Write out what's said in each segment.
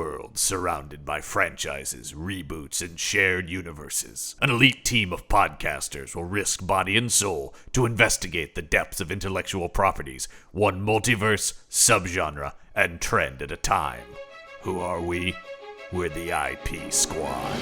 world surrounded by franchises, reboots, and shared universes. An elite team of podcasters will risk body and soul to investigate the depths of intellectual properties, one multiverse, subgenre, and trend at a time. Who are we? We're the IP Squad.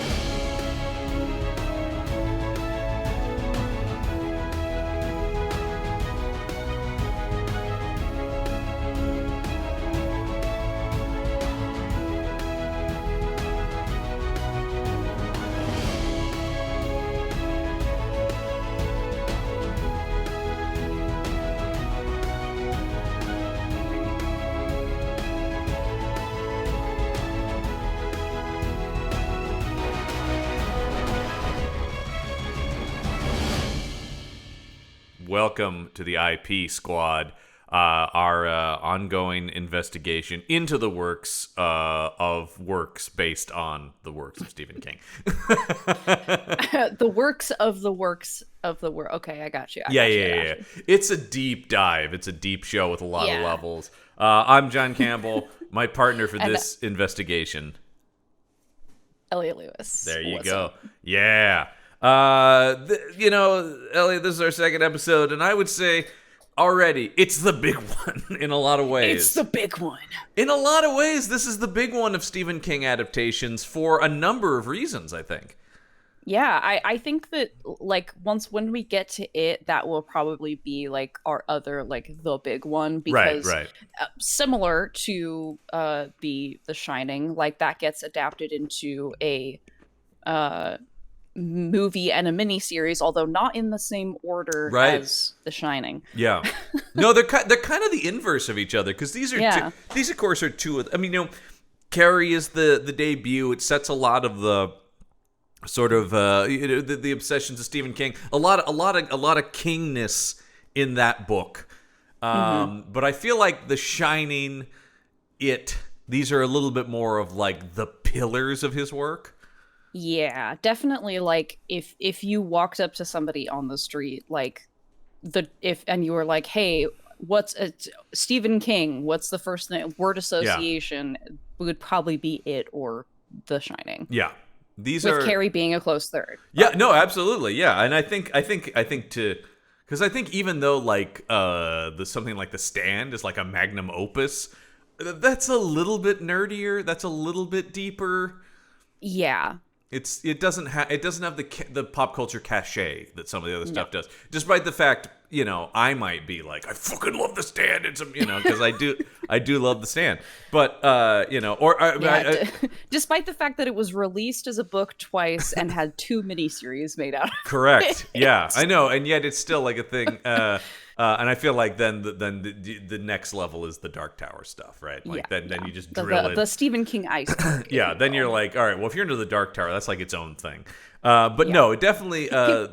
Welcome to the IP Squad, our ongoing investigation into the works of works based on the works of Stephen King. The works of the works of the work. Okay, I got you. Yeah. It's a deep dive. It's a deep show with a lot of levels. I'm John Campbell, my partner for this investigation. Elliott Lewis. There you go. Up? Yeah. Elliot, this is our second episode, and I would say already it's the big one in a lot of ways. It's the big one. In a lot of ways, this is the big one of Stephen King adaptations for a number of reasons, I think. Yeah, I think that, like, when we get to it, that will probably be, like, our other, like, the big one, because right. Similar to The Shining, like, that gets adapted into a movie and a miniseries, although not in the same order as The Shining. Yeah, no, they're kind of the inverse of each other, because these are these of course are two of. I mean, Carrie is the debut. It sets a lot of the sort of the obsessions of Stephen King. A lot of Kingness in that book. But I feel like The Shining, these are a little bit more of like the pillars of his work. Yeah, definitely. Like, if you walked up to somebody on the street, like, and you were like, "Hey, what's Stephen King? What's the first word association?" Would probably be it or The Shining. Yeah, with Carrie being a close third. Yeah, no, absolutely, yeah, and I think because I think even though like something like The Stand is like a magnum opus, that's a little bit nerdier. That's a little bit deeper. Yeah. It doesn't have the pop culture cachet that some of the other stuff does. Despite the fact, I might be like, I fucking love The Stand, and some, because I do love The Stand. But despite the fact that it was released as a book twice and had 2 miniseries made out of correct. It. Yeah, I know, and yet it's still like a thing. And I feel like then the next level is the Dark Tower stuff, right? Like then you just drill it. The Stephen King ice. Yeah, then you're like, all right, well, if you're into the Dark Tower, that's like its own thing. No, it definitely.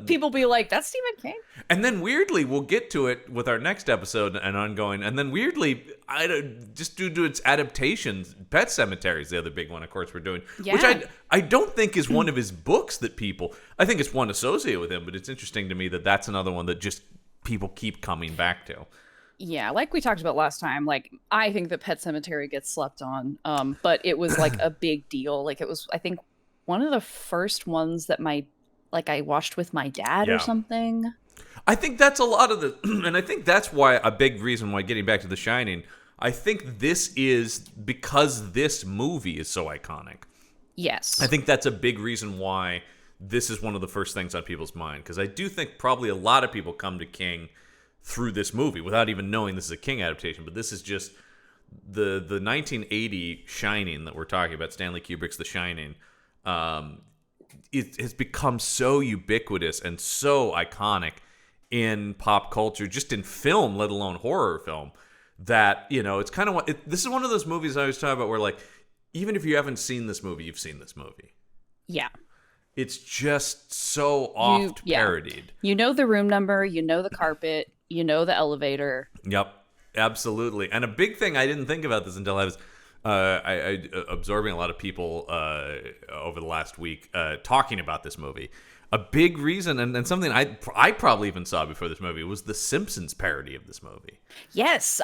People be like, that's Stephen King. And then weirdly, we'll get to it with our next episode and ongoing. And then weirdly, just due to its adaptations, Pet Sematary is the other big one, of course, we're doing. Yeah. Which I don't think is one of his books that I think it's one associated with him, but it's interesting to me that that's another one that just people keep coming back to. Yeah, like we talked about last time, like, I think that Pet Sematary gets slept on, but it was like a big deal. Like, it was, I think, one of the first ones that I watched with my dad or something. I think that's a lot of and I think that's why a big reason why, getting back to The Shining, I think this is because this movie is so iconic. Yes. I think that's a big reason why this is one of the first things on people's mind, because I do think probably a lot of people come to King through this movie without even knowing this is a King adaptation. But this is just the 1980 Shining that we're talking about, Stanley Kubrick's The Shining. It has become so ubiquitous and so iconic in pop culture, just in film, let alone horror film, that, it's kind of this is one of those movies I was talking about where, like, even if you haven't seen this movie, you've seen this movie. Yeah. It's just so oft parodied. You know the room number, you know the carpet, you know the elevator. Yep, absolutely. And a big thing, I didn't think about this until I was absorbing a lot of people over the last week talking about this movie. a big reason, and something I probably even saw before this movie, was the Simpsons parody of this movie. Yes,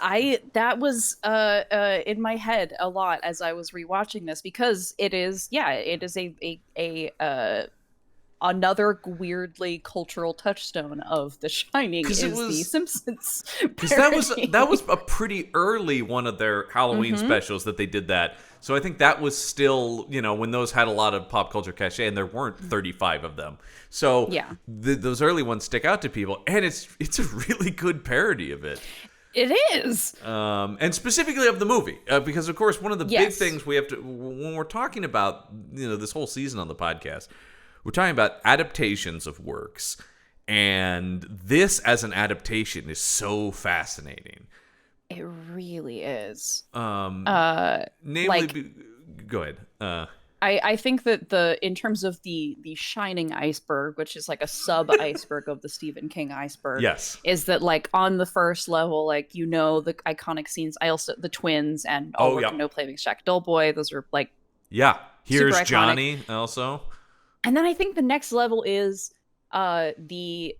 that was in my head a lot as I was rewatching this, because it is a another weirdly cultural touchstone of The Shining is the Simpsons because parody. that was a pretty early one of their Halloween specials that they did that. So I think that was still, when those had a lot of pop culture cachet, and there weren't 35 of them. So yeah, those early ones stick out to people, and it's a really good parody of it. It is. And specifically of the movie, because of course one of the big things we have to, when we're talking about this whole season on the podcast, we're talking about adaptations of works, and this as an adaptation is so fascinating. It really is. Namely, go ahead. I think that in terms of the Shining iceberg, which is like a sub iceberg of the Stephen King iceberg, yes, is that like on the first level, like the iconic scenes. I also the twins and All Work and No Play Makes Jack a Dull Boy. Those are like Here's Johnny also. And then I think the next level is the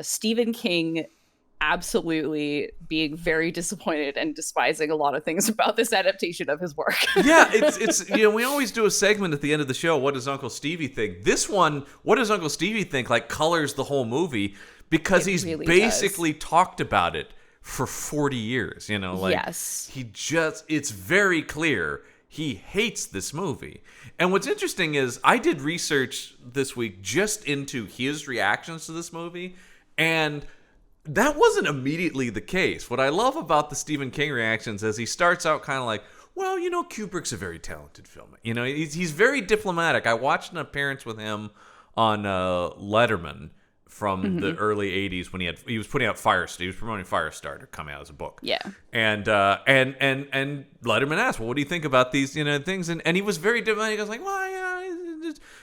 Stephen King absolutely being very disappointed and despising a lot of things about this adaptation of his work. Yeah, it's we always do a segment at the end of the show, what does Uncle Stevie think? This one, what does Uncle Stevie think, like colors the whole movie, because he's really basically talked about it for 40 years, yes. It's very clear he hates this movie. And what's interesting is I did research this week just into his reactions to this movie, and that wasn't immediately the case. What I love about the Stephen King reactions is he starts out kind of like, well, Kubrick's a very talented filmmaker. He's very diplomatic. I watched an appearance with him on Letterman from the early 80s when he was putting out Firestarter. He was promoting Firestarter coming out as a book. Yeah. And Letterman asked, well, what do you think about these things? And he was very diplomatic. He goes like, well, yeah,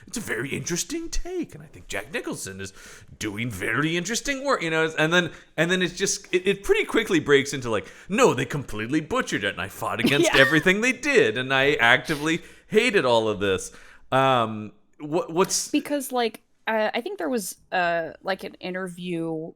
it's a very interesting take, and I think Jack Nicholson is doing very interesting work, and then it's just it pretty quickly breaks into like, no, they completely butchered it, and I fought against everything they did, and I actively hated all of this. What's because like I think there was like an interview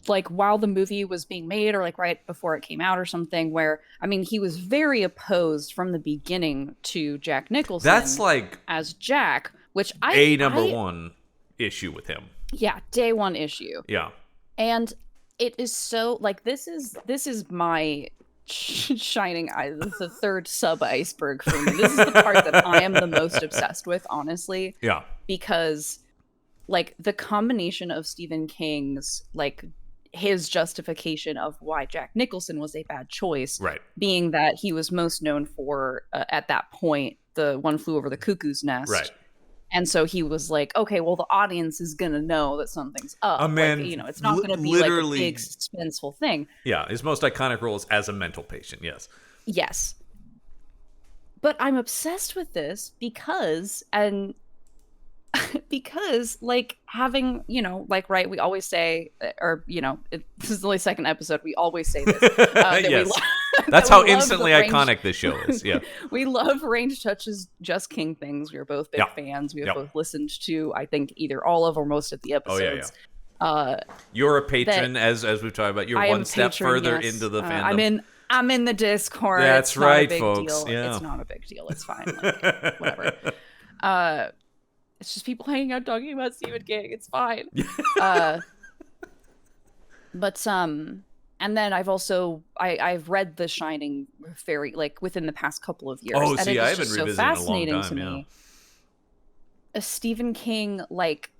like while the movie was being made, or like right before it came out or something, where he was very opposed from the beginning to Jack Nicholson. That's like as Jack, which number one issue with him. Yeah, day one issue. Yeah. And it is so like this is my Shining the third sub iceberg for me. This is the part that I am the most obsessed with, honestly. Yeah. Because like the combination of Stephen King's like his justification of why Jack Nicholson was a bad choice, right, being that he was most known for at that point the One Flew Over the Cuckoo's Nest, right, and so he was like, okay, well the audience is gonna know that something's up. It's not gonna be like a big suspenseful thing. Yeah, his most iconic role is as a mental patient. Yes. But I'm obsessed with this because like having right, we always say, or this is the only second episode, we always say this yes. That's how instantly iconic this show is. Yeah. We love Range Touch's Just King things. We are both big fans. We have both listened to, I think, either all of or most of the episodes. You're a patron, as we've talked about. You're one step further into the fandom. I'm in the Discord. That's right, folks. Deal. Yeah. It's not a big deal. It's fine. Like, whatever. It's just people hanging out talking about Stephen King. It's fine. But and then I've read The Shining very like within the past couple of years. Oh, and see, I haven't so revisited in a long fascinating time. to me. A Stephen King like.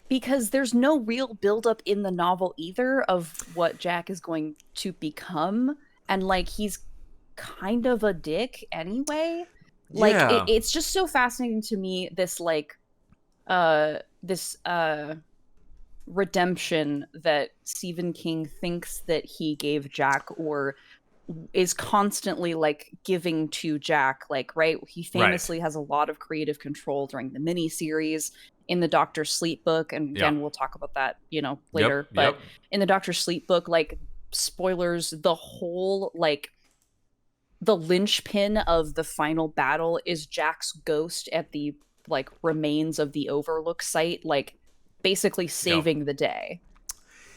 Because there's no real buildup in the novel either of what Jack is going to become, and like he's kind of a dick anyway. Like it's just so fascinating to me, this like this redemption that Stephen King thinks that he gave Jack, or is constantly like giving to Jack. Like, right, he famously has a lot of creative control during the miniseries in the Doctor Sleep book, and again we'll talk about that later. But in the Doctor Sleep book, like, spoilers, the whole like the linchpin of the final battle is Jack's ghost at the like remains of the Overlook site, like basically saving the day.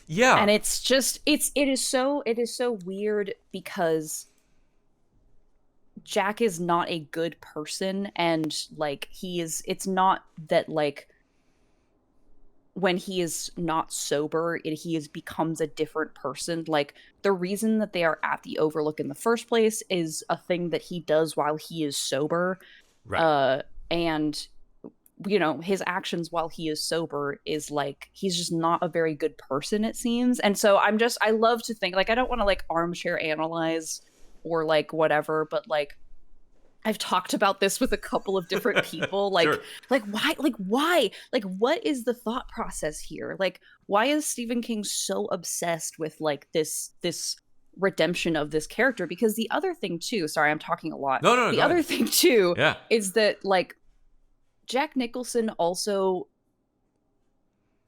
Yeah. And it's just it is so weird because Jack is not a good person, and like it's not that like when he is not sober, he becomes a different person. Like the reason that they are at the Overlook in the first place is a thing that he does while he is sober. Right. And you know, his actions while he is sober is like he's just not a very good person, it seems. And so I love to think, like, I don't want to like armchair analyze or like whatever, but like I've talked about this with a couple of different people. Like, Sure. why? Like, what is the thought process here? Like, why is Stephen King so obsessed with like this redemption of this character? Because the other thing too, sorry, I'm talking a lot. No, The go other ahead. thing too Yeah. is that like Jack Nicholson also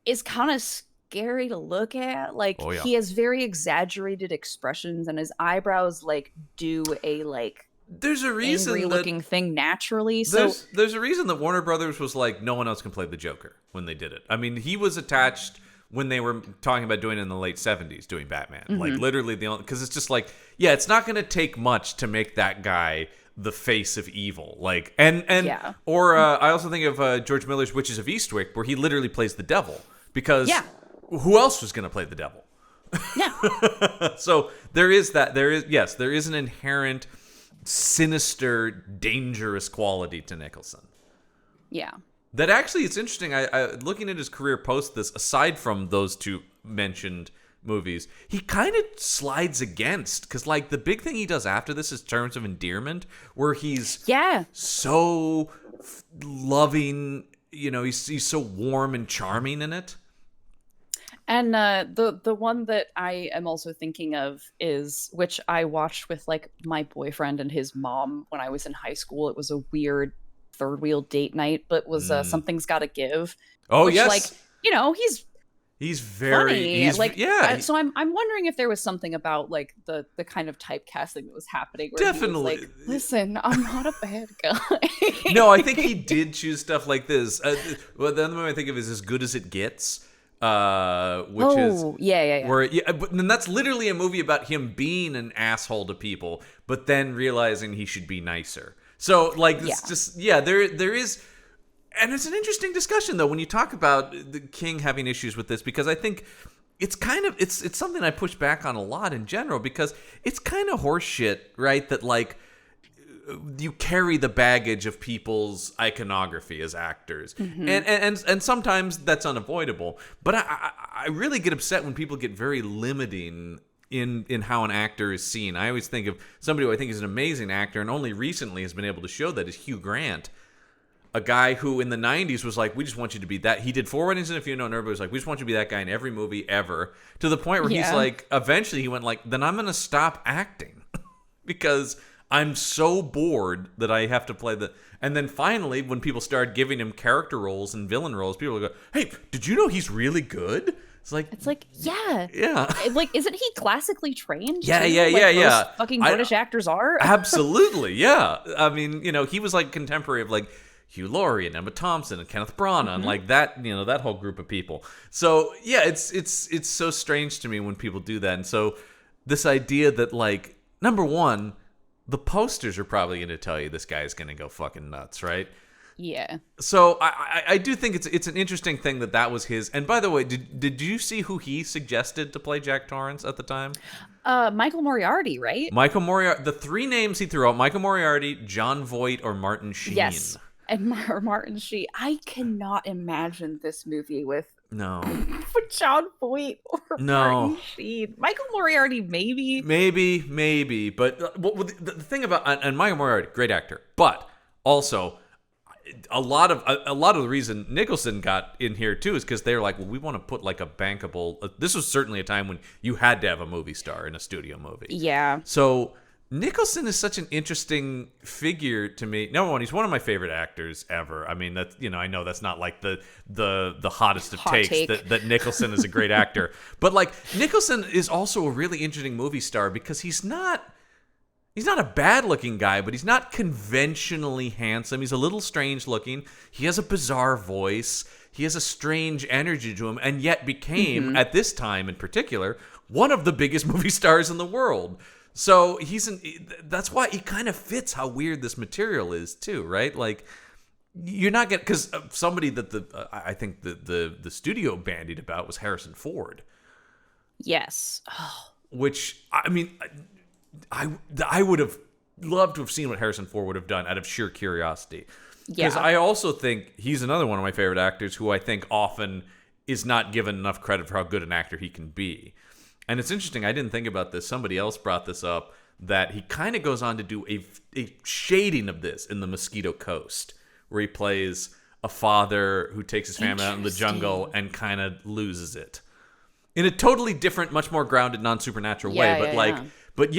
is kind of scary to look at. Like, Oh, yeah. he has very exaggerated expressions, and his eyebrows like do a like There's a reason angry that looking thing naturally. So there's a reason that Warner Brothers was like, no one else can play the Joker when they did it. I mean, he was attached when they were talking about doing it in the late 70s, doing Batman. Like literally the only, because it's just like, yeah, it's not going to take much to make that guy the face of evil. Like, and Yeah. or I also think of George Miller's Witches of Eastwick, where he literally plays the devil, because Yeah. who else was going to play the devil? yeah. So there is that. There is an inherent sinister, dangerous quality to Nicholson. Yeah. That actually, it's interesting. I looking at his career post this, aside from those two mentioned movies, he kind of slides against, because like the big thing he does after this is Terms of Endearment, where he's so loving. You know, he's so warm and charming in it. And the one that I am also thinking of is, which I watched with like my boyfriend and his mom when I was in high school. It was a weird third wheel date night, but was Something's Gotta Give. Oh, which, yes. like, you know, he's very funny. he's, like, yeah. So I'm wondering if there was something about like the kind of typecasting that was happening. Where Definitely. he was like, listen, I'm not a bad guy. No, I think he did choose stuff like this. Well, the other one I think of is As Good as It Gets. Which is yeah. but then that's literally a movie about him being an asshole to people, but then realizing he should be nicer. So like it's just there is, and it's an interesting discussion though when you talk about the King having issues with this, because I think it's kind of it's something I push back on a lot in general, because it's kind of horseshit, right? That like you carry the baggage of people's iconography as actors, and sometimes that's unavoidable. But I really get upset when people get very limiting in how an actor is seen. I always think of somebody who I think is an amazing actor, and only recently has been able to show that, is Hugh Grant, a guy who in the 90s was like, we just want you to be that. He did Four Weddings and a Funeral, and everybody was like, we just want you to be that guy in every movie ever. To the point where he's like, eventually he went like, then I'm going to stop acting because I'm so bored that I have to play the... And then finally, when people started giving him character roles and villain roles, people would go, hey, did you know he's really good? It's like, yeah. Like, isn't he classically trained? Yeah, too? yeah. Most fucking British actors are. Absolutely, yeah. I mean, you know, he was like contemporary of like Hugh Laurie and Emma Thompson and Kenneth Branagh and like that, you know, that whole group of people. So yeah, it's so strange to me when people do that. And so this idea that like, number one, the posters are probably going to tell you this guy is going to go fucking nuts, right? Yeah. So I do think it's an interesting thing that was his. And by the way, did you see who he suggested to play Jack Torrance at the time? Michael Moriarty, right? Michael Moriarty. The three names he threw out: Michael Moriarty, Jon Voight, or Martin Sheen. Yes, and Martin Sheen. I cannot imagine this movie with Jon Voight or Martin Sheen. Michael Moriarty, maybe. But the thing about and Michael Moriarty, great actor, but also a lot of the reason Nicholson got in here too is because they're like, well, we want to put like a bankable. This was certainly a time when you had to have a movie star in a studio movie. Yeah. So Nicholson is such an interesting figure to me. Number one, he's one of my favorite actors ever. I mean, that's, you know, I know that's not like the hottest of takes that Nicholson is a great actor, but like Nicholson is also a really interesting movie star because he's not he's not a bad-looking guy, but he's not conventionally handsome. He's a little strange-looking. He has a bizarre voice. He has a strange energy to him, and yet became, at this time in particular, one of the biggest movie stars in the world. So that's why he kind of fits how weird this material is, too, right? Like, you're not getting... Because somebody that I think the studio bandied about was Harrison Ford. Yes. Oh. Which, I mean... I would have loved to have seen what Harrison Ford would have done out of sheer curiosity. Because I also think he's another one of my favorite actors who I think often is not given enough credit for how good an actor he can be. And it's interesting, I didn't think about this. Somebody else brought this up, that he kind of goes on to do a shading of this in The Mosquito Coast, where he plays a father who takes his family out in the jungle and kind of loses it. In a totally different, much more grounded, non-supernatural way. But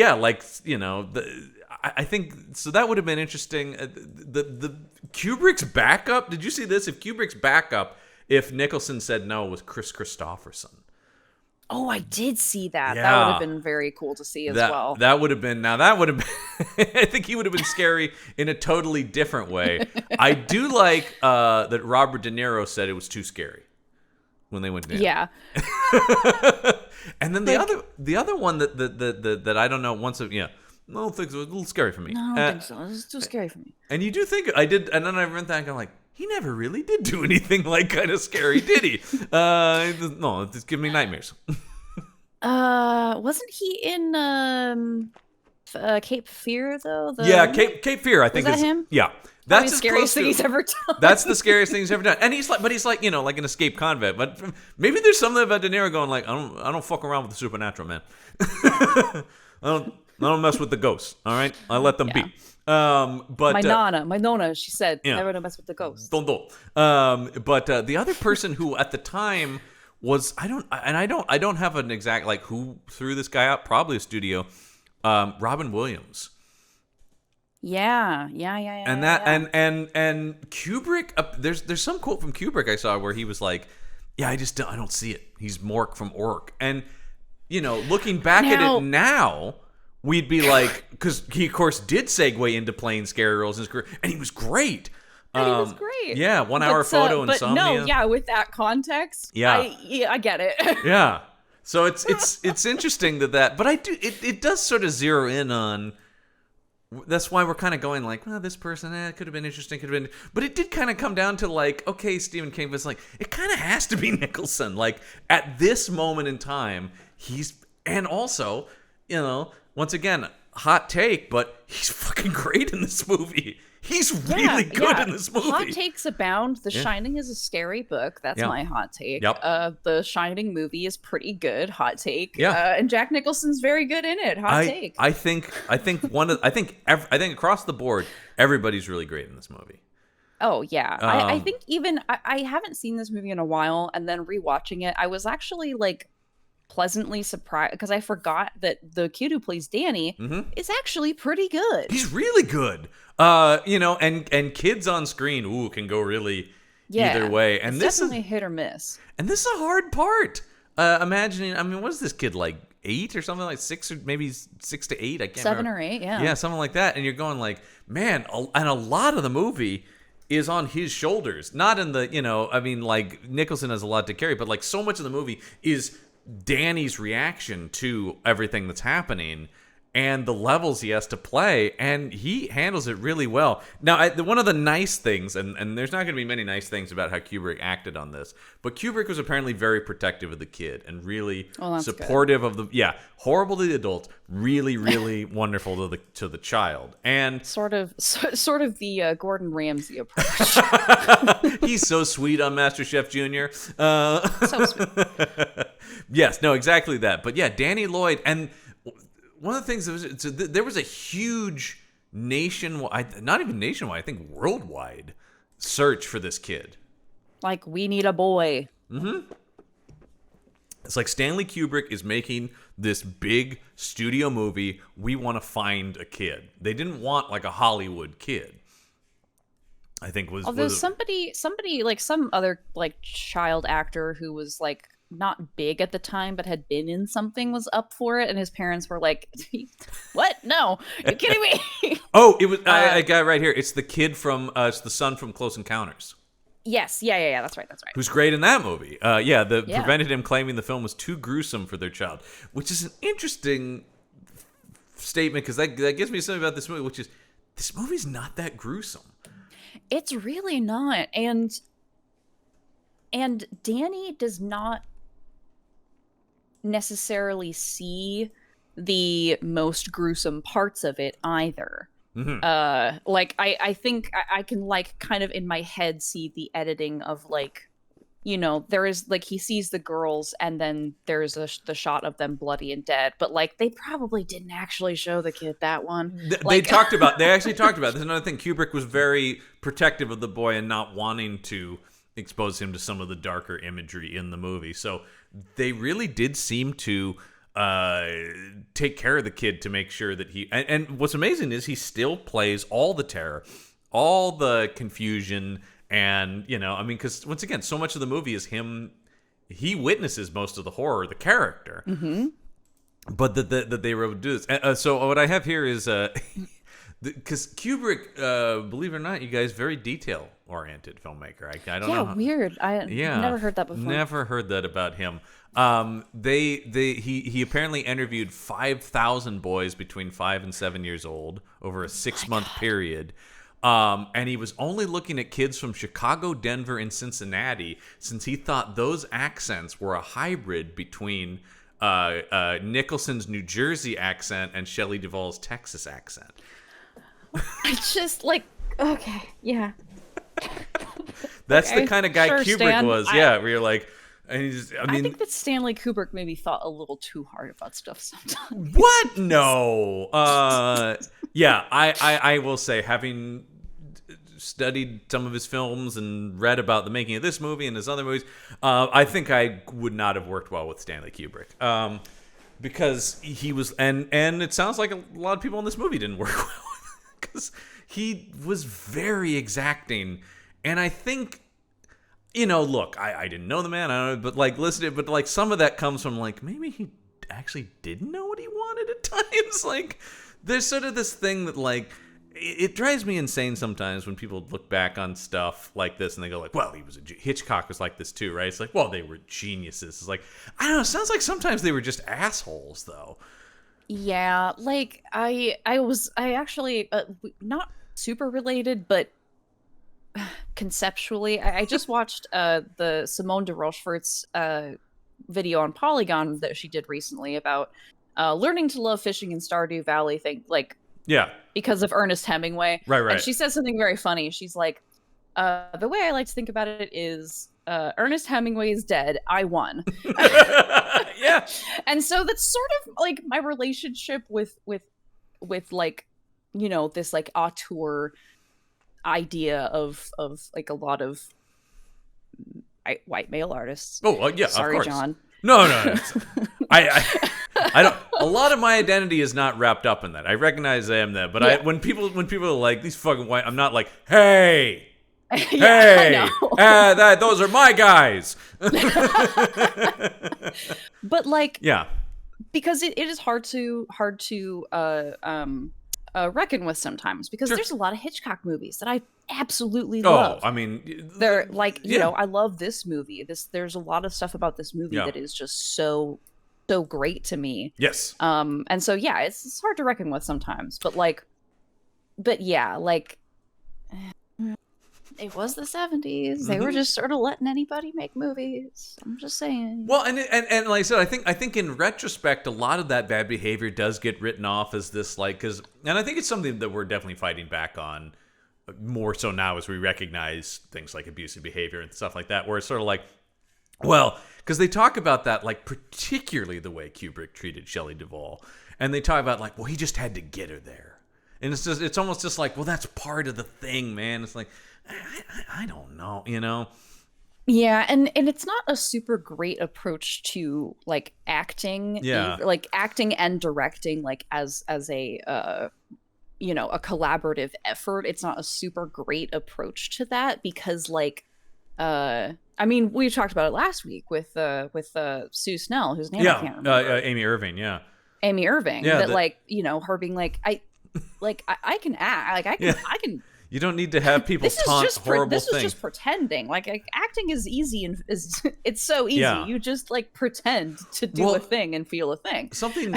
I think so. That would have been interesting. The Kubrick's backup. Did you see this? If Kubrick's backup, if Nicholson said no, was Chris Christopherson. Oh, I did see that. Yeah. That would have been very cool to see as well. That would have been. Now that would have been. I think he would have been scary in a totally different way. I do like that Robert De Niro said it was too scary when they went down. Yeah. And then the other one that I don't know. I don't think so. It was a little scary for me. No, I don't think so. It's too scary for me. And you do think I did, and then I went back and I'm like, he never really did do anything like kind of scary, did he? No, it's giving me nightmares. Wasn't he in Cape Fear though? Yeah, Cape Fear. I think was that him? Yeah. That's the scariest thing he's ever done. That's the scariest thing he's ever done. And he's like like an escaped convict. But maybe there's something about De Niro going like, I don't fuck around with the supernatural, man. I don't mess with the ghosts. All right, I let them be. But my nonna, she said, never to mess with the ghosts. Don't. But the other person who at the time was I don't have an exact like who threw this guy out. Probably a studio. Robin Williams. Yeah. And that and Kubrick. There's some quote from Kubrick I saw where he was like, "Yeah, I don't see it. He's Mork from Ork." And looking back at it now, we'd be like, because he of course did segue into playing scary roles in his career, and he was great. Yeah, 1 hour photo insomnia. No, yeah, with that context, I get it. Yeah. So it's interesting that, but it does sort of zero in on. That's why we're kind of going like, well, this person, it could have been interesting, but it did kind of come down to like, okay, Stephen King was like, it kind of has to be Nicholson. Like at this moment in time, and also, once again, hot take, but he's fucking great in this movie. He's really good in this movie. Hot takes abound. The Shining is a scary book. That's my hot take. Yep. The Shining movie is pretty good. Hot take. Yeah. And Jack Nicholson's very good in it. Hot take. I think across the board, everybody's really great in this movie. Oh yeah. I think even I haven't seen this movie in a while, and then rewatching it, I was actually like pleasantly surprised because I forgot that the kid who plays Danny is actually pretty good. He's really good. And kids on screen, can go really either way. And it's definitely hit or miss. And this is a hard part. Imagining, what is this kid like 8 or something like 6 or maybe 6 to 8? I can't 7 remember. or 8, yeah. Yeah, something like that. And you're going like, man, and a lot of the movie is on his shoulders. Not in the, like Nicholson has a lot to carry, but like so much of the movie is Danny's reaction to everything that's happening and the levels he has to play, and he handles it really well. Now, one of the nice things, and there's not going to be many nice things about how Kubrick acted on this, but Kubrick was apparently very protective of the kid and really supportive of the horrible to the adult, really, really wonderful to the child, and sort of the Gordon Ramsay approach. He's so sweet on MasterChef Junior. So sweet. Yes, no, exactly that. But yeah, Danny Lloyd, and one of the things there was a huge nationwide, not even nationwide, I think worldwide search for this kid. Like, we need a boy. Mm-hmm. It's like Stanley Kubrick is making this big studio movie. We want to find a kid. They didn't want like a Hollywood kid. I think was somebody like some other like child actor who was like not big at the time, but had been in something, was up for it, and his parents were like, "What? No, you're kidding me." Oh, it was. I got it right here. It's the kid from. It's the son from Close Encounters. Yes, yeah. That's right. Who's great in that movie. Prevented him claiming the film was too gruesome for their child, which is an interesting statement because that gives me something about this movie, which is this movie's not that gruesome. It's really not, and Danny does not necessarily see the most gruesome parts of it either. Mm-hmm. Like I think I can like kind of in my head see the editing of like, you know, there is like he sees the girls and then there's the shot of them bloody and dead, but like they probably didn't actually show the kid that one. They actually talked about this. Another thing, Kubrick was very protective of the boy and not wanting to expose him to some of the darker imagery in the movie. So they really did seem to take care of the kid to make sure that he and what's amazing is he still plays all the terror, all the confusion, and you know, I mean, because once again, so much of the movie is him. He witnesses most of the horror, the character, but that they were able to do this. So what I have here is because Kubrick, believe it or not, you guys, very detail oriented filmmaker. I don't know. Yeah, weird. Never heard that before. Never heard that about him. He apparently interviewed 5,000 boys between 5 and 7 years old over a 6-month period. And he was only looking at kids from Chicago, Denver, and Cincinnati since he thought those accents were a hybrid between Nicholson's New Jersey accent and Shelley Duvall's Texas accent. I just like, okay, yeah. That's okay, the kind of guy sure, Kubrick Stan. was. Yeah, where you're like, and he's, I mean, I think that Stanley Kubrick maybe thought a little too hard about stuff sometimes. What? No. Yeah, I will say, having studied some of his films and read about the making of this movie and his other movies, I think I would not have worked well with Stanley Kubrick. Because he was, and it sounds like a lot of people in this movie didn't work well because he was very exacting. And I think, you know, look, I didn't know the man, I don't know, but like, listen, but like some of that comes from like, maybe he actually didn't know what he wanted at times. Like, there's sort of this thing that like, it drives me insane sometimes when people look back on stuff like this and they go like, well, Hitchcock was like this too, right? It's like, well, they were geniuses. It's like, I don't know, it sounds like sometimes they were just assholes though. Yeah, like I actually not super related, but conceptually, I just watched the Simone de Rochefort's video on Polygon that she did recently about learning to love fishing in Stardew Valley thing, like, yeah, because of Ernest Hemingway. Right. And she says something very funny. She's like, the way I like to think about it is Ernest Hemingway is dead. I won. Yeah. And so that's sort of like my relationship with like, you know, this like auteur idea of like a lot of white male artists. Oh, yeah, sorry, of course. John. No. I don't. A lot of my identity is not wrapped up in that. I recognize I am that, but yeah. when people are like these fucking white, I'm not like, hey, yeah, hey, those are my guys. But like, yeah, because it is hard to reckon with sometimes, because there's a lot of Hitchcock movies that I absolutely love. I mean, they're like, you know, I love this movie. There's a lot of stuff about this movie that is just so great to me. Yes. And so yeah, it's hard to reckon with sometimes, but yeah, like it was the 70s. They were just sort of letting anybody make movies. I'm just saying. Well, and like I said, I think in retrospect, a lot of that bad behavior does get written off as this like, and I think it's something that we're definitely fighting back on more so now as we recognize things like abusive behavior and stuff like that, where it's sort of like, well, because they talk about that, like particularly the way Kubrick treated Shelley Duvall, and they talk about like, well, he just had to get her there, and it's almost just like, well, that's part of the thing, man. It's like, I don't know, you know. Yeah, and it's not a super great approach to like acting, like acting and directing, like as a you know, a collaborative effort. It's not a super great approach to that because like I mean, we talked about it last week with Sue Snell, whose name I can't remember. Amy Irving. Yeah, Amy Irving. yeah, That like, her being I can act. Like yeah. I can. You don't need to have people taunt horrible This things. is just pretending. Like acting is easy and it's so easy. Yeah. You just like pretend to do a thing and feel a thing. Something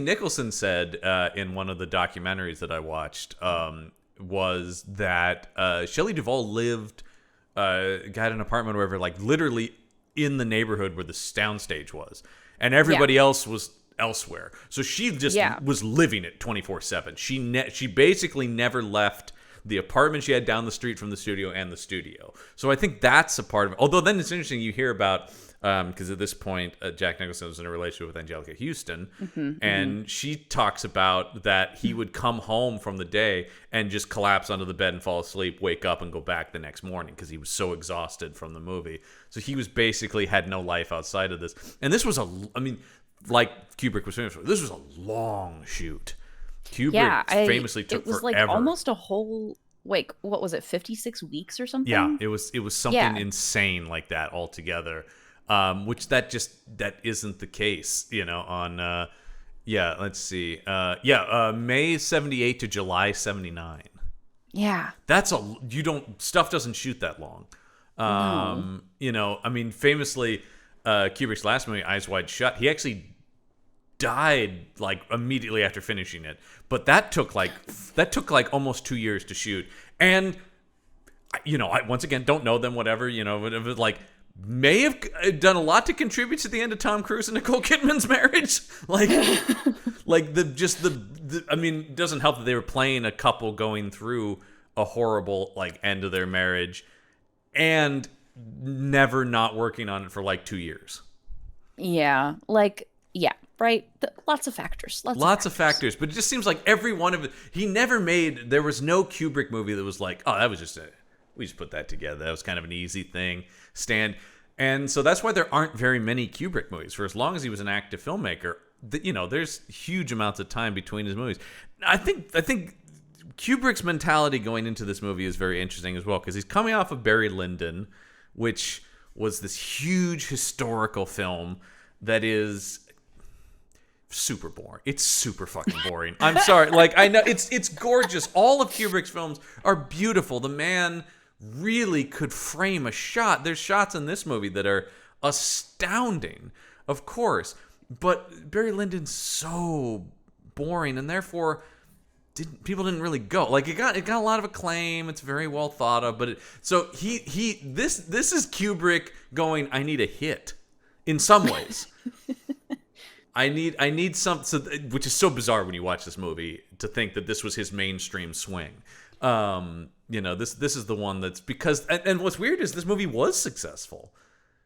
Nicholson said in one of the documentaries that I watched was that Shelley Duvall got an apartment or wherever, like literally in the neighborhood where the soundstage was, and everybody else was elsewhere. So she just was living it 24/7. She basically never left the apartment she had down the street from the studio and the studio. So I think that's a part of it. Although then it's interesting, you hear about, because at this point, Jack Nicholson was in a relationship with Angelica Houston, and she talks about that he would come home from the day and just collapse under the bed and fall asleep, wake up and go back the next morning because he was so exhausted from the movie. So he was basically had no life outside of this. And this was like Kubrick was famous for, this was a long shoot. Kubrick famously took it was forever. Like almost a whole, what was it, 56 weeks or something? Yeah, it was something insane like that altogether. Which that isn't the case, on let's see. May 78 to July 79. Yeah. That's stuff doesn't shoot that long. No. Famously, Kubrick's last movie, Eyes Wide Shut, he actually died like immediately after finishing it, but that took like almost 2 years to shoot. And I once again don't know them, whatever, like may have done a lot to contribute to the end of Tom Cruise and Nicole Kidman's marriage. It doesn't help that they were playing a couple going through a horrible like end of their marriage and never not working on it for like 2 years. Yeah, right. Lots of factors. Lots of factors. But it just seems like every one of it. There was no Kubrick movie that was like, oh, that was we just put that together. That was kind of an easy thing. And so that's why there aren't very many Kubrick movies. For as long as he was an active filmmaker, there's huge amounts of time between his movies. I think Kubrick's mentality going into this movie is very interesting as well, because he's coming off of Barry Lyndon, which was this huge historical film that is super boring. It's super fucking boring. I'm sorry. Like, I know it's gorgeous. All of Kubrick's films are beautiful. The man really could frame a shot. There's shots in this movie that are astounding, of course. But Barry Lyndon's so boring, and therefore people didn't really go. Like, it got a lot of acclaim. It's very well thought of, but this is Kubrick going, I need a hit in some ways. I need something, which is so bizarre when you watch this movie to think that this was his mainstream swing. This is the one that's because, and what's weird is this movie was successful,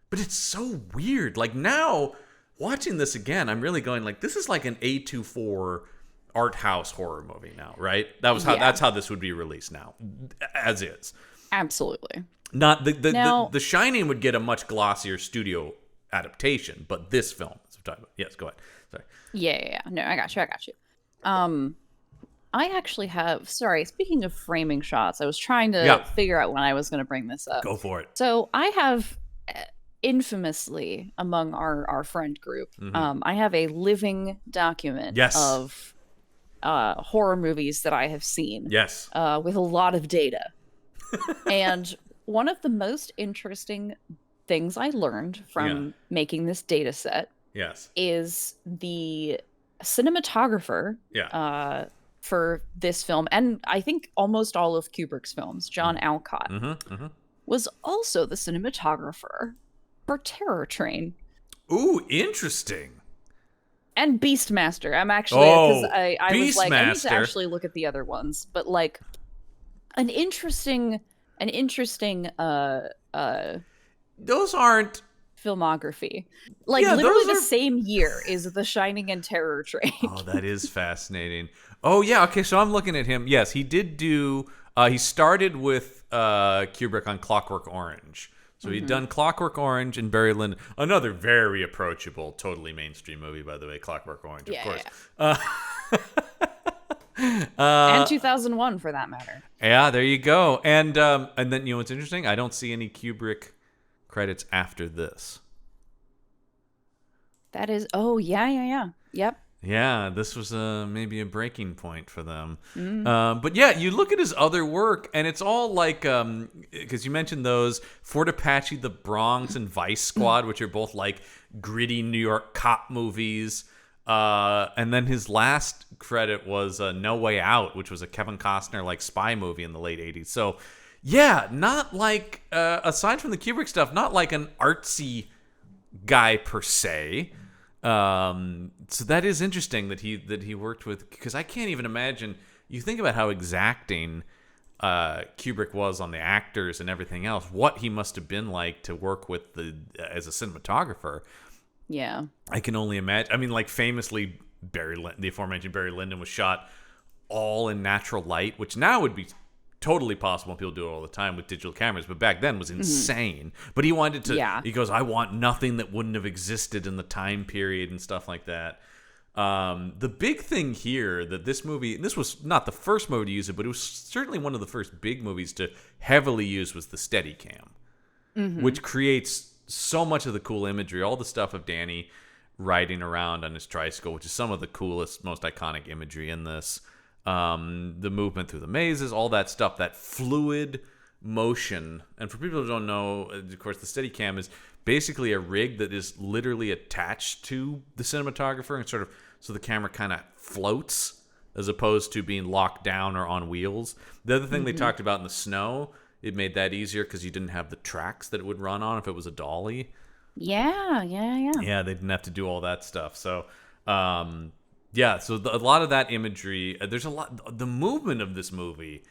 but it's so weird. Like, now watching this again, I'm really going like, this is like an A24 art house horror movie now, right? That's how this would be released now, as is. Absolutely. Not the Shining would get a much glossier studio adaptation, but this film. Yes, go ahead. Sorry. Yeah. No, I got you. I actually have, speaking of framing shots, I was trying to figure out when I was going to bring this up. Go for it. So I have, infamously, among our friend group, I have a living document of horror movies that I have seen. Yes. With a lot of data. And one of the most interesting things I learned from making this data set is the cinematographer for this film, and I think almost all of Kubrick's films, John Alcott, was also the cinematographer for Terror Train. Ooh, interesting. And Beastmaster. I'm actually, because I was like, I need to actually look at the other ones, but like an interesting those aren't filmography. Like, literally the same year is The Shining and Terror Train. Oh, that is fascinating. Oh, yeah. Okay, so I'm looking at him. Yes, he did do... he started with Kubrick on Clockwork Orange. So he'd done Clockwork Orange and Barry Lyndon. Another very approachable, totally mainstream movie, by the way, Clockwork Orange, of course. And 2001, for that matter. Yeah, there you go. And then, what's interesting? I don't see any Kubrick credits after this. That is, oh, yeah. Yep. Yeah, this was maybe a breaking point for them. Mm. But yeah, you look at his other work, and it's all like, because you mentioned those, Fort Apache, The Bronx, and Vice Squad, which are both like gritty New York cop movies. And then his last credit was No Way Out, which was a Kevin Costner like spy movie in the late 80s. So yeah, not like, aside from the Kubrick stuff, not like an artsy guy per se. So that is interesting that he worked with, because I can't even imagine. You think about how exacting Kubrick was on the actors and everything else. What he must have been like to work with as a cinematographer. Yeah. I can only imagine. I mean, like famously, the aforementioned Barry Lyndon was shot all in natural light, which now would be totally possible. People do it all the time with digital cameras, but back then was insane. But he wanted to. Yeah. He goes, I want nothing that wouldn't have existed in the time period and stuff like that. The big thing here that this movie, this was not the first movie to use it, but it was certainly one of the first big movies to heavily use, was the Steadicam, which creates so much of the cool imagery, all the stuff of Danny riding around on his tricycle, which is some of the coolest, most iconic imagery in this. The movement through the mazes, all that stuff, that fluid motion. And for people who don't know, of course, the Steadicam is basically a rig that is literally attached to the cinematographer, and sort of so the camera kind of floats as opposed to being locked down or on wheels. The other thing they talked about in the snow, it made that easier because you didn't have the tracks that it would run on if it was a dolly. Yeah. Yeah, they didn't have to do all that stuff. So, yeah, so a lot of that imagery, there's a lot. The movement of this movie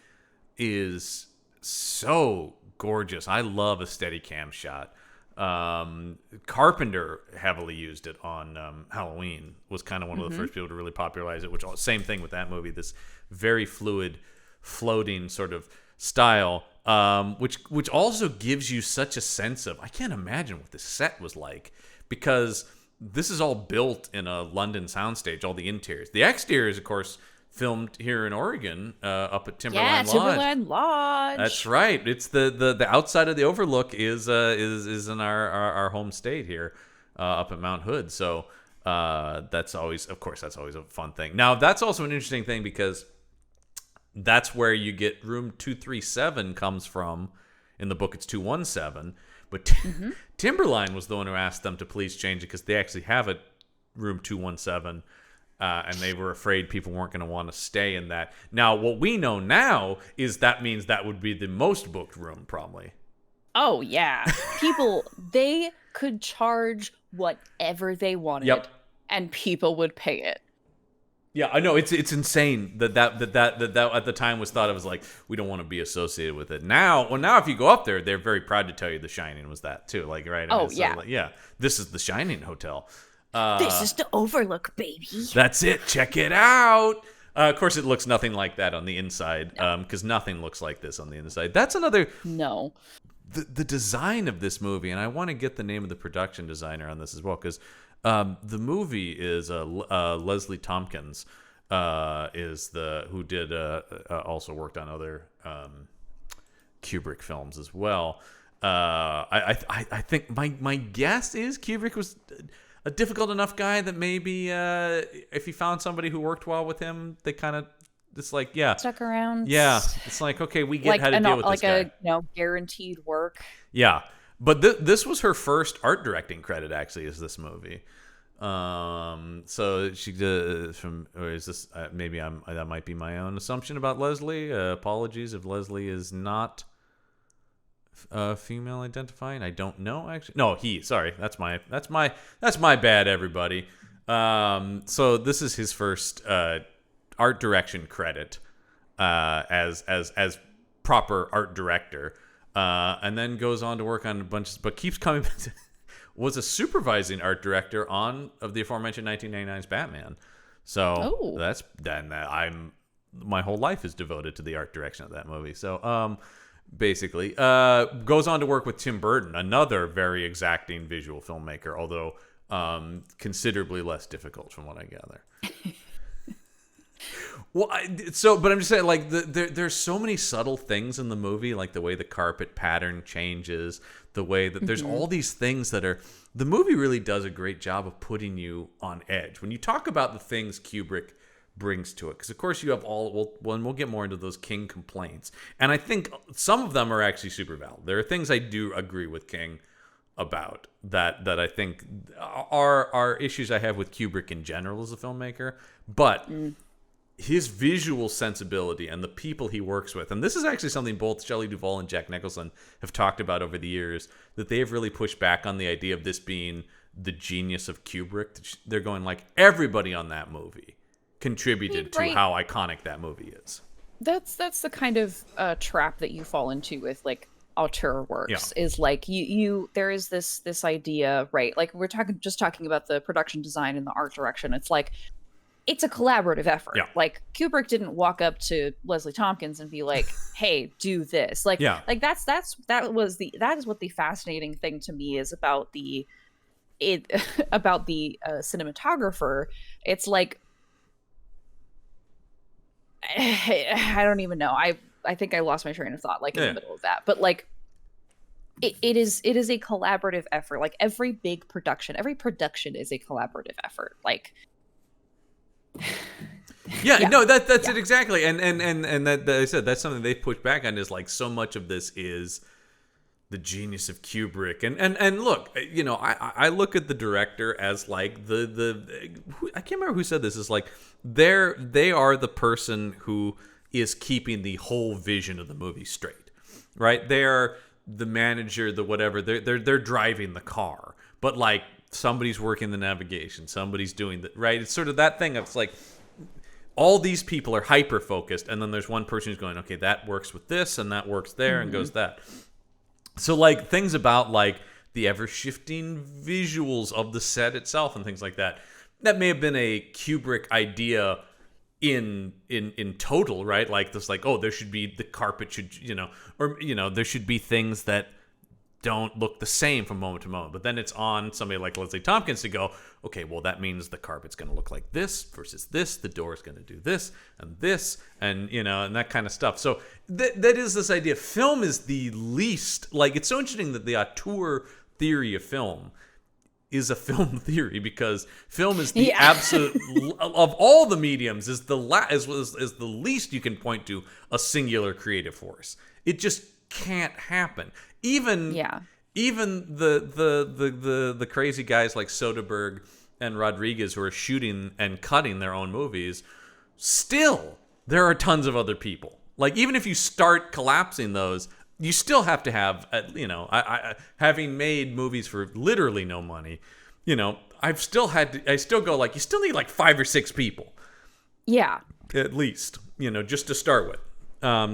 is so gorgeous. I love a Steadicam shot. Carpenter heavily used it on Halloween. Was kind of one of the first people to really popularize it. Which same thing with that movie. This very fluid, floating sort of style, which also gives you such a sense of, I can't imagine what this set was like, because this is all built in a London soundstage, all the interiors. The exteriors, of course, filmed here in Oregon, up at Timberline Lodge. Timberline Lodge. That's right. It's the outside of the overlook is in our home state here, up at Mount Hood. So that's always a fun thing. Now, that's also an interesting thing, because that's where you get room 237 comes from. In the book, it's 217. But Timberline was the one who asked them to please change it, because they actually have a room 217, and they were afraid people weren't going to want to stay in that. Now, what we know now is that means that would be the most booked room, probably. Oh, yeah. People, they could charge whatever they wanted, and people would pay it. Yeah, I know, it's insane that at the time was thought of as like, we don't want to be associated with it. Now if you go up there, they're very proud to tell you The Shining was that too. Like, right? I mean, yeah, this is the Shining Hotel. This is the Overlook, baby. That's it. Check it out. Of course, it looks nothing like that on the inside, because nothing looks like this on the inside. That's another. No. The design of this movie, and I want to get the name of the production designer on this as well, because the movie is Leslie Tompkins, who did also worked on other Kubrick films as well. I think my guess is Kubrick was a difficult enough guy that maybe if he found somebody who worked well with him, they kind of, it's like, yeah, stuck around. Yeah, it's like, okay, we get how to deal with this guy. Like a guaranteed work. Yeah, but this was her first art directing credit, actually, is this movie. So she did or is this maybe that might be my own assumption about Leslie. Apologies if Leslie is not female identifying. I don't know, actually. No, he. Sorry, that's my bad, everybody. So this is his first art direction credit as proper art director, and then goes on to work on a bunch, but keeps coming back to, was a supervising art director of the aforementioned 1999's Batman. So that's then my whole life is devoted to the art direction of that movie. So basically goes on to work with Tim Burton, another very exacting visual filmmaker, although considerably less difficult from what I gather. Well, but I'm just saying, like, there's so many subtle things in the movie, like the way the carpet pattern changes, the way that there's all these things that are, the movie really does a great job of putting you on edge. When you talk about the things Kubrick brings to it, because of course you have we'll get more into those King complaints, and I think some of them are actually super valid. There are things I do agree with King about that I think are issues I have with Kubrick in general as a filmmaker, but his visual sensibility and the people he works with, and this is actually something both Shelley Duvall and Jack Nicholson have talked about over the years, that they have really pushed back on the idea of this being the genius of Kubrick. They're going like, everybody on that movie contributed to how iconic that movie is. That's the kind of trap that you fall into with like auteur works, is like you there is this idea, right? Like we're talking about the production design and the art direction. It's like, it's a collaborative effort. Yeah. Like Kubrick didn't walk up to Leslie Tompkins and be like, "Hey, do this." Like that is what the fascinating thing to me is about the cinematographer. It's like, I don't even know. I think I lost my train of thought like in the middle of that. But like it is a collaborative effort. Like every production is a collaborative effort. Like no, that's it exactly. And that I said, that's something they push back on, is like, so much of this is the genius of Kubrick. And look, you know, I look at the director as like I can't remember who said this, is like they are the person who is keeping the whole vision of the movie straight, right? They're the manager, the whatever. They're driving the car, but like somebody's working the navigation, somebody's doing the right. It's sort of that thing. It's like all these people are hyper focused, and then there's one person who's going, okay, that works with this, and that works there, and goes that. So like things about like the ever shifting visuals of the set itself and things like that. That may have been a Kubrick idea in total, right? Like this, like, oh, there should be, the carpet should, there should be things that don't look the same from moment to moment. But then it's on somebody like Leslie Tompkins to go, okay, well, that means the carpet's going to look like this versus this, the door is going to do this, and that kind of stuff. So that is this idea. Film is the least, like, it's so interesting that the auteur theory of film is a film theory, because film is the absolute of all the mediums is the least you can point to a singular creative force. It just can't happen. Even the crazy guys like Soderbergh and Rodriguez who are shooting and cutting their own movies, still there are tons of other people. Like, even if you start collapsing those, you still have to have, having made movies for literally no money, I still go like, you still need like 5 or 6 people. Yeah. At least, just to start with.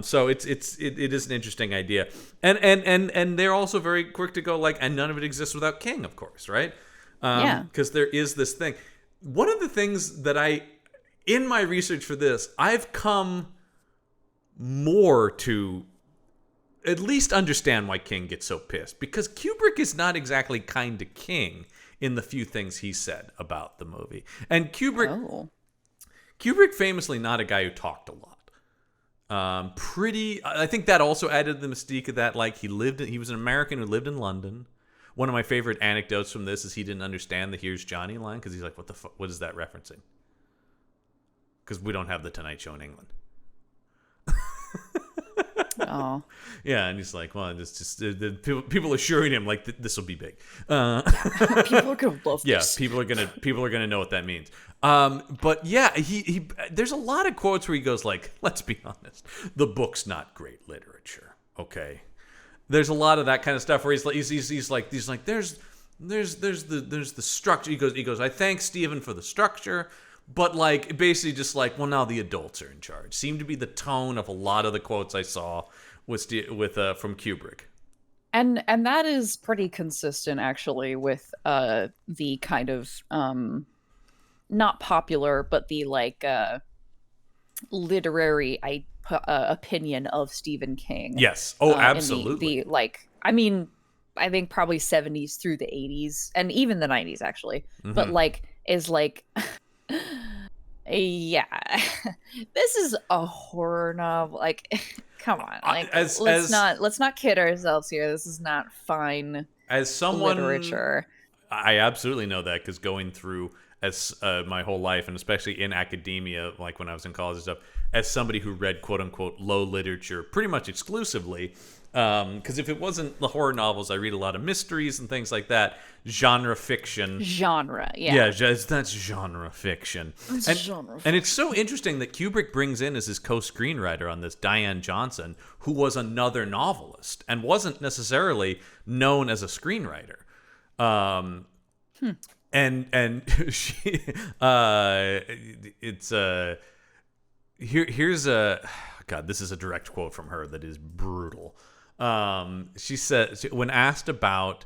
So it is an interesting idea. And they're also very quick to go like, and none of it exists without King, of course, right? Because there is this thing. One of the things that in my research for this, I've come more to at least understand why King gets so pissed, because Kubrick is not exactly kind to King in the few things he said about the movie. And Kubrick famously not a guy who talked a lot. I think that also added the mystique of that, like, he was an American who lived in London. One of my favorite anecdotes from this is he didn't understand the "Here's Johnny" line, because he's like, what the fuck, what is that referencing? Because we don't have the Tonight Show in England. Oh. Yeah, and he's like, well, it's just people assuring him like this will be big. People are gonna love this. Yeah, people are gonna know what that means. But yeah, he there's a lot of quotes where he goes like, let's be honest, the book's not great literature. Okay, there's a lot of that kind of stuff where he's like there's the structure. He goes, I thank Stephen for the structure. But like, basically just like, well, now the adults are in charge. Seemed to be the tone of a lot of the quotes I saw from Kubrick. And that is pretty consistent, actually, with the kind of not popular, but the like literary opinion of Stephen King. Yes. Oh, absolutely. I think probably 70s through the 80s and even the 90s, actually. Mm-hmm. But like is like Yeah. This is a horror novel. Like, come on. Like, let's not kid ourselves here. This is not fine as someone, literature. I absolutely know that because going through as my whole life, and especially in academia, like when I was in college and stuff, as somebody who read quote unquote low literature pretty much exclusively. Because if it wasn't the horror novels, I read a lot of mysteries and things like that. Genre fiction. Genre, yeah. Yeah, that's genre fiction. And it's so interesting that Kubrick brings in as his co-screenwriter on this Diane Johnson, who was another novelist and wasn't necessarily known as a screenwriter. And she, it's here's a God. This is a direct quote from her that is brutal. She said when asked about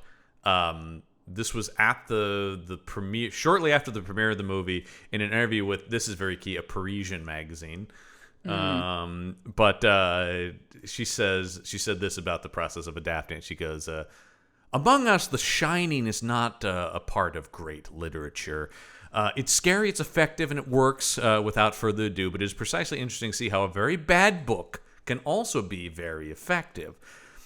this was at the premiere, shortly after the premiere of the movie, in an interview with, this is very key, a Parisian magazine. But she said this about the process of adapting. She goes, "Among Us, The Shining is not a part of great literature. It's scary, it's effective, and it works without further ado, but it is precisely interesting to see how a very bad book can also be very effective.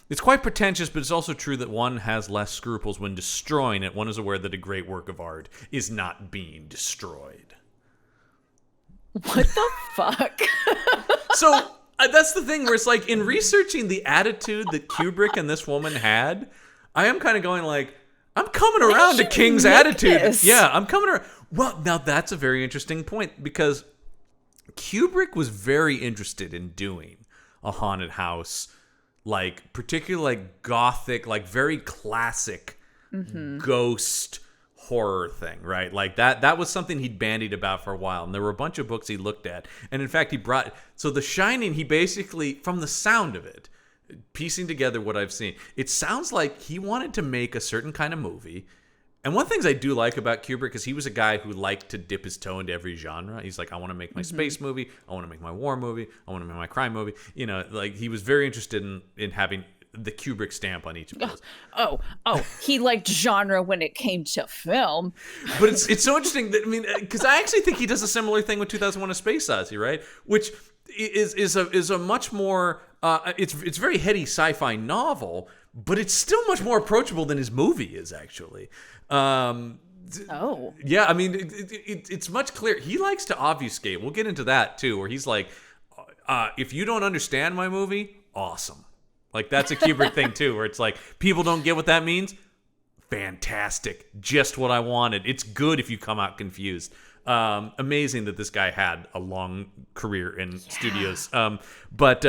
It's quite pretentious, but it's also true that one has less scruples when destroying it. One is aware that a great work of art is not being destroyed." What the fuck? So that's the thing where it's like, in researching the attitude that Kubrick and this woman had, I am kind of going like, I'm coming around to King's attitude. This? Yeah, I'm coming around. Well, now that's a very interesting point, because Kubrick was very interested in doing a haunted house, like particularly like gothic, like very classic ghost horror thing, right? Like that was something he'd bandied about for a while, and there were a bunch of books he looked at, and in fact he brought, so The Shining, he basically, from the sound of it, piecing together what I've seen, it sounds like he wanted to make a certain kind of movie. And one of the things I do like about Kubrick is he was a guy who liked to dip his toe into every genre. He's like, I want to make my space movie, I want to make my war movie, I want to make my crime movie. You know, like he was very interested in having the Kubrick stamp on each of those. Oh, he liked genre when it came to film. But it's so interesting that, I mean, because I actually think he does a similar thing with 2001: A Space Odyssey, right? Which is a much more it's very heady sci-fi novel, but it's still much more approachable than his movie is actually. Yeah, I mean, it's much clearer. He likes to obfuscate. We'll get into that too, where he's like, if you don't understand my movie, awesome. Like that's a Kubrick thing too, where it's like, people don't get what that means. Fantastic, just what I wanted. It's good if you come out confused. Amazing that this guy had a long career in studios. But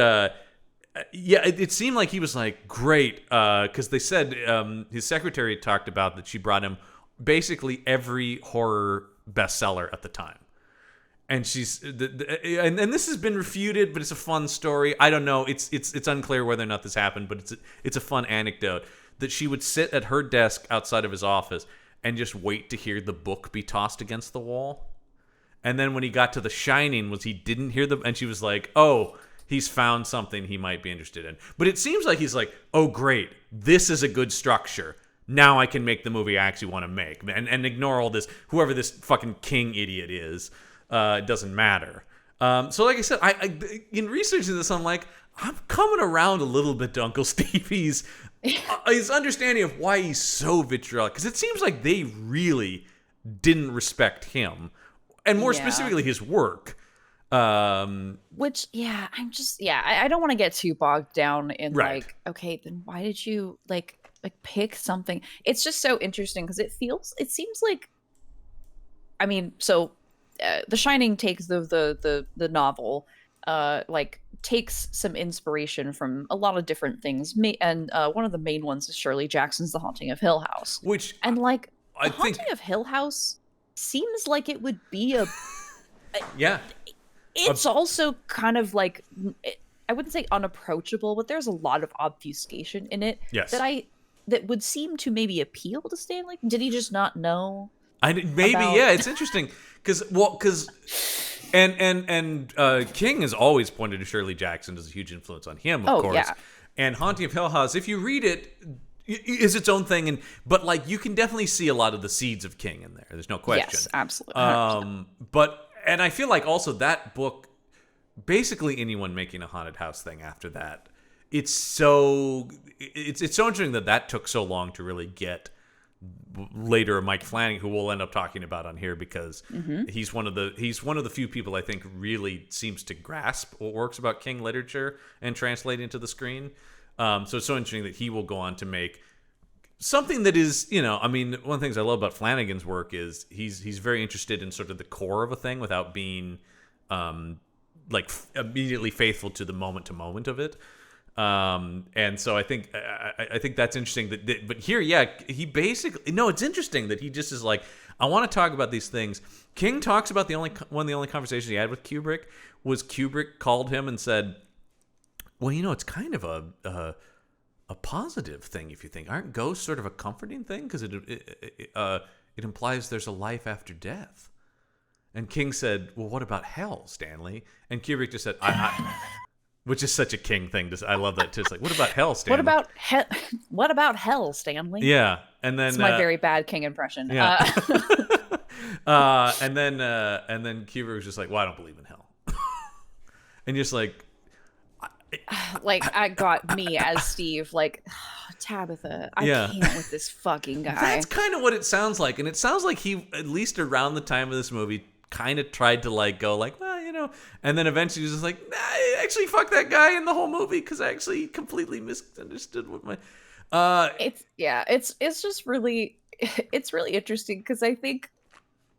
yeah, it seemed like he was like, great, because they said his secretary talked about that she brought him basically every horror bestseller at the time. And she's and this has been refuted, but it's a fun story. I don't know. It's unclear whether or not this happened, but it's a fun anecdote that she would sit at her desk outside of his office and just wait to hear the book be tossed against the wall. And then when he got to The Shining, he didn't hear and she was like, oh, he's found something he might be interested in. But it seems like he's like, oh, great, this is a good structure. Now I can make the movie I actually want to make. And ignore all this, whoever this fucking King idiot is. It doesn't matter. So like I said, I in researching this, I'm like, I'm coming around a little bit to Uncle Stevie's his understanding of why he's so vitriolic. Because it seems like they really didn't respect him. And more specifically, his work. Which, yeah, I don't want to get too bogged down in like, okay, then why did you like pick something? It's just so interesting because it seems like, I mean, so The Shining takes the novel, like takes some inspiration from a lot of different things, and one of the main ones is Shirley Jackson's The Haunting of Hill House, which and like The Haunting of Hill House seems like it would be a yeah. It's also kind of like, I wouldn't say unapproachable, but there's a lot of obfuscation in it. Yes. That would seem to maybe appeal to Stanley. Did he just not know? Yeah, it's interesting because King has always pointed to Shirley Jackson as a huge influence on him, of course. Yeah. And Haunting of Hill House, if you read it, is its own thing, but like you can definitely see a lot of the seeds of King in there. There's no question. Yes, absolutely. 100%. But and I feel like also that book, basically anyone making a haunted house thing after that, it's so interesting that took so long to really get later Mike Flanagan, who we'll end up talking about on here, because he's one of the few people I think really seems to grasp what works about King literature and translate into the screen. So it's so interesting that he will go on to make something that is, I mean, one of the things I love about Flanagan's work is he's very interested in sort of the core of a thing without being immediately faithful to the moment of it. And so I think that's interesting but here, he basically, no, it's interesting that he just is like, I want to talk about these things. King talks about one of the only conversations he had with Kubrick was Kubrick called him and said, well, it's kind of a positive thing if you think. Aren't ghosts sort of a comforting thing? Because it implies there's a life after death. And King said, well, what about hell, Stanley? And Kubrick just said, which is such a King thing. I love that too. It's like, what about hell, Stanley? What about hell, Stanley? Yeah, and then it's my very bad King impression. Yeah. And then Kubrick was just like, well, I don't believe in hell. And just like I got me as Steve, like, Tabitha, I can't with this fucking guy. That's kind of what it sounds like. And it sounds like he, at least around the time of this movie, kind of tried to go well, and then eventually he was just like, nah, actually fuck that guy in the whole movie, because I actually completely misunderstood what my it's just really, it's really interesting, because I think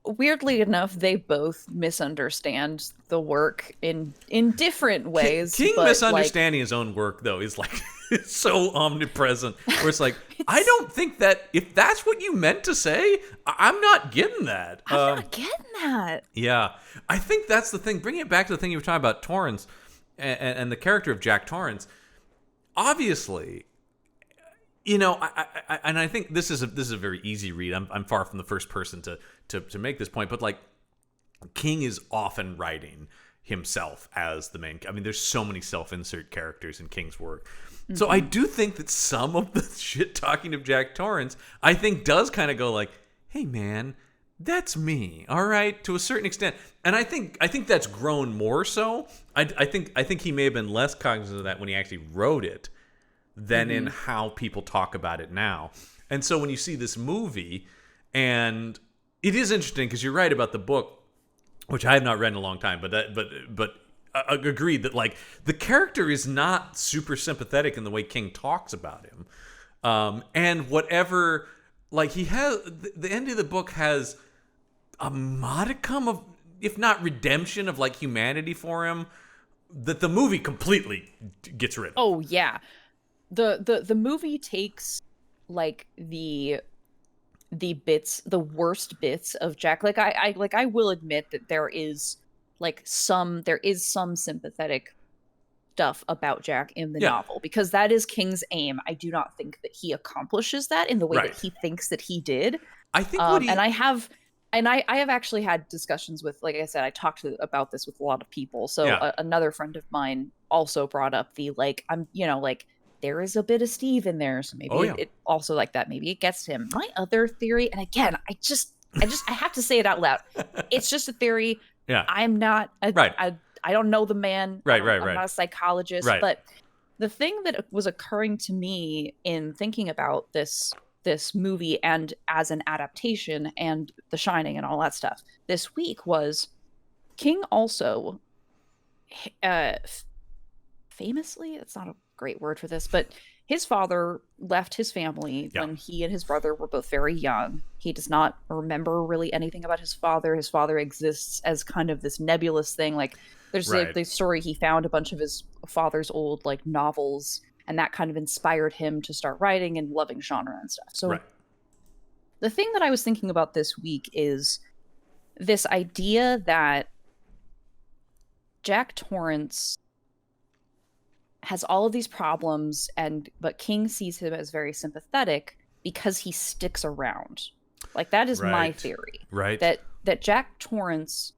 weirdly enough they both misunderstand the work in different ways. King misunderstanding his own work though is like it's so omnipresent, where it's like, I don't think that if that's what you meant to say, I'm not getting that. I'm not getting that. Yeah, I think that's the thing. Bringing it back to the thing you were talking about, Torrance and the character of Jack Torrance. Obviously, I think this is a very easy read. I'm far from the first person to make this point, but like, King is often writing himself as the main. I mean, there's so many self-insert characters in King's work. Mm-hmm. So I do think that some of the shit talking of Jack Torrance, I think, does kind of go like, hey man, that's me, all right, to a certain extent. And I think that's grown more so. I think he may have been less cognizant of that when he actually wrote it than in how people talk about it now. And so when you see this movie, and it is interesting because you're right about the book, which I have not read in a long time, but agreed that like the character is not super sympathetic in the way King talks about him. And whatever, like, he has, the end of the book has a modicum of, if not redemption, of like humanity for him, that the movie completely gets rid of. Oh yeah. The movie takes like the worst bits of Jack. Like I will admit that there is some sympathetic stuff about Jack in the novel, because that is King's aim. I do not think that he accomplishes that in the way that he thinks that he did. I think I have actually had discussions with, like I said, I talked about this with a lot of people. So another friend of mine also brought up the there is a bit of Steve in there, so maybe it also like that. Maybe it gets to him. My other theory, and again, I have to say it out loud. It's just a theory. Yeah, I'm not. I don't know the man. I'm not a psychologist. Right. But the thing that was occurring to me in thinking about this movie and as an adaptation and The Shining and all that stuff this week was King also famously, it's not a great word for this, but his father left his family when he and his brother were both very young. He does not remember really anything about his father. His father exists as kind of this nebulous thing. Like there's the story, he found a bunch of his father's old like novels, and that kind of inspired him to start writing and loving genre and stuff. So the thing that I was thinking about this week is this idea that Jack Torrance has all of these problems, but King sees him as very sympathetic because he sticks around. Like, that is my theory. Right. That Jack Torrance,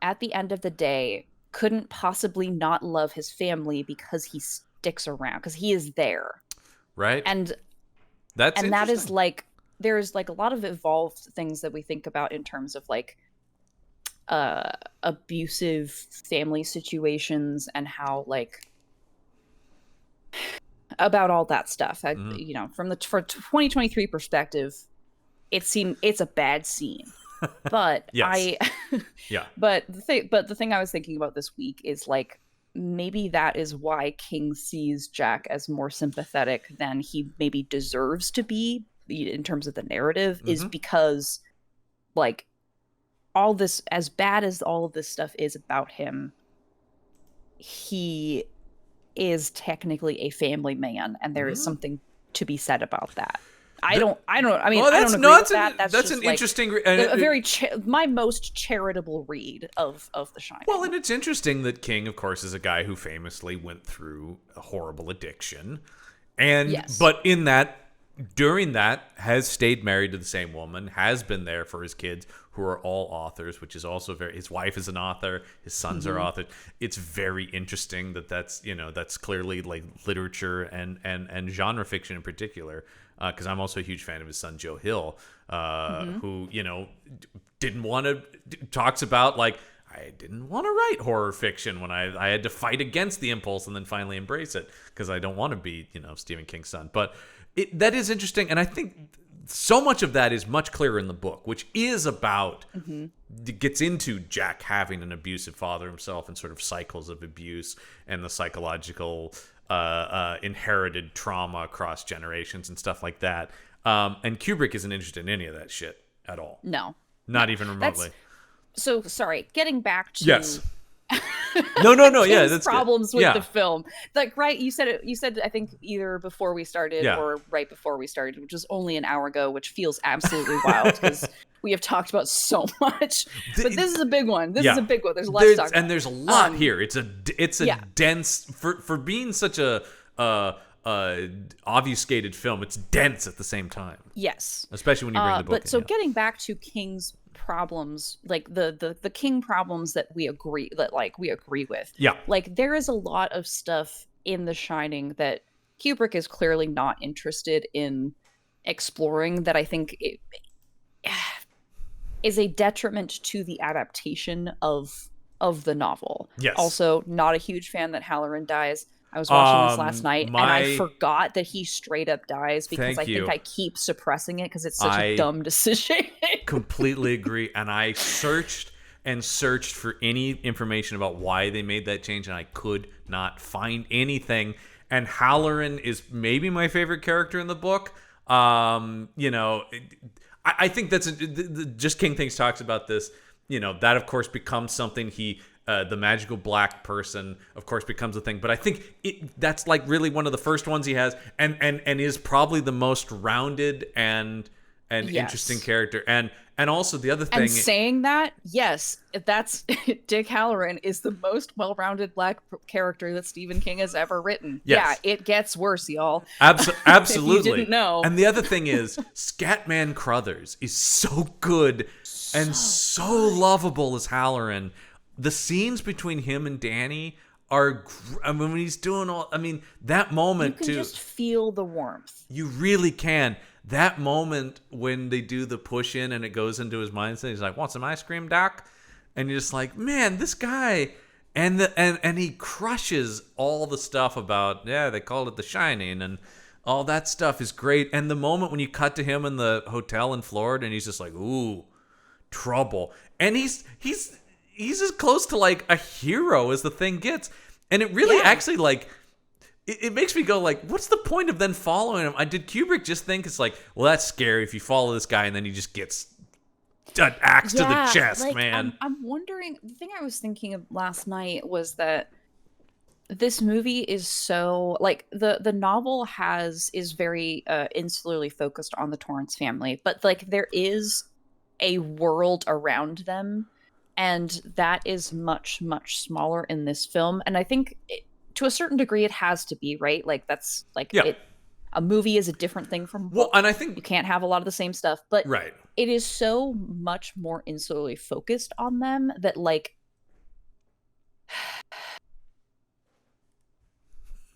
at the end of the day, couldn't possibly not love his family because he sticks around, because he is there. Right. And that is like, there's like a lot of evolved things that we think about in terms of like abusive family situations and how like about all that stuff. Mhm. From the for 2023 perspective, it's a bad scene. But Yes. I Yeah. but the thing I was thinking about this week is like maybe that is why King sees Jack as more sympathetic than he maybe deserves to be in terms of the narrative, is Hmm. because like all this, as bad as all of this stuff is about him, he is technically a family man, and there is Hmm. something to be said about that. The, I mean, well, I don't that's agree no, with that. That's that's just an like interesting, and a very my most charitable read of The well, Shining. and it's interesting that King, of course, is a guy who famously went through a horrible addiction, and Yes. but in that, during that, has stayed married to the same woman, has been there for his kids, who are all authors, which is also very. His wife is an author, his sons are Hmm. authors. It's very interesting that that's clearly like literature and genre fiction in particular. Because I'm also a huge fan of his son Joe Hill, Hmm. who didn't want to talks about like I didn't want to write horror fiction when I had to fight against the impulse and then finally embrace it because I don't want to be Stephen King's son. But that is interesting, and I think so much of that is much clearer in the book, which is about Hmm. gets into Jack having an abusive father himself and sort of cycles of abuse and the psychological inherited trauma across generations and stuff like that. And Kubrick isn't interested in any of that shit at all, No, not no. even That's remotely. so sorry. Getting back Yes. to No, no, no. Yeah, King's that's good. problems with the Yeah. film. Like, right, you said it. You said I think either before we started Yeah. or right before we started, which was only an hour ago, which feels absolutely wild because we have talked about so much. But The- this is a big one. This is a yeah. big one. There's a lot to talk about. There's a lot Um, here. It's a yeah, dense for being such a uh obfuscated film. It's dense at the same time, yes. especially when you bring the book But in. so Yeah. getting back to King's problems, like the King problems that we agree with, Yeah. like there is a lot of stuff in The Shining that Kubrick is clearly not interested in exploring, that I think is a detriment to the adaptation of the novel. Yes. Also, not a huge fan that Halloran dies. I was watching this last night and I My forgot that he straight up dies because I thank think you. I keep suppressing it because it's such a I dumb decision. completely agree. And I searched and searched for any information about why they made that change, and I could not find anything. And Halloran is maybe my favorite character in the book. I think that's just King Things talks about this. That of course becomes something the magical black person of course becomes a thing, but I think that's like really one of the first ones he has, and is probably the most rounded and interesting Yes. character, and also the other And thing. saying that, yes, that's Dick Halloran is the most well-rounded black character that Stephen King has ever written. Yeah, Yes. it gets worse, y'all. If you Absolutely. didn't know. And the other thing is, Scatman Crothers is so good and So so good. lovable as Halloran. The scenes between him and Danny I mean, when he's doing all, I mean, that You moment can too, just feel the warmth. you really can. That moment when they do the push in and it goes into his mindset, he's like, "Want some ice cream, Doc?" And you're just like, "Man, this guy." And he crushes all the stuff about, yeah, they called it The Shining, and all that stuff is great. And the moment when you cut to him in the hotel in Florida and he's just like, "Ooh, trouble," and he's as close to like a hero as the thing gets. And it really Yeah. actually like it makes me go like, what's the point of then following him? I did Kubrick just think it's like, well, that's scary if you follow this guy and then he just gets an axe to the Yeah, chest, like man. I'm wondering, the thing I was thinking of last night was that this movie is so like the novel has is very insularly focused on the Torrance family, but like there is a world around them, and that is much smaller in this film, and I think to a certain degree it has to be, right? Like that's like Yeah. it a movie is a different thing from a Well, book. and I You think can't have a lot of the same stuff, but right. it is so much more insularly focused on them that like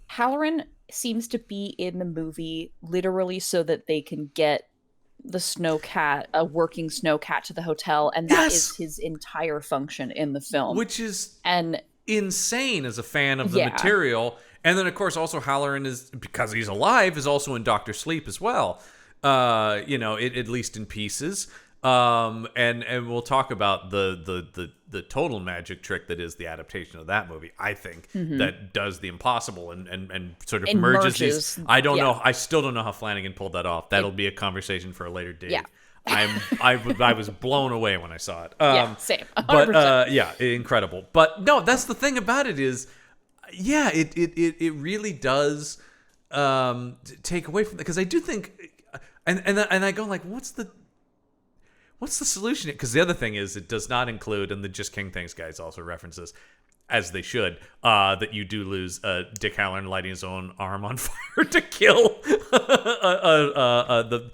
Halloran seems to be in the movie literally so that they can get the snow cat, a working snow cat to the hotel, and that is his entire function in the film. Which is and insane as a fan of the Yeah. material. And then, of course, also Halloran is, because he's alive, is also in Doctor Sleep as well. At least in pieces. And we'll talk about the total magic trick that is the adaptation of that movie. I think that does the impossible and sort of It merges merges. these. I don't Yeah. know. I still don't know how Flanagan pulled that off. That'll be a conversation for a later date. Yeah. I was blown away when I saw it. Yeah, same. 100%. But incredible. But no, that's the thing about it is, it really does take away from, because I do think, and I go like, what's the solution? Because the other thing is, it does not include, and the Just King Thanks guys also references, as they should, that you do lose Dick Halloran lighting his own arm on fire to kill the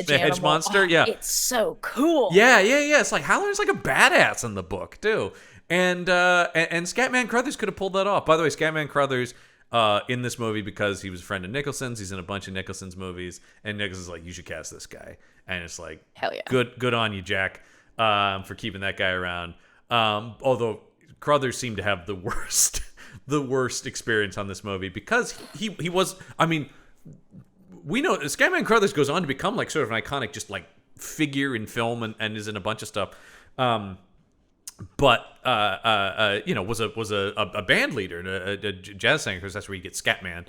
hedge monster. Yeah, it's so cool. Yeah. It's like Halloran's like a badass in the book too, and Scatman Crothers could have pulled that off. By the way, Scatman Crothers in this movie, because he was a friend of Nicholson's, he's in a bunch of Nicholson's movies, and Nicholson's like, you should cast this guy, and it's like, hell yeah, good on you, Jack, for keeping that guy around. Although Crothers seemed to have the worst experience on this movie, because he was, I mean, we know Scatman Crothers goes on to become like sort of an iconic just like figure in film, and is in a bunch of stuff. But was a band leader, a jazz singer, because that's where you get Scatman.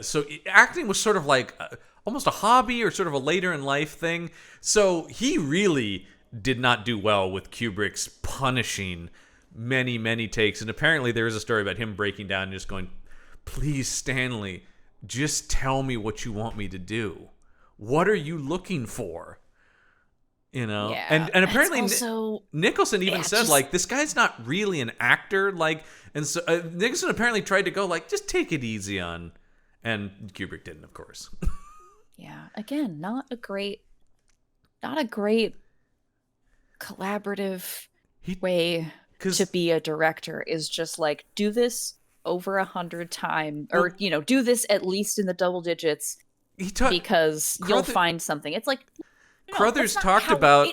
So acting was sort of like almost a hobby, or sort of a later in life thing. So he really did not do well with Kubrick's punishing many takes. And apparently there is a story about him breaking down and just going, "Please, Stanley, just tell me what you want me to do. What are you looking for?" Yeah, and apparently also, Nicholson even said, like, this guy's not really an actor, like, and so Nicholson apparently tried to go like, just take it easy on, and Kubrick didn't, of course. Yeah, again, not a great collaborative way to be a director. Is just like, do this over 100 times, or do this at least in the double digits, because you'll find something. It's like, Crothers talked about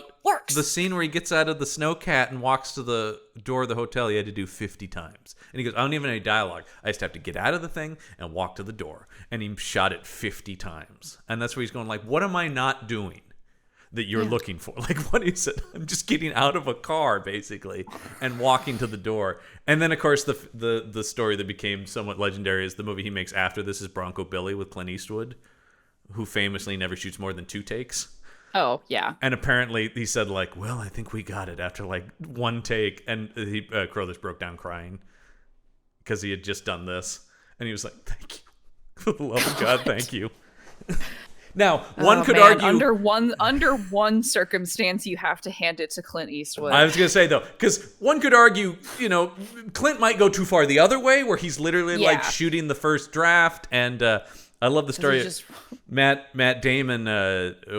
the scene where he gets out of the snow cat and walks to the door of the hotel. He had to do 50 times. And he goes, I don't even have any dialogue. I just have to get out of the thing and walk to the door. And he shot it 50 times. And that's where he's going like, what am I not doing that you're looking for? Like, what is it? I'm just getting out of a car, basically, and walking to the door. And then, of course, the story that became somewhat legendary is the movie he makes after this is Bronco Billy with Clint Eastwood, who famously never shoots more than 2 takes. Oh, yeah. And apparently he said, like, well, I think we got it after, like, 1 take. And Crothers broke down crying because he had just done this. And he was like, thank you. For the love of God, thank you. Now, one could argue... Under one circumstance, you have to hand it to Clint Eastwood. I was going to say, though, because one could argue, Clint might go too far the other way, where he's literally, like, shooting the first draft. And I love the story of Matt Damon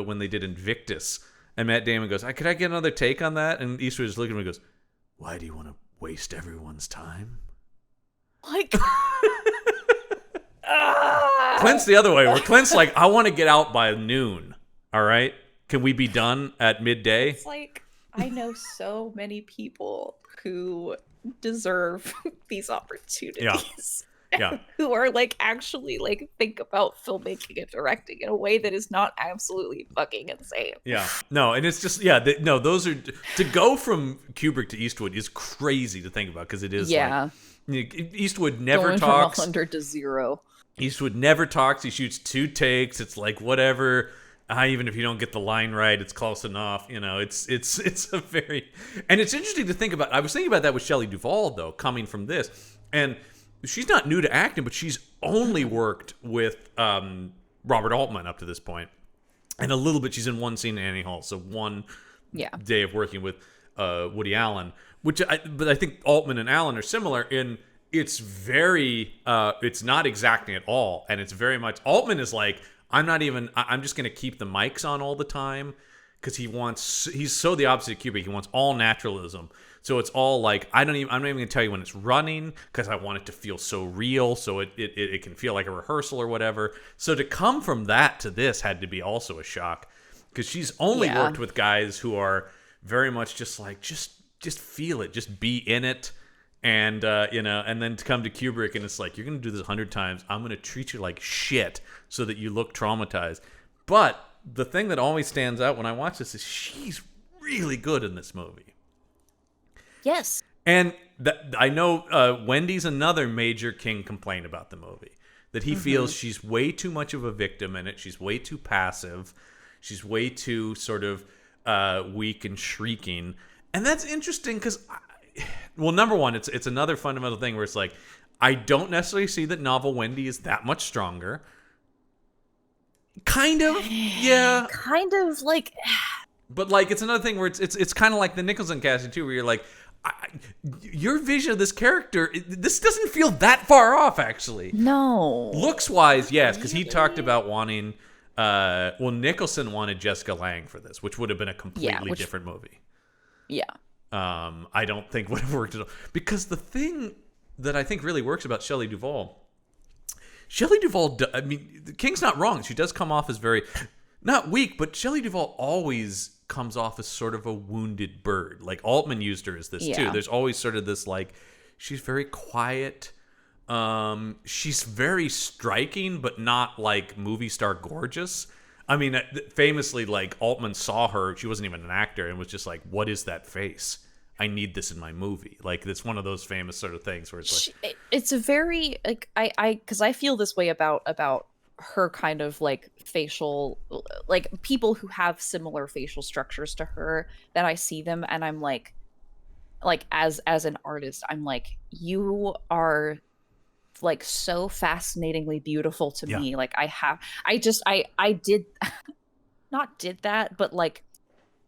when they did Invictus. And Matt Damon goes, could I get another take on that? And Eastwood just looking at him and goes, why do you want to waste everyone's time? Like... Clint's the other way, where Clint's like, I want to get out by noon. All right? Can we be done at midday? It's like, I know so many people who deserve these opportunities. Yeah. Who are like actually like think about filmmaking and directing in a way that is not absolutely fucking insane. Yeah. No, and it's just, those are, to go from Kubrick to Eastwood is crazy to think about, because it is like, Eastwood never talks. From 100 to 0. Eastwood never talks. He shoots 2 takes. It's like, whatever. Even if you don't get the line right, it's close enough. It's a very, and it's interesting to think about. I was thinking about that with Shelley Duvall, though, coming from this, and she's not new to acting, but she's only worked with Robert Altman up to this point, and a little bit. She's in one scene in Annie Hall, so one day of working with Woody Allen. But I think Altman and Allen are similar in. It's very, it's not exacting at all. And it's very much, Altman is like, I'm just going to keep the mics on all the time. because he's so the opposite of Kubrick. He wants all naturalism. So it's all like I'm not even gonna tell you when it's running because I want it to feel so real, so it can feel like a rehearsal or whatever. So to come from that to this had to be also a shock, because she's only worked with guys who are very much just like just feel it, just be in it, and and then to come to Kubrick and it's like, you're gonna do this 100 times. I'm gonna treat you like shit so that you look traumatized. But the thing that always stands out when I watch this is she's really good in this movie. Yes. And I know Wendy's another major King complaint about the movie, that he feels she's way too much of a victim in it. She's way too passive. She's way too sort of weak and shrieking. And that's interesting because, well, number one, it's another fundamental thing where it's like, I don't necessarily see that novel Wendy is that much stronger. Kind of, yeah. Kind of like... But like, it's another thing where it's kind of like the Nicholson casting too, where you're like, your vision of this character, this doesn't feel that far off, actually. No. Looks wise, yes, because he talked about wanting. Nicholson wanted Jessica Lange for this, which would have been a completely different movie. Yeah. I don't think would have worked at all, because the thing that I think really works about Shelley Duvall, I mean, the King's not wrong. She does come off as very, not weak, but Shelley Duvall always comes off as sort of a wounded bird. Like Altman used her as this too. There's always sort of this like, she's very quiet. She's very striking, but not like movie star gorgeous. I mean, famously, like Altman saw her, she wasn't even an actor, and was just like, "What is that face? I need this in my movie." Like, it's one of those famous sort of things where it's like, it's a very like because I feel this way about her kind of like facial, like people who have similar facial structures to her, that I see them and I'm like as an artist, I'm like, you are like so fascinatingly beautiful to me. Like I did not did that, but like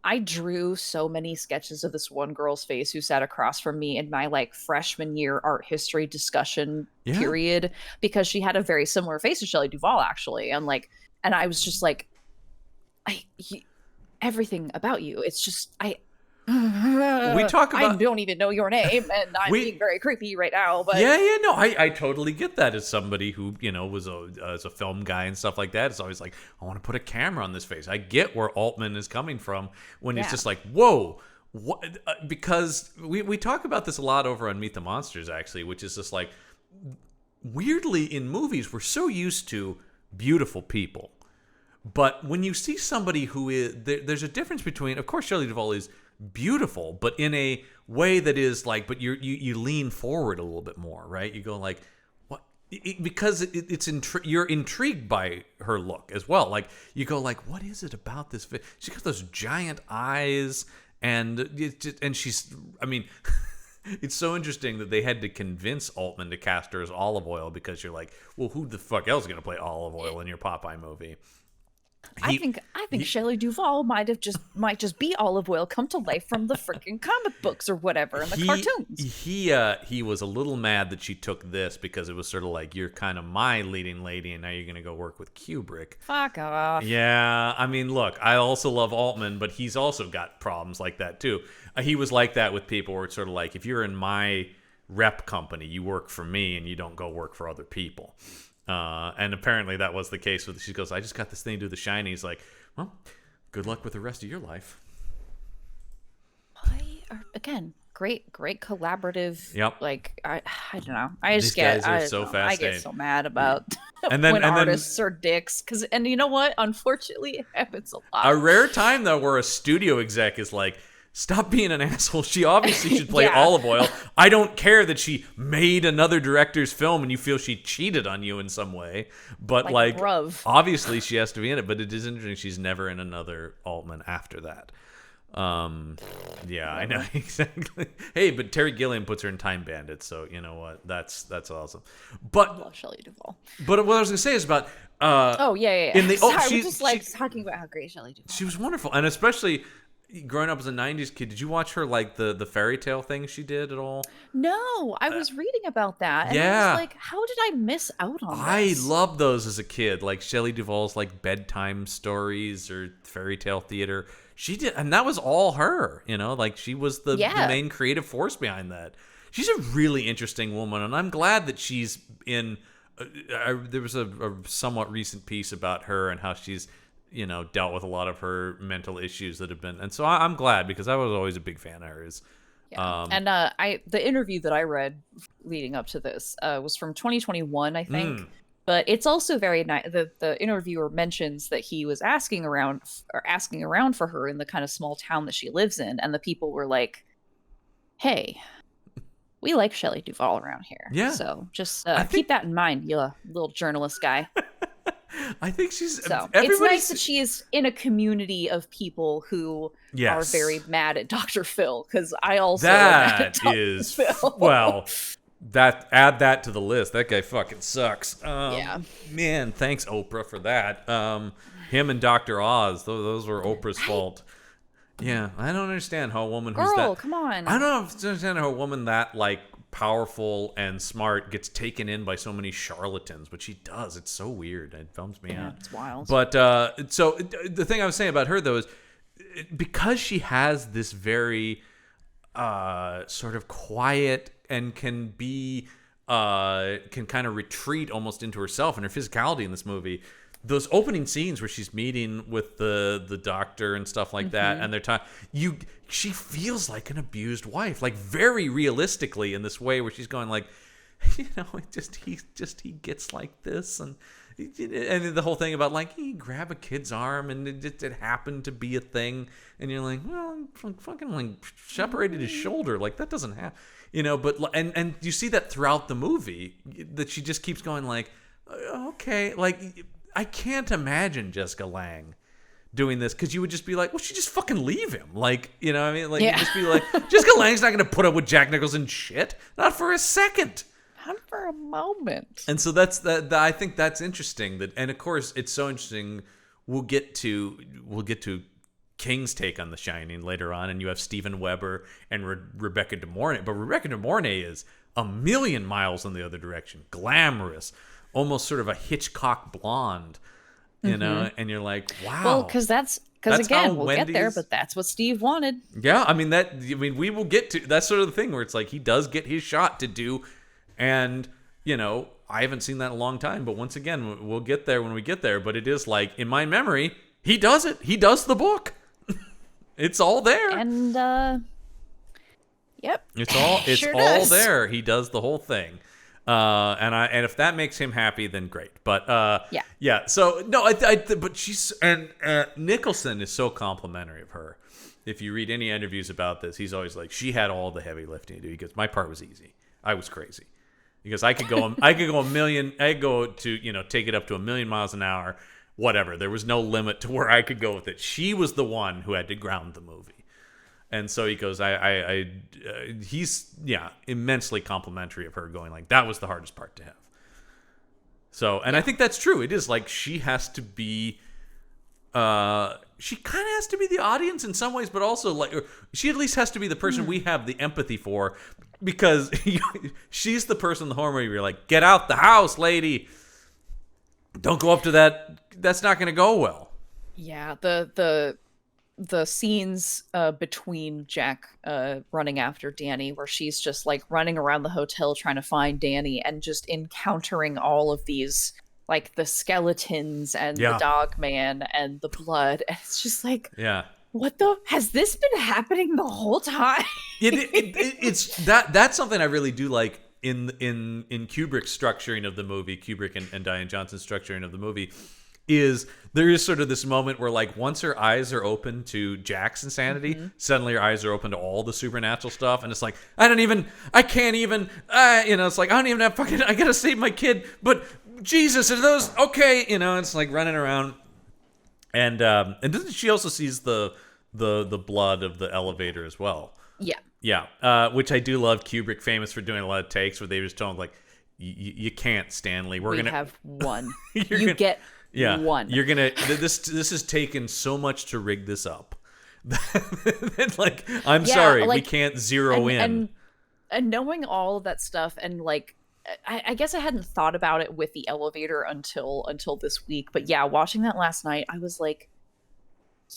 I drew so many sketches of this one girl's face who sat across from me in my like freshman year art history discussion period, because she had a very similar face to Shelley Duvall, actually. And like, and I was just like, everything about you. It's just, we talk about, I don't even know your name, and I'm being very creepy right now. But no, I totally get that as somebody who was as a film guy and stuff like that. It's always like, I want to put a camera on this face. I get where Altman is coming from when he's just like, whoa, what? Because we talk about this a lot over on Meet the Monsters, actually, which is just like, weirdly in movies we're so used to beautiful people, but when you see somebody who is there's a difference between, of course, Shelley Duvall is beautiful, but in a way that is like, but you lean forward a little bit more, right? You go like, what? Because you're intrigued by her look as well. Like, you go like, what is it about this? She's got those giant eyes, and she's, I mean, it's so interesting that they had to convince Altman to cast her as Olive Oyl, because you're like, well, who the fuck else is gonna play Olive Oyl in your Popeye movie? I think Shelley Duvall might just be Olive Oyl come to life from the freaking comic books or whatever, and the cartoons. He was a little mad that she took this, because it was sort of like, you're kind of my leading lady, and now you're gonna go work with Kubrick. Fuck off. Yeah, I mean, look, I also love Altman, but he's also got problems like that too. He was like that with people, where it's sort of like, if you're in my rep company, you work for me, and you don't go work for other people. And apparently that was the case with, she goes, I just got this thing to do The Shining. He's like, well, good luck with the rest of your life. Again, great collaborative. Yep. Like, I don't know. I just These guys are so fascinating. I get so mad about when artists are dicks. And you know what? Unfortunately, it happens a lot. A rare time, though, where a studio exec is like, stop being an asshole. She obviously should play Olive Oyl. I don't care that she made another director's film and you feel she cheated on you in some way. But like obviously she has to be in it. But it is interesting, she's never in another Altman after that. I know, exactly. Hey, but Terry Gilliam puts her in Time Bandits, so you know what? That's awesome. But I love Shelley Duvall. But what I was gonna say is about yeah. In the Sorry, we're just like talking about how great Shelley Duvall. She was wonderful, and especially, growing up as a 90s kid, did you watch her, like, the fairy tale thing she did at all? No, I was reading about that, and I Yeah. was like, how did I miss out on I this? loved those as a kid, like Shelley Duvall's, like, bedtime stories or fairy tale theater. She did, and that was all her, like, she was the main creative force behind that. She's a really interesting woman, and I'm glad that she's in. There was a somewhat recent piece about her and how she's, dealt with a lot of her mental issues that have been, and so I'm glad, because I was always a big fan of hers. Yeah. And the interview that I read leading up to this was from 2021, I think. But it's also very nice. The interviewer mentions that he was asking around for her in the kind of small town that she lives in, and the people were like, "Hey, we like Shelley Duvall around here. Yeah. So just keep that in mind, you little journalist guy." I think she's. So it's nice that she is in a community of people who are very mad at Dr. Phil, because I also am mad at Dr. Phil. Well, add that to the list. That guy fucking sucks. Man, thanks Oprah for that. Him and Dr. Oz, those were Oprah's fault. Yeah, I don't understand how a woman who's that. Come on. I don't understand how a woman that, like, powerful and smart gets taken in by so many charlatans, but she does. It's so weird. It bums me out. It's wild. But so the thing I was saying about her, though, is because she has this very sort of quiet and can kind of retreat almost into herself and her physicality in this movie. Those opening scenes where she's meeting with the doctor and stuff like that, and they're talking, she feels like an abused wife, like, very realistically, in this way where she's going like, he gets like this, and the whole thing about, like, he grab a kid's arm and it happened to be a thing, and you're like, well, fucking, like, separated his shoulder, like, that doesn't happen, but and you see that throughout the movie, that she just keeps going like, okay, like, I can't imagine Jessica Lange doing this, because you would just be like, well, she just fucking leave him. Like, what I mean? Like, you'd just be like, Jessica Lange's not going to put up with Jack Nicholson shit. Not for a second. Not for a moment. And so that's that. I think that's interesting. And of course, it's so interesting. We'll get to King's take on The Shining later on, and you have Steven Weber and Rebecca De Mornay. But Rebecca De Mornay is a million miles in the other direction. Glamorous. Almost sort of a Hitchcock blonde, and you're like, wow. Well, because again, we'll get there, but that's what Steve wanted. Yeah, I mean, we will get to, that's sort of the thing where it's like, he does get his shot to do, and, I haven't seen that in a long time, but once again, we'll get there when we get there, but it is like, in my memory, he does it. He does the book. It's all there. And, yep. It's all there. He does the whole thing. And if that makes him happy, then great. But yeah. So no, but she's, and Nicholson is so complimentary of her. If you read any interviews about this, he's always like, she had all the heavy lifting to do. He goes, my part was easy. I was crazy. Because I could go a million. I could go to take it up to 1,000,000 miles an hour, whatever. There was no limit to where I could go with it. She was the one who had to ground the movie. And so he goes, he's immensely complimentary of her, going like, that was the hardest part to have. So, and I think that's true. It is like, she has to be, she kind of has to be the audience in some ways, but also like, she at least has to be the person we have the empathy for, because she's the person in the horror movie where you're like, get out the house, lady. Don't go up to that. That's not going to go well. Yeah, the scenes between Jack running after Danny, where she's just like running around the hotel trying to find Danny, and just encountering all of these, like, the skeletons and the dog man and the blood, and it's just like, what has this been happening the whole time? It's that's something I really do like in Kubrick's structuring of the movie, Kubrick and Diane Johnson's structuring of the movie. Is there is sort of this moment where, like, once her eyes are open to Jack's insanity, suddenly her eyes are open to all the supernatural stuff, and it's like, I can't even, it's like, I don't even have fucking, I gotta save my kid, but Jesus, are those, okay, it's like running around, and doesn't she also sees the blood of the elevator as well? Yeah, which I do love. Kubrick famous for doing a lot of takes where they just told him, like, you can't, Stanley, we have one. You get one. You're gonna. This has taken so much to rig this up Then, like, I'm Yeah, sorry, we like, can't zero in. and knowing all of that stuff, and like, I guess I hadn't thought about it with the elevator until this week. But yeah, watching that last night, I was like,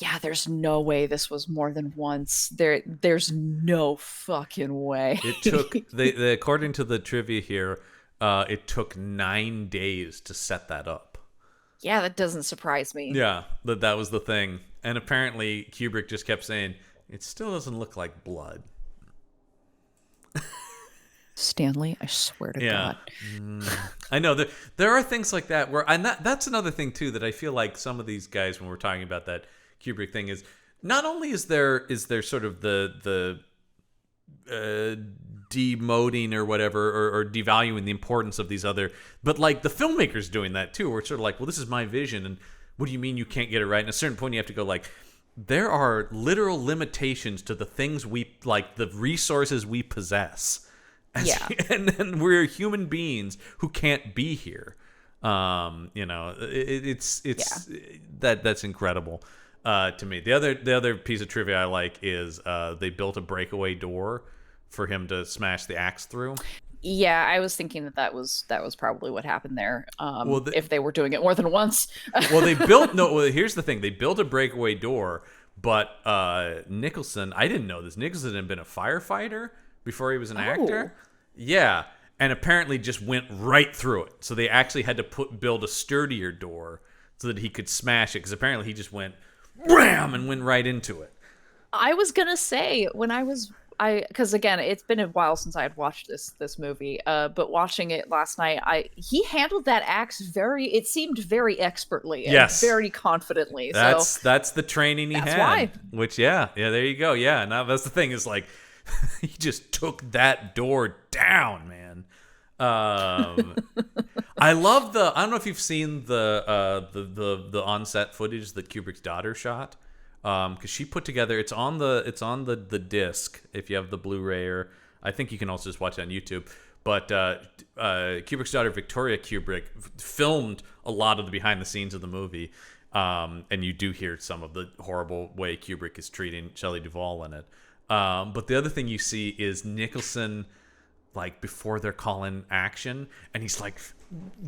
yeah, there's no way this was more than once. There's no fucking way. It took they according to the trivia here, it took 9 days to set that up. Yeah, that doesn't surprise me. Yeah, that was the thing. And apparently Kubrick just kept saying, it still doesn't look like blood. Stanley, I swear to God. I know there are things like that where, and that's another thing too that I feel like some of these guys, when we're talking about that Kubrick thing, is not only is there sort of the demoting or whatever, or devaluing the importance of these other, but like the filmmakers doing that too, where it's sort of like, well, this is my vision, and what do you mean you can't get it right? And at a certain point you have to go like, there are literal limitations to the things we like, the resources we possess. And we're human beings who can't be here. It's that's incredible to me. The other piece of trivia I like is they built a breakaway door for him to smash the axe through. Yeah, I was thinking that was probably what happened there. If they were doing it more than once. Well, here's the thing: they built a breakaway door, but Nicholson, I didn't know this. Nicholson had been a firefighter before he was an actor. Yeah, and apparently just went right through it. So they actually had to build a sturdier door so that he could smash it, because apparently he just went wham and went right into it. I was gonna say, because again, it's been a while since I had watched this movie. But watching it last night, he handled that axe it seemed very expertly, and very confidently. That's the training he had. That's why. Which there you go. Yeah, now that's the thing, is like, he just took that door down, man. I love I don't know if you've seen the on-set footage that Kubrick's daughter shot, because she put together. It's on the disc if you have the Blu-ray, or I think you can also just watch it on YouTube. But Kubrick's daughter, Victoria Kubrick, filmed a lot of the behind the scenes of the movie, and you do hear some of the horrible way Kubrick is treating Shelley Duvall in it. But the other thing you see is Nicholson, like, before they're calling action, and he's like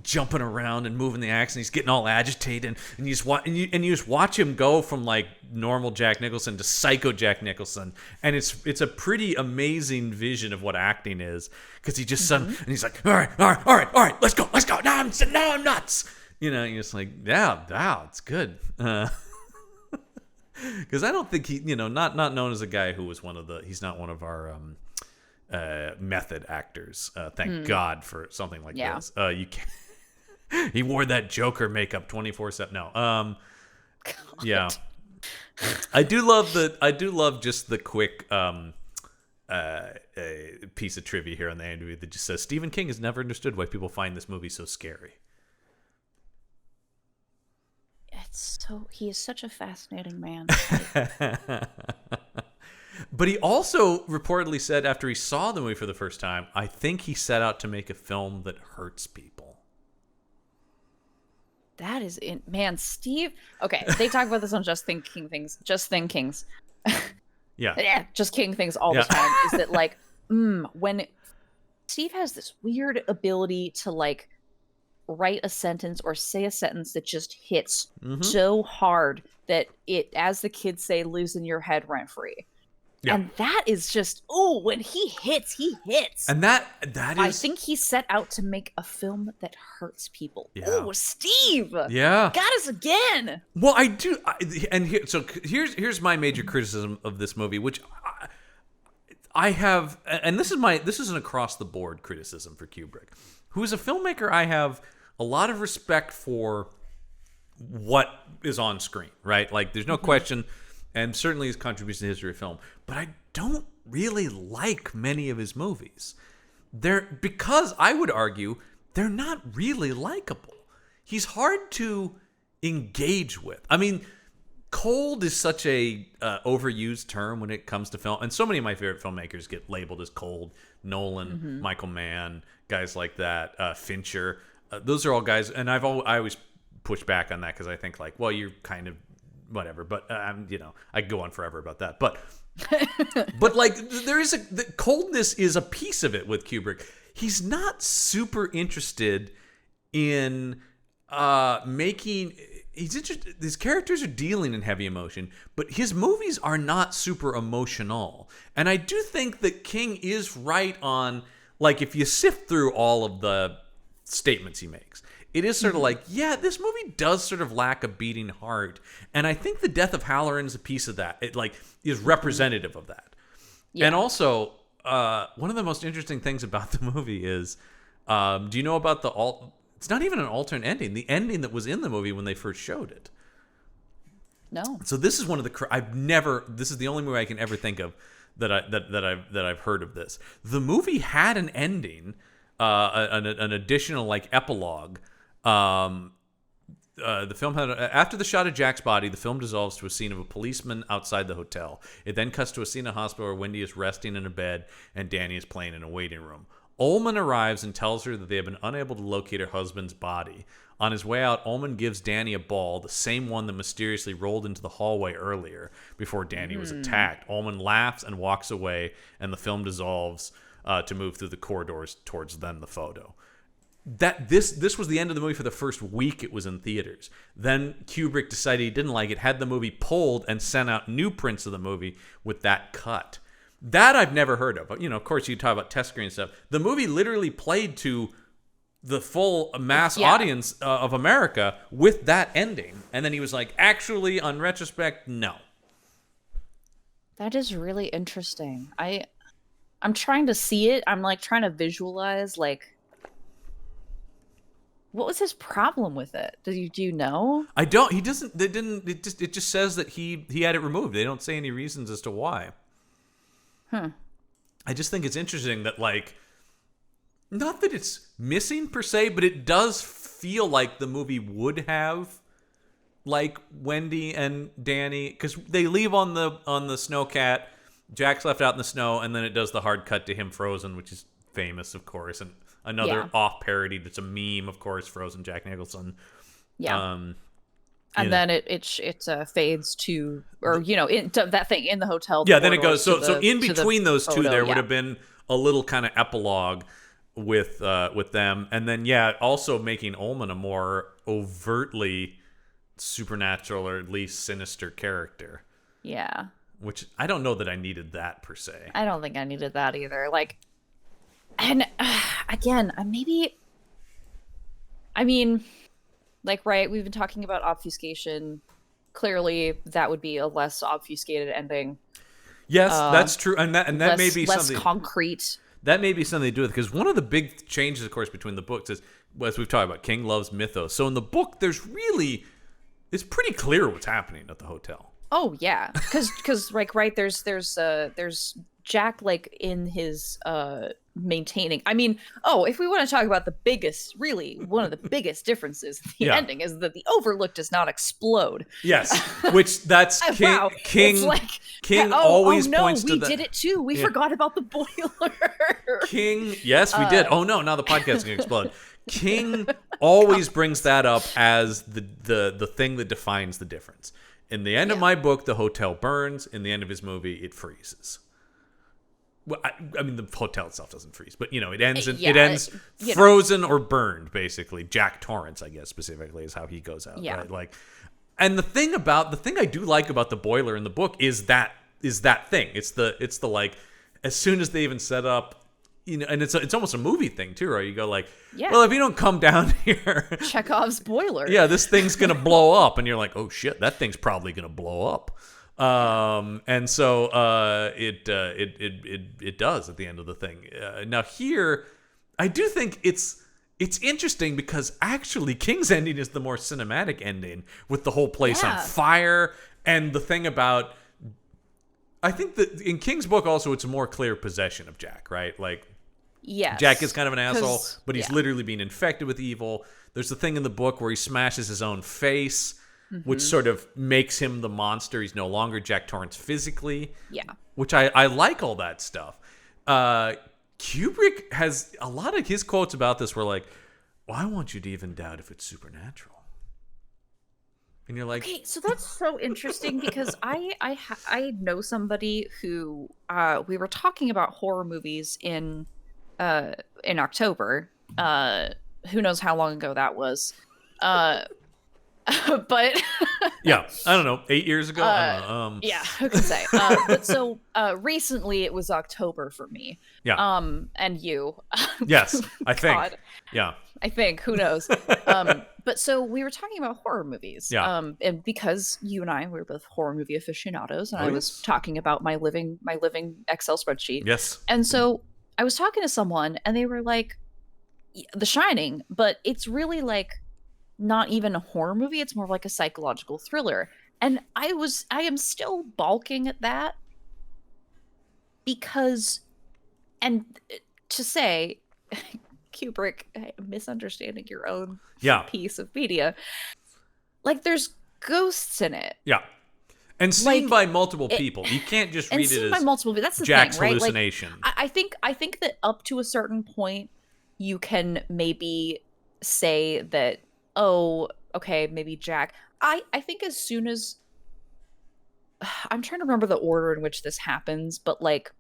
jumping around and moving the axe, and he's getting all agitated, and you just watch him go from like normal Jack Nicholson to psycho Jack Nicholson, and it's a pretty amazing vision of what acting is, because he just and he's like, all right, let's go, now I'm nuts, you're just like, yeah, it's good. Because I don't think he, not known as a guy who was he's not one of our method actors. Thank God for something like this. You can't. He wore that Joker makeup 24/7. No. God. Yeah. I do love just the quick piece of trivia here on the IMDb that just says Stephen King has never understood why people find this movie so scary. He is such a fascinating man. But he also reportedly said, after he saw the movie for the first time, I think he set out to make a film that hurts people. That is man, Steve. Okay, they talk about this on Just Thinking Things. Yeah, Just King Things all the time. Is that like, when Steve has this weird ability to like write a sentence or say a sentence that just hits so hard that it, as the kids say, lives in your head rent free. Yeah. And that is just, when he hits. And that is, I think he set out to make a film that hurts people. Yeah. Oh, Steve. Yeah. Got us again. Well, I do. Here's my major criticism of this movie, which I have, and this is an across the board criticism for Kubrick, who is a filmmaker I have a lot of respect for what is on screen, right? Like, there's no question, and certainly his contribution to the history of film, but I don't really like many of his movies. Because I would argue they're not really likable. He's hard to engage with. I mean, cold is such a overused term when it comes to film, and so many of my favorite filmmakers get labeled as cold. Nolan, Michael Mann, guys like that, Fincher. Those are all guys, and I always push back on that, because I think, like, well, you're kind of whatever. But I could go on forever about that. But like there is the coldness is a piece of it with Kubrick. He's not super interested in making. He's interested. His characters are dealing in heavy emotion, but his movies are not super emotional. And I do think that King is right on. Like, if you sift through all of the statements he makes, it is sort of like, yeah, this movie does sort of lack a beating heart. And I think the death of Halloran is a piece of that. It like is representative of that. Yeah. And also, one of the most interesting things about the movie is, do you know about it's not even an alternate ending. The ending that was in the movie when they first showed it. No. So this is one of the this is the only movie I can ever think of that I've heard of this. The movie had an ending, an additional like epilogue. The film had after the shot of Jack's body, the film dissolves to a scene of a policeman outside the hotel. It then cuts to a scene in a hospital where Wendy is resting in a bed and Danny is playing in a waiting room. Ullman arrives and tells her that they have been unable to locate her husband's body. On his way out, Ullman gives Danny a ball, the same one that mysteriously rolled into the hallway earlier before Danny was attacked. Ullman laughs and walks away, and the film dissolves to move through the corridors towards then the photo. This was the end of the movie for the first week it was in theaters. Then Kubrick decided he didn't like it, had the movie pulled, and sent out new prints of the movie with that cut. That I've never heard of. Of course, you talk about test screen stuff. The movie literally played to the full mass audience of America with that ending. And then he was like, actually, on retrospect, no. That is really interesting. I'm trying to see it. I'm like trying to visualize like what was his problem with it? Do you know? I don't. He doesn't. They didn't. It just says that he had it removed. They don't say any reasons as to why. I just think it's interesting that, like, not that it's missing per se, but it does feel like the movie would have, like, Wendy and Danny, because they leave on the snowcat. Jack's left out in the snow, and then it does the hard cut to him frozen, which is famous, of course, and another off parody that's a meme, of course, Frozen Jack Nicholson. Yeah. And then it fades to, or into that thing in the hotel. Yeah, then it goes. So in between those two, there would have been a little kind of epilogue with them, and then also making Ullman a more overtly supernatural or at least sinister character. Yeah. Which I don't know that I needed that per se. I don't think I needed that either. Like, and again, like, right, we've been talking about obfuscation. Clearly, that would be a less obfuscated ending. Yes, that's true, and that may be less something concrete. That may be something to do with it, because one of the big changes, of course, between the books is, as we've talked about, King loves mythos. So in the book, it's pretty clear what's happening at the hotel. Oh yeah, because like right, there's Jack like in his maintaining. If we want to talk about one of the biggest differences in the ending is that the Overlook does not explode. Yes, which that's King. Wow. King, like, King always points to that. We did it too. We forgot about the boiler. King, yes, we did. Oh no, now the podcast is gonna explode. King always brings that up as the thing that defines the difference. In the end of my book, the hotel burns. In the end of his movie, it freezes. Well, the hotel itself doesn't freeze, but it ends frozen or burned, basically. Jack Torrance, I guess, specifically, is how he goes out. Yeah. Right? Like, and the thing I do like about the boiler in the book is that thing. It's the like, as soon as they even set up, and it's almost a movie thing too, right? You go like, well, if you don't come down here, Chekhov's boiler. Yeah, this thing's gonna blow up, and you're like, oh shit, that thing's probably gonna blow up. And so it does at the end of the thing. Now here, I do think it's interesting because actually King's ending is the more cinematic ending with the whole place on fire, and the thing about, I think that in King's book also it's a more clear possession of Jack, right? Like, yes, Jack is kind of an asshole, but he's literally being infected with evil. There's the thing in the book where he smashes his own face, which sort of makes him the monster. He's no longer Jack Torrance physically. Yeah. Which I like all that stuff. Kubrick has a lot of his quotes about this were like, well, I want you to even doubt if it's supernatural. And you're like, Okay, so that's so interesting because I know somebody who we were talking about horror movies in October. Uh who knows how long ago that was. Uh but yeah, I don't know, 8 years ago. I don't uh know. yeah, who can say? But so recently it was October for me. Yeah. And you. Yes, I think. God. Yeah. I think, who knows. But so we were talking about horror movies. Yeah. And because you and I were both horror movie aficionados, and Oh I was yes. talking about my living Excel spreadsheet. Yes. And so I was talking to someone and they were like, The Shining, but it's really like not even a horror movie, it's more of like a psychological thriller. And I am still balking at that because, and to say, Kubrick, misunderstanding your own Yeah. piece of media, like there's ghosts in it. Yeah. And seen Like, by multiple people. You can't just and read seen it by as multiple people. That's the Jack's thing, right? hallucination. Like, I think that up to a certain point, you can maybe say that, oh, okay, maybe Jack. I think as soon as I'm trying to remember the order in which this happens, but like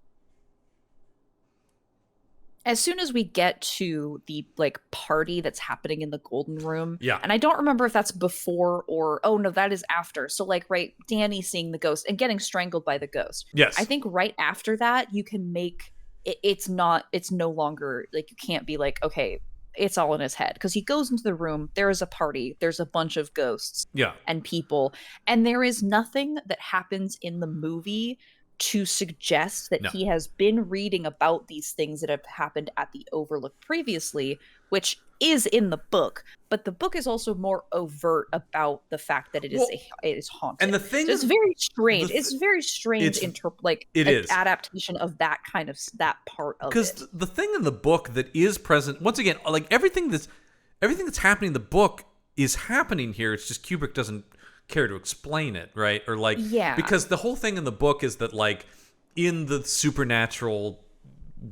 as soon as we get to the like party that's happening in the golden room, Yeah. and I don't remember if that's before or, oh no, that is after. So like, right, Danny seeing the ghost and getting strangled by the ghost. Yes. I think right after that you can make it's no longer like, you can't be like, okay, it's all in his head, because he goes into the room, there is a party, there's a bunch of ghosts Yeah. and people, and there is nothing that happens in the movie to suggest that No. he has been reading about these things that have happened at the Overlook previously, which is in the book, but the book is also more overt about the fact that it is haunted. And the thing So it's is, very strange. It's very strange it is adaptation of that kind of that part of it. because the thing in the book that is present, once again, like everything that's happening in the book is happening here. It's just Kubrick doesn't care to explain it, right? Or like, Yeah. because the whole thing in the book is that like in the supernatural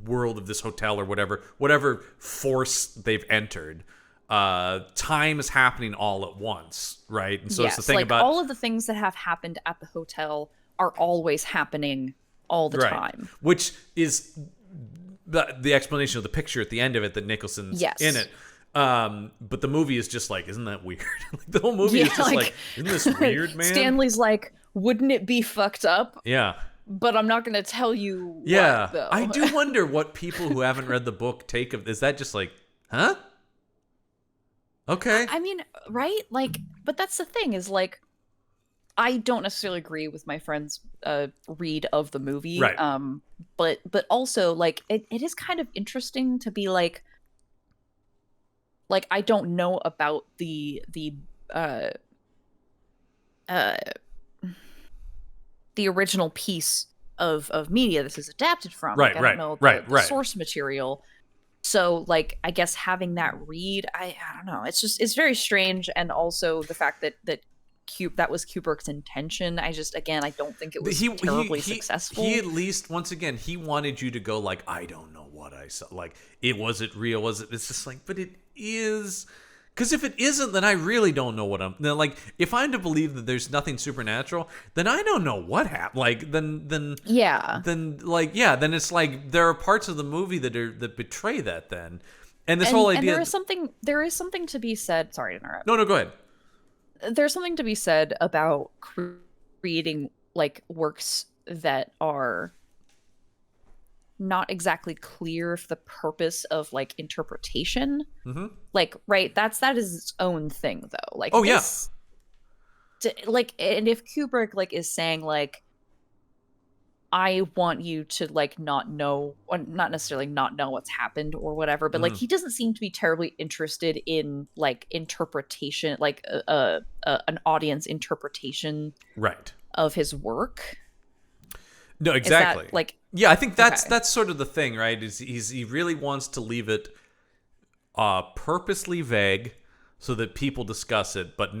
world of this hotel or whatever force they've entered, time is happening all at once, right? And so yes, it's the thing like about all of the things that have happened at the hotel are always happening all the time. Which is the explanation of the picture at the end of it that Nicholson's Yes. in it. But the movie is just like, isn't that weird? Like, the whole movie is just like, isn't this weird, man? Stanley's like, wouldn't it be fucked up? Yeah. But I'm not going to tell you Yeah. what, though. I do wonder what people who haven't read the book take of. Is that just like, huh? Okay. I mean, right? Like, but that's the thing is like, I don't necessarily agree with my friend's read of the movie. Right. But also like it is kind of interesting to be like I don't know about the original piece of media this is adapted from. Right, like, I right, don't know right, the right. source material. So like I guess having that read, I don't know. It's very strange, and also the fact that that was Kubrick's intention. I don't think it was terribly successful. He at least, once again, he wanted you to go like, I don't know what I saw. Like, was it real? Was it? It's just like, but it is. Because if it isn't, then I really don't know what I'm. Then, like, if I'm to believe that there's nothing supernatural, then I don't know what happened. Like, then it's like there are parts of the movie that betray that. Then, and this whole idea. And there is something to be said. Sorry to interrupt. No, go ahead. There's something to be said about creating like works that are not exactly clear for the purpose of like interpretation. Mm-hmm. Like, right, that is its own thing though. Like, and if Kubrick like is saying like, I want you to like not know, or not necessarily not know what's happened or whatever, but like he doesn't seem to be terribly interested in like interpretation, like an audience interpretation, right, of his work. No, exactly. Like, yeah, I think that's sort of the thing, right? Is he really wants to leave it purposely vague so that people discuss it, but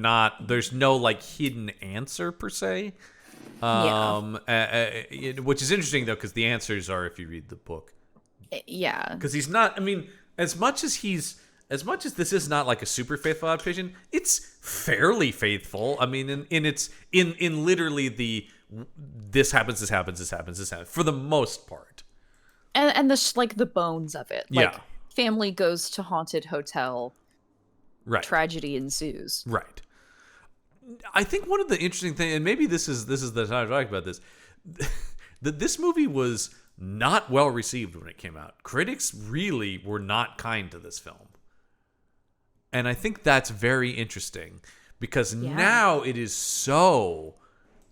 there's no like hidden answer per se. Which is interesting though, because the answers are if you read the book. Yeah. Because he's not. I mean, as much as he's as much as this is not like a super faithful adaptation, it's fairly faithful. I mean, in literally this happens for the most part. And this, like, the bones of it. Like, Yeah. family goes to haunted hotel. Right. Tragedy ensues. Right. I think one of the interesting things, and maybe this is the time to talk about this, that this movie was not well received when it came out. Critics really were not kind to this film. And I think that's very interesting because now it is so,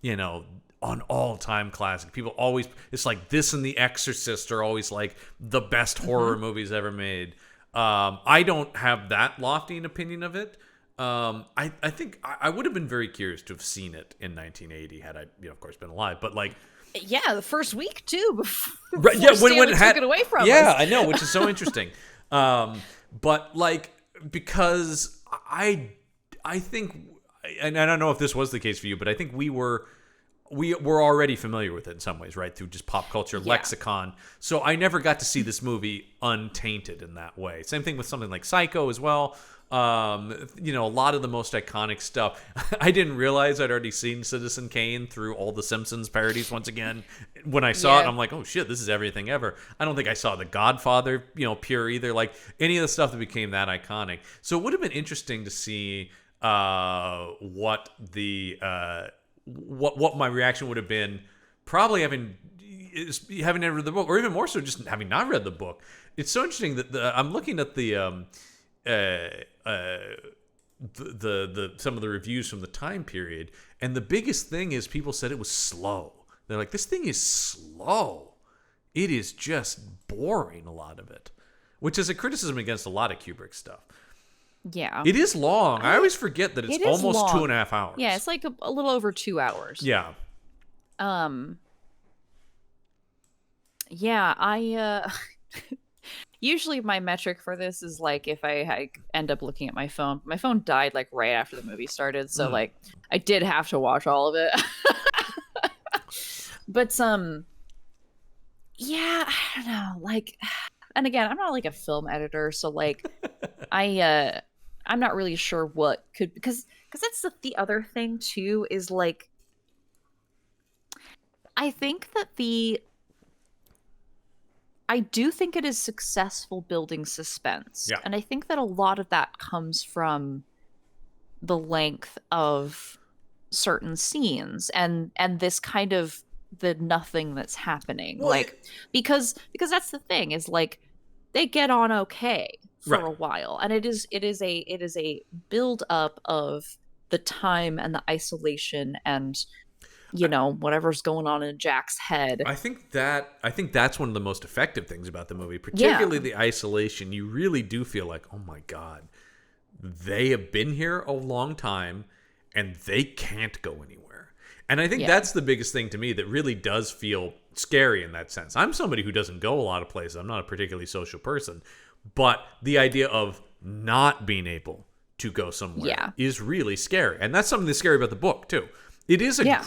an all-time classic. People always, it's like this and The Exorcist are always like the best horror movies ever made. I don't have that lofty an opinion of it. I think I would have been very curious to have seen it in 1980 had I, of course, been alive. But like, yeah, the first week too. Before when it took it away from us. Yeah, I know, which is so interesting. But like, because I think, and I don't know if this was the case for you, but I think we were already familiar with it in some ways, right? Through just pop culture lexicon. So I never got to see this movie untainted in that way. Same thing with something like Psycho as well. A lot of the most iconic stuff. I didn't realize I'd already seen Citizen Kane through all the Simpsons parodies once again. When I saw it, I'm like, oh shit, this is everything ever. I don't think I saw The Godfather, pure either. Like any of the stuff that became that iconic. So it would have been interesting to see what my reaction would have been, probably having never read the book, or even more so just having not read the book. It's so interesting that I'm looking at the some of the reviews from the time period, and the biggest thing is people said it was slow. They're like, this thing is slow. It is just boring, a lot of it, which is a criticism against a lot of Kubrick stuff. Yeah. It is long. I always forget that it's almost long. 2.5 hours. Yeah, it's like a little over 2 hours. Yeah. Yeah, I usually my metric for this is like if I end up looking at my phone. My phone died like right after the movie started, so like I did have to watch all of it. But yeah, I don't know, like, and again, I'm not like a film editor, so like I'm not really sure what could, because that's the other thing too, is like I do think it is successful building suspense. Yeah. And I think that a lot of that comes from the length of certain scenes and this kind of the nothing that's happening. Well, like because that's the thing, is like they get on okay for a while. And it is a build up of the time and the isolation and whatever's going on in Jack's head. I think that's one of the most effective things about the movie, particularly the isolation. You really do feel like, oh my God, they have been here a long time and they can't go anywhere. And I think that's the biggest thing to me that really does feel scary in that sense. I'm somebody who doesn't go a lot of places. I'm not a particularly social person, but the idea of not being able to go somewhere is really scary. And that's something that's scary about the book too. It is a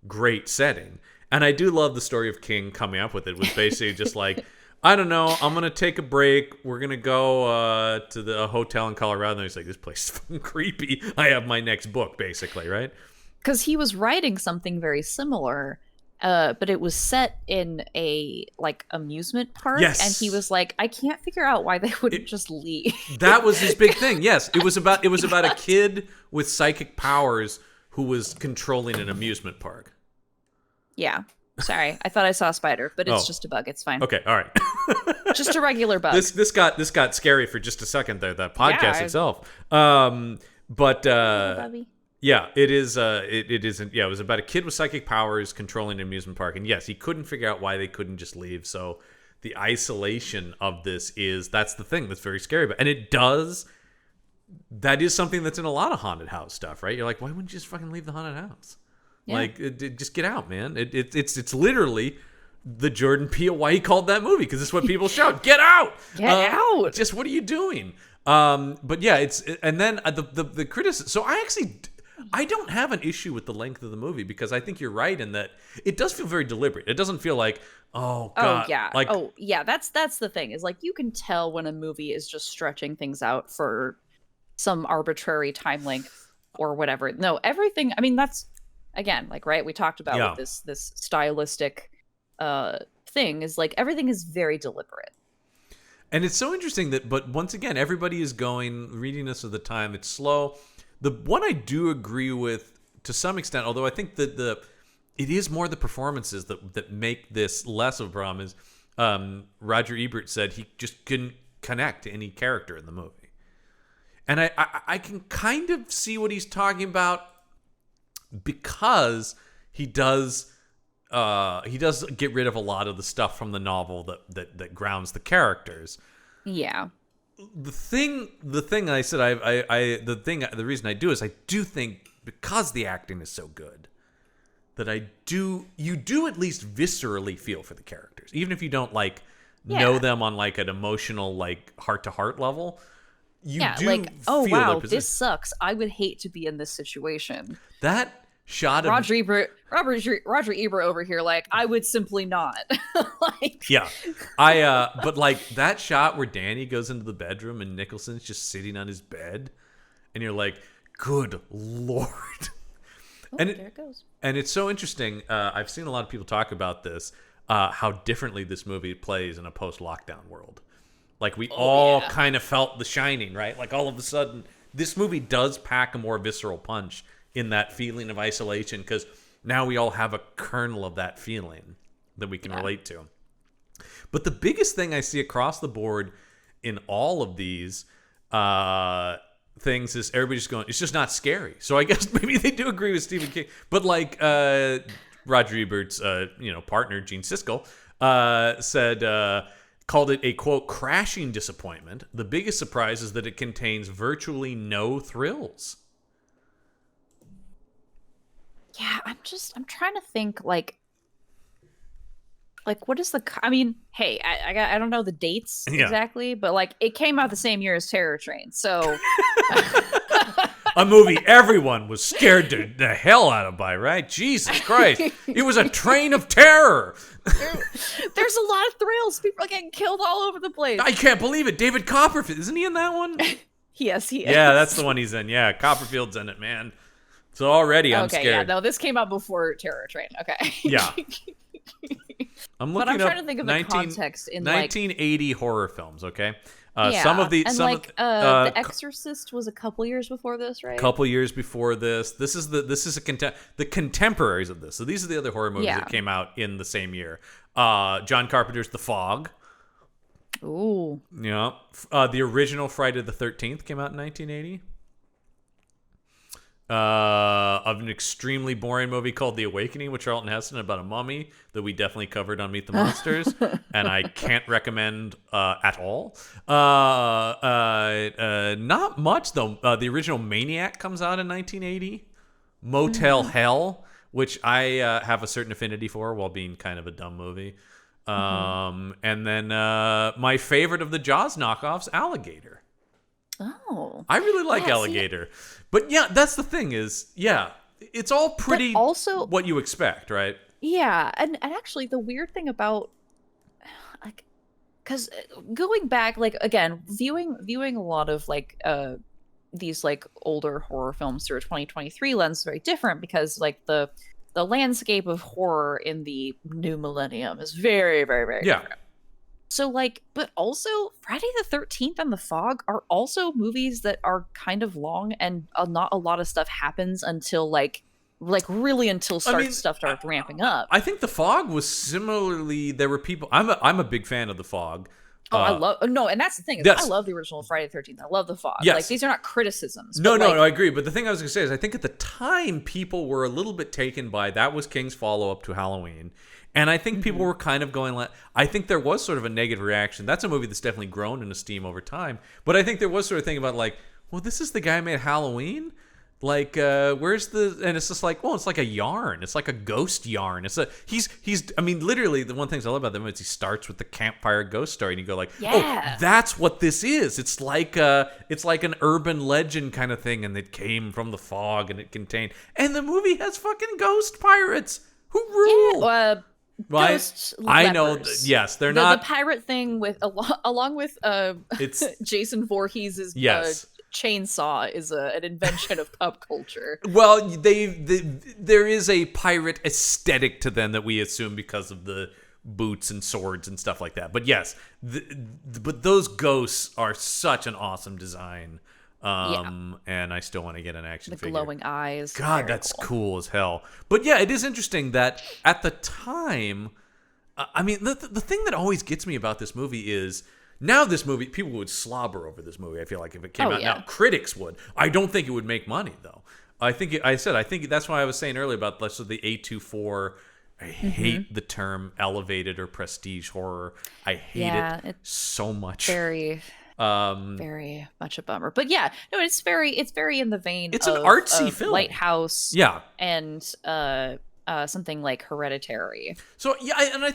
great setting. And I do love the story of King coming up with it. It was basically just like, I don't know, I'm going to take a break. We're going to go to the hotel in Colorado. And he's like, this place is fucking creepy. I have my next book, basically, right? Because he was writing something very similar, but it was set in a amusement park. Yes. And he was like, I can't figure out why they wouldn't just leave. That was his big thing. Yes. It was about a kid with psychic powers who was controlling an amusement park. Yeah. Sorry. I thought I saw a spider, but it's just a bug. It's fine. Okay. All right. Just a regular bug. This got scary for just a second there, that podcast itself. But yeah, it is it isn't. Yeah, it was about a kid with psychic powers controlling an amusement park. And yes, he couldn't figure out why they couldn't just leave. So the isolation of this that's the thing that's very scary. And that is something that's in a lot of haunted house stuff, right? You're like, why wouldn't you just fucking leave the haunted house? Yeah. Like, just get out, man. It's literally the Jordan Peele why he called that movie, because it's what people shout, get out, get out. Just what are you doing? But yeah, and then the criticism. So I don't have an issue with the length of the movie because I think you're right in that it does feel very deliberate. It doesn't feel like, oh god, that's the thing is like you can tell when a movie is just stretching things out for some arbitrary time length or whatever. No, everything. I mean, that's again like right. We talked about with this stylistic thing is like everything is very deliberate. And it's so interesting that, but once again, everybody is reading this at the time. It's slow. The one I do agree with to some extent, although I think that it is more the performances that make this less of a problem. Is Roger Ebert said he just couldn't connect to any character in the movie, and I can kind of see what he's talking about because he does get rid of a lot of the stuff from the novel that grounds the characters. Yeah. The thing I said, the reason I do is I do think because the acting is so good that you do at least viscerally feel for the characters, even if you don't like know them on like an emotional like heart to heart level. You do like, oh feel wow, this sucks. I would hate to be in this situation. That shot of Roger Ebert over here, like I would simply not. Like, yeah, but like that shot where Danny goes into the bedroom and Nicholson's just sitting on his bed, and you're like, good lord. Oh, and there it goes. And it's so interesting. I've seen a lot of people talk about this, how differently this movie plays in a post-lockdown world. Like we all kind of felt The Shining, right? Like all of a sudden, this movie does pack a more visceral punch in that feeling of isolation, because now we all have a kernel of that feeling that we can relate to. But the biggest thing I see across the board in all of these things is everybody just going, it's just not scary. So I guess maybe they do agree with Stephen King. But like Roger Ebert's partner, Gene Siskel, called it a, quote, crashing disappointment. The biggest surprise is that it contains virtually no thrills. Yeah, I'm trying to think like what is I mean, hey, I don't know the dates exactly, but like it came out the same year as Terror Train, so a movie everyone was scared to the hell out of by, right? Jesus Christ, it was a train of terror. There's a lot of thrills. People are getting killed all over the place. I can't believe it. David Copperfield, isn't he in that one? Yes, he is. Yeah, that's the one he's in. Yeah, Copperfield's in it, man. So already I'm scared. Yeah, no, this came out before Terror Train. Okay. Yeah. I'm trying to think of the context in 1980 horror films. Okay. The Exorcist was a couple years before this, right? A couple years before this. This is the contemporaries of this. So these are the other horror movies that came out in the same year. John Carpenter's The Fog. Ooh. Yeah. The original Friday the 13th came out in 1980. Of an extremely boring movie called The Awakening with Charlton Heston about a mummy that we definitely covered on Meet the Monsters, and I can't recommend at all. Not much though. The original Maniac comes out in 1980. Motel Hell, which I have a certain affinity for while being kind of a dumb movie. And then my favorite of the Jaws knockoffs, Alligator. Oh, I really like Alligator. But yeah, that's the thing is, it's all pretty also what you expect, right? Yeah, and actually the weird thing about like, because going back, like again, viewing a lot of like these like older horror films through a 2023 lens is very different because like the landscape of horror in the new millennium is very, very, very different. So like, but also Friday the 13th and The Fog are also movies that are kind of long and not a lot of stuff happens until like really until stuff starts ramping up. I think The Fog was similarly, there were people, I'm a big fan of The Fog. And that's the thing. I love the original Friday the 13th. I love The Fog. Yes. Like these are not criticisms. No, I agree. But the thing I was going to say is I think at the time people were a little bit taken by that was King's follow-up to Halloween. And I think people were kind of going like, I think there was sort of a negative reaction. That's a movie that's definitely grown in esteem over time. But I think there was sort of thinking about like, well, this is the guy who made Halloween. Like, where's the? And it's just like, well, it's like a yarn. It's like a ghost yarn. He's. I mean, literally, the one things I love about them is he starts with the campfire ghost story, and you go like, oh, that's what this is. It's like an urban legend kind of thing, and it came from the fog, and it contained. And the movie has fucking ghost pirates who rule. Yeah, ghost I know. lepers. They're not the pirate thing with along with it's Jason Voorhees' yes. Chainsaw is an invention of pop culture. Well, there is a pirate aesthetic to them that we assume because of the boots and swords and stuff like that. But yes, but those ghosts are such an awesome design. And I still want to get an action figure. The glowing eyes. God, that's cool as hell. But yeah, it is interesting that at the time, I mean, the thing that always gets me about this movie is, now this movie, people would slobber over this movie, I feel like, if it came out now. Critics would. I don't think it would make money, though. I think that's why I was saying earlier about the A24. I hate the term elevated or prestige horror. I hate it so much. Very much a bummer. But yeah, no, it's very in the vein it's an artsy film. Lighthouse. Yeah. And something like Hereditary. So yeah, I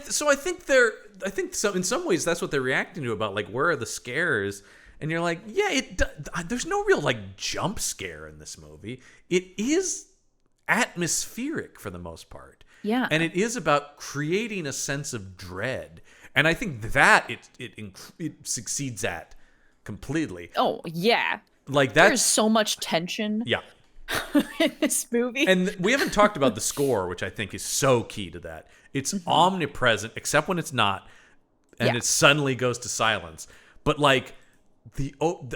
think so in some ways that's what they're reacting to, about like, where are the scares? And you're like, yeah, there's no real like jump scare in this movie. It is atmospheric for the most part. Yeah. And it is about creating a sense of dread. And I think that it succeeds at completely. Oh, yeah. Like that. There's so much tension. Yeah. In this movie. And we haven't talked about the score, which I think is so key to that. It's omnipresent, except when it's not, and it suddenly goes to silence. But like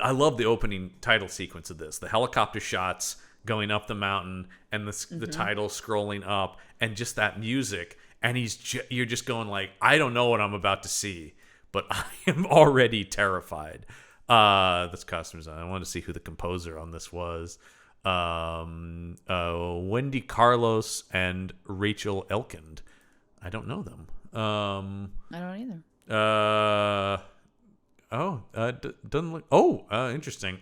I love the opening title sequence of this. The helicopter shots going up the mountain, and the title scrolling up, and just that music. And you're just going like, I don't know what I'm about to see, but I am already terrified. That's costume design. I wanted to see who the composer on this was. Wendy Carlos and Rachel Elkind. I don't know them. I don't either. Doesn't look. Interesting.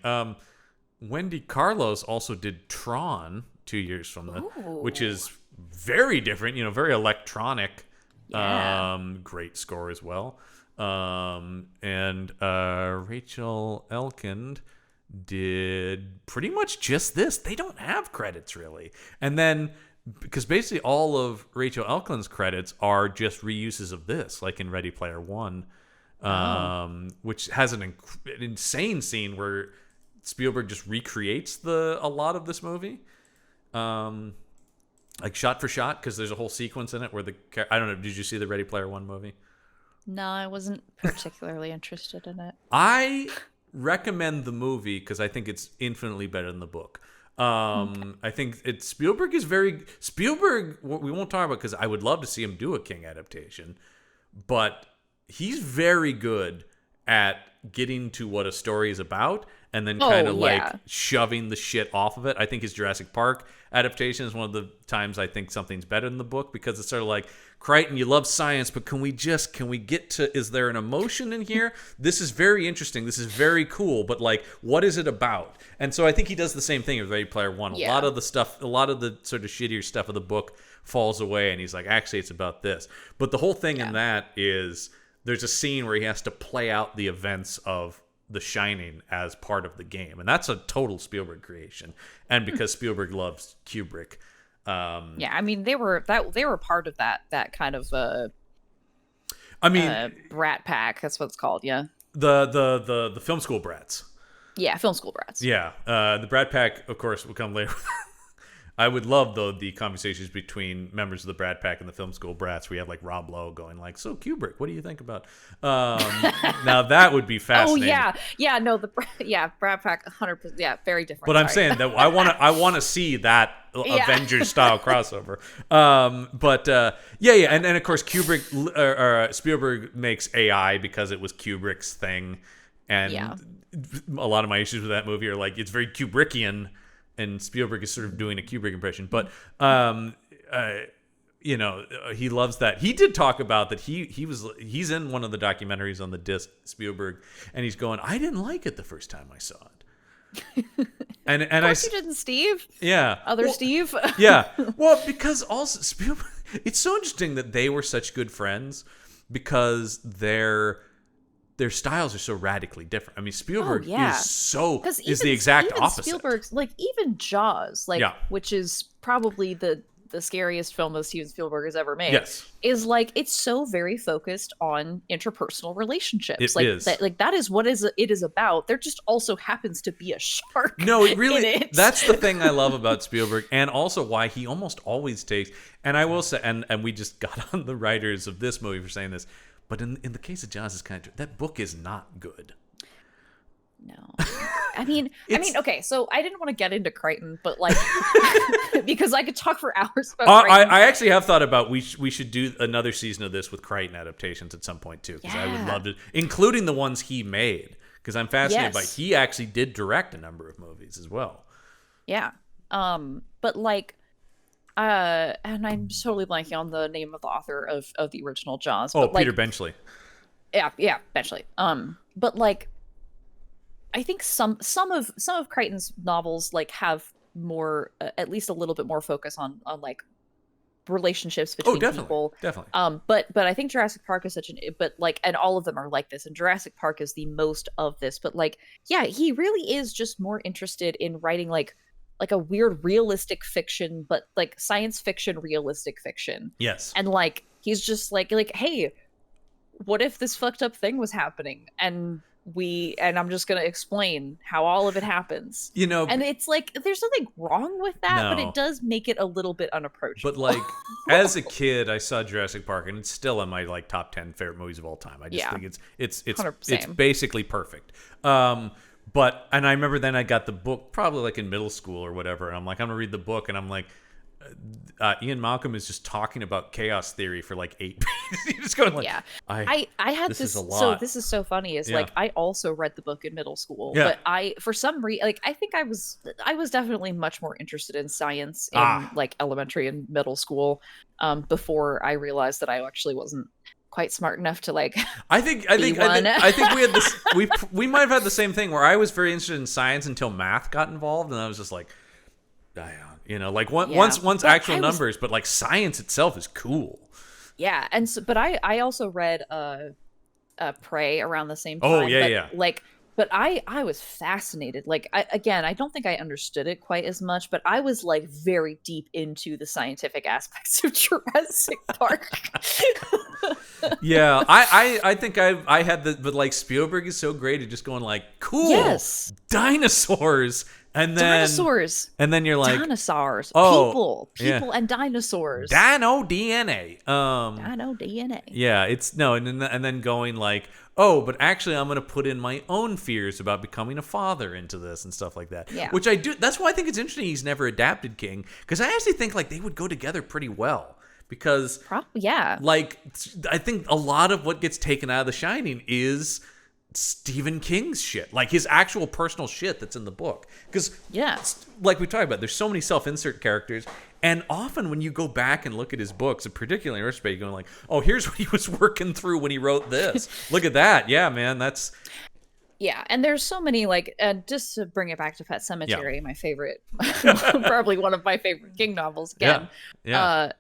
Wendy Carlos also did Tron 2 years from which is very different. Very electronic. Yeah. Great score as well. And Rachel Elkind did pretty much just this. They don't have credits really. And then, because basically all of Rachel Elkind's credits are just reuses of this, like in Ready Player One, which has an insane scene where Spielberg just recreates a lot of this movie, like shot for shot, because there's a whole sequence in it where I don't know, did you see the Ready Player One movie? No, I wasn't particularly interested in it. I recommend the movie because I think it's infinitely better than the book. I think Spielberg, we won't talk about, because I would love to see him do a King adaptation, but he's very good at getting to what a story is about and then kind of like shoving the shit off of it. I think his Jurassic Park adaptation is one of the times I think something's better than the book, because it's sort of like, Crichton, you love science, but can we get to, is there an emotion in here? This is very interesting. This is very cool, but like, what is it about? And so I think he does the same thing with Ready Player One. A lot of the sort of shittier stuff of the book falls away, and he's like, actually, it's about this. But the whole thing in that is, there's a scene where he has to play out the events of The Shining as part of the game, and that's a total Spielberg creation. And because Spielberg loves Kubrick, I mean, they were part of that kind of brat pack. That's what it's called. Yeah, the film school brats. Yeah, film school brats. Yeah, the brat pack, of course, will come later. I would love, though, the conversations between members of the Brat Pack and the film school brats. We have like Rob Lowe going like, "So Kubrick, what do you think about?" Now that would be fascinating. No, Brat Pack, 100%. Yeah, very different. But I'm saying that I want to see that Avengers style crossover. And of course Spielberg makes AI because it was Kubrick's thing, and a lot of my issues with that movie are like, it's very Kubrickian. And Spielberg is sort of doing a Kubrick impression, but he loves that. He did talk about that. He's in one of the documentaries on the disc, Spielberg, and he's going, I didn't like it the first time I saw it. And Of I course you didn't, Steve. yeah. Other Well, Steve. yeah. Well, because also Spielberg, it's so interesting that they were such good friends because their styles are so radically different. I mean, Oh Spielberg yeah. Because is even the exact even opposite. Spielberg's like even Jaws, like Yeah. which is probably the scariest film that Steven Spielberg has ever made, Yes. is like it's so very focused on interpersonal relationships. It Like is. that is what it is about. There just also happens to be a shark. No, it really. in it. That's the thing I love about Spielberg, and also why he almost always takes. And I will say, and we just got on the writers of this movie for saying this, but in the case of Jaws, that book is not good. No. I mean, okay, so I didn't want to get into Crichton, but like, because I could talk for hours about Crichton. I actually have thought about we should do another season of this with Crichton adaptations at some point too, because I would Yeah. love to, including the ones he made, because I'm fascinated by. Yes. He actually did direct a number of movies as well. Yeah. But like, and I'm totally blanking on the name of the author of the original Jaws. Oh, but like, Peter Benchley. yeah, eventually. But like, I think some of Crichton's novels like have more, at least a little bit more focus on like relationships between people. Definitely. But I think Jurassic Park is but like, and all of them are like this, and Jurassic Park is the most of this. But like, yeah, he really is just more interested in writing like a weird realistic fiction, but like science fiction realistic fiction. Yes. And like he's just like, hey, what if this fucked up thing was happening, and I'm just gonna explain how all of it happens. You know, and it's like there's nothing wrong with that, but No. it does make it a little bit unapproachable. But like as a kid, I saw Jurassic Park, and it's still in my like top 10 favorite movies of all time. I just think it's 100%. basically perfect. But I remember then I got the book probably like in middle school or whatever, and I'm like, I'm gonna read the book, and I'm like, Ian Malcolm is just talking about chaos theory for like 8 pages. You're just going like, yeah. I had this is a lot. So this is so funny is Yeah. like I also read the book in middle school, Yeah. but I for some reason like I think I was definitely much more interested in science in like elementary and middle school before I realized that I actually wasn't quite smart enough to like I think we had this. We might have had the same thing where I was very interested in science until math got involved, and I was just like, like once actual numbers, but like science itself is cool. Yeah, and so, but I also read Prey around the same time. Oh yeah, but, yeah. Like, but I was fascinated. Like, I don't think I understood it quite as much, but I was like very deep into the scientific aspects of Jurassic Park. Yeah, I think I had but like Spielberg is so great at just going like, cool, yes, dinosaurs. And then dinosaurs, and then you're like dinosaurs, oh, people, and dinosaurs. Dino DNA. Dino DNA. Yeah, it's no, and then going like, oh, but actually, I'm gonna put in my own fears about becoming a father into this and stuff like that. Yeah, which I do. That's why I think it's interesting he's never adapted King, because I actually think like they would go together pretty well. Because like I think a lot of what gets taken out of The Shining is Stephen King's shit, like his actual personal shit that's in the book. Because like we talked about, there's so many self-insert characters, and often when you go back and look at his books, and particularly in retrospect, you're going like, oh, here's what he was working through when he wrote this. Look at that. Yeah, man, that's and there's so many like, just to bring it back to Pet Sematary, my favorite, probably one of my favorite King novels again,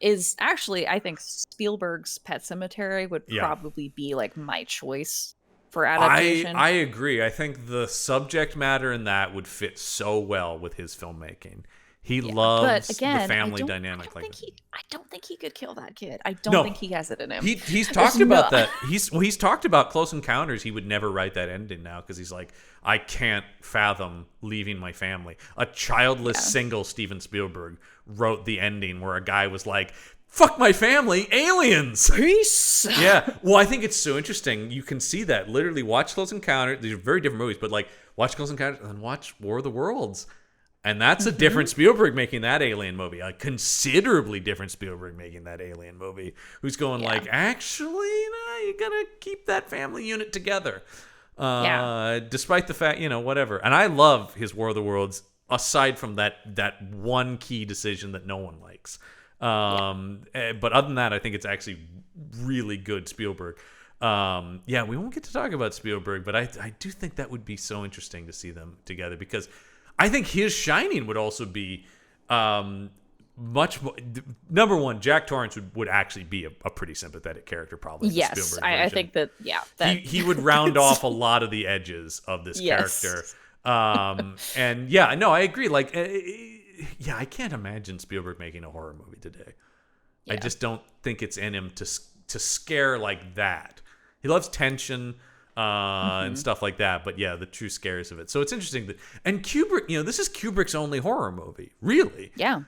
is actually, I think Spielberg's Pet Sematary would probably be like my choice for adaptation. I agree. I think the subject matter in that would fit so well with his filmmaking. He loves the family dynamic like that. I don't think he could kill that kid. I don't think he has it in him. He's talked about that. He's talked about Close Encounters. He would never write that ending now because he's like, I can't fathom leaving my family. A childless single Steven Spielberg wrote the ending where a guy was like, fuck my family, aliens. Peace. Yeah. Well, I think it's so interesting. You can see that. Literally watch Close Encounters. These are very different movies, but like watch Close Encounters and then watch War of the Worlds. And that's a different Spielberg making that alien movie. A considerably different Spielberg making that alien movie. Who's going like, actually, no, you gotta keep that family unit together. Despite the fact, whatever. And I love his War of the Worlds, aside from that one key decision that no one likes. But other than that, I think it's actually really good Spielberg. Yeah, we won't get to talk about Spielberg, but I do think that would be so interesting to see them together, because I think his Shining would also be much more. Number one, Jack Torrance would actually be a pretty sympathetic character, probably. In the Yes, Spielberg I version. think that. Yeah, that, He would round off a lot of the edges of this character. And yeah, no, I agree. Like, yeah, I can't imagine Spielberg making a horror movie today. I just don't think it's in him to scare like that. He loves tension and stuff like that, but yeah, the true scares of it. So it's interesting that, and Kubrick, this is Kubrick's only horror movie, really. Yeah.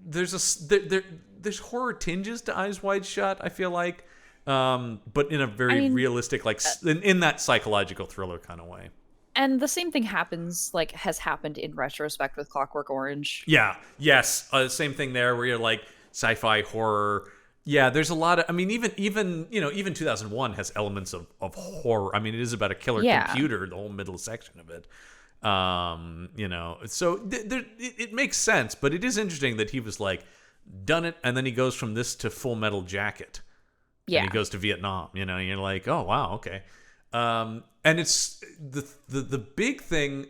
There's horror tinges to Eyes Wide Shut, I feel like, but in a very realistic, like in that psychological thriller kind of way. And the same thing has happened in retrospect with Clockwork Orange. Yeah. Yes. Same thing there, where you're like sci-fi horror. Yeah, there's a lot of. I mean, even 2001 has elements of horror. I mean, it is about a killer computer, the whole middle section of it. So it makes sense, but it is interesting that he was like done it, and then he goes from this to Full Metal Jacket. Yeah, and he goes to Vietnam. And you're like, oh wow, okay. And it's the big thing.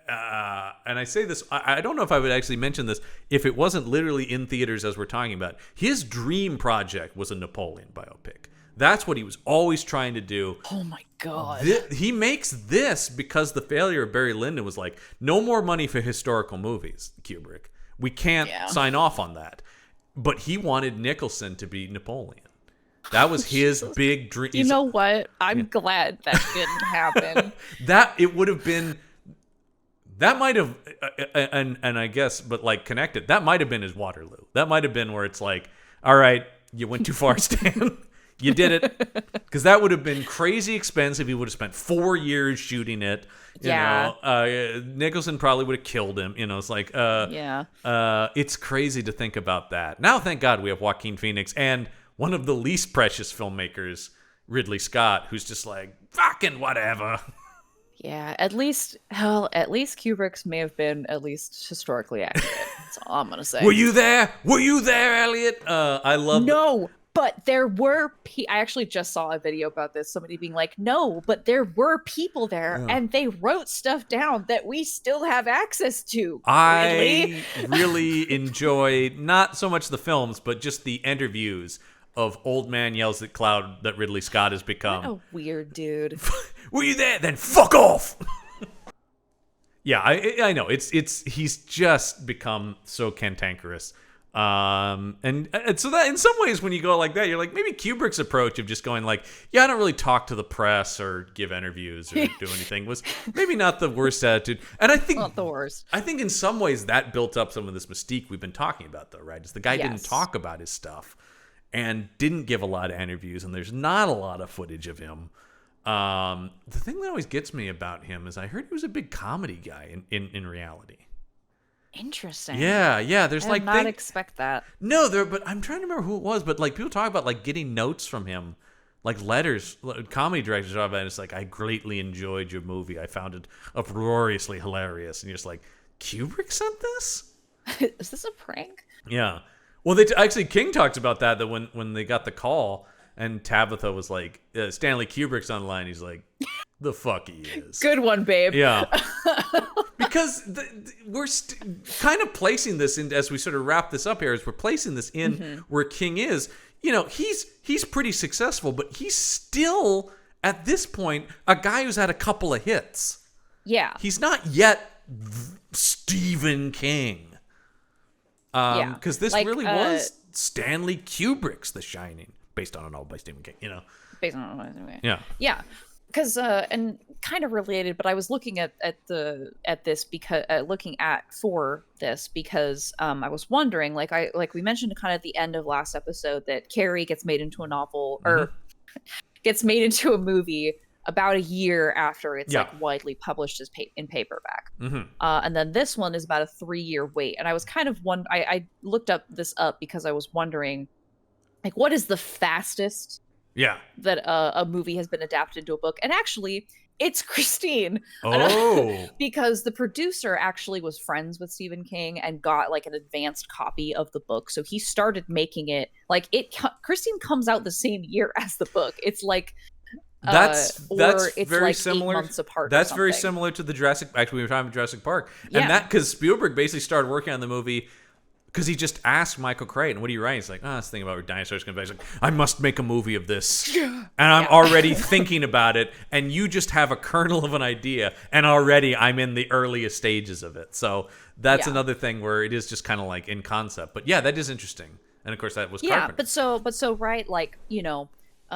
And I say this, I don't know if I would actually mention this if it wasn't literally in theaters as we're talking about. His dream project was a Napoleon biopic. That's what he was always trying to do. Oh my God. He makes this because the failure of Barry Lyndon was like, no more money for historical movies, Kubrick. We can't sign off on that. But he wanted Nicholson to be Napoleon. That was his big dream. You know what? I'm glad that didn't happen. It would have been... That might have, and I guess, but like connected, that might have been his Waterloo. That might have been where it's like, all right, you went too far, Stan. You did it. Because that would have been crazy expensive. He would have spent 4 years shooting it. You know, Nicholson probably would have killed him. It's like, it's crazy to think about that. Now, thank God we have Joaquin Phoenix and one of the least precious filmmakers, Ridley Scott, who's just like, fucking whatever. Yeah, at least Kubrick's may have been at least historically accurate. That's all I'm gonna say. Were you there? Were you there, Elliott? I love. No, but there were. I actually just saw a video about this. Somebody being like, "No, but there were people there, and they wrote stuff down that we still have access to." I really enjoy not so much the films, but just the interviews of Old Man Yells at Cloud that Ridley Scott has become. What a weird dude. Were you there? Then fuck off. Yeah, I know. He's just become so cantankerous. And so that in some ways when you go like that, you're like, maybe Kubrick's approach of just going like, yeah, I don't really talk to the press or give interviews or do anything was maybe not the worst attitude. And I think not the worst. I think in some ways that built up some of this mystique we've been talking about, though, right? Is the guy didn't talk about his stuff and didn't give a lot of interviews, and there's not a lot of footage of him. The thing that always gets me about him is I heard he was a big comedy guy in reality. Interesting. Yeah. There's I did not expect that. No, but I'm trying to remember who it was. But like people talk about like getting notes from him, like letters. Comedy directors talk about it. It's like, I greatly enjoyed your movie. I found it uproariously hilarious. And you're just like, Kubrick sent this? Is this a prank? Yeah. Well, actually King talks about that when they got the call and Tabitha was like, Stanley Kubrick's online. He's like, the fuck he is. Good one, babe. Yeah. Because we're kind of placing this in, as we sort of wrap this up here, as we're placing this in where King is, he's pretty successful, but he's still, at this point, a guy who's had a couple of hits. Yeah. He's not yet Stephen King. Because this really was Stanley Kubrick's The Shining, based on a novel by Stephen King, Based on a novel by Stephen King. Yeah. Yeah. Because and kind of related, but I was looking at this because because I was wondering, like we mentioned kind of at the end of last episode, that Carrie gets made into a novel or gets made into a movie about a year after it's like widely published as in paperback. And then this one is about a 3-year wait. And I was kind of I looked this up because I was wondering, like, what is the fastest that a movie has been adapted into a book? And actually, It's Christine. Oh, Because the producer actually was friends with Stephen King and got like an advanced copy of the book. So he started making it like Christine comes out the same year as the book. It's like that's or it's very like similar. 8 months apart. That's or very something. similar to the Jurassic. Actually, we were talking about Jurassic Park, and Yeah. that because Spielberg basically started working on the movie because he just asked Michael Crichton, "What are you writing?" He's like, "Oh, this thing about where dinosaurs come back." He's like, "I must make a movie of this," and I'm already thinking about it. And you just have a kernel of an idea, and already I'm in the earliest stages of it. So that's another thing where it is just kind of like in concept. But yeah, that is interesting. And of course, that was Carpenter. but so right, like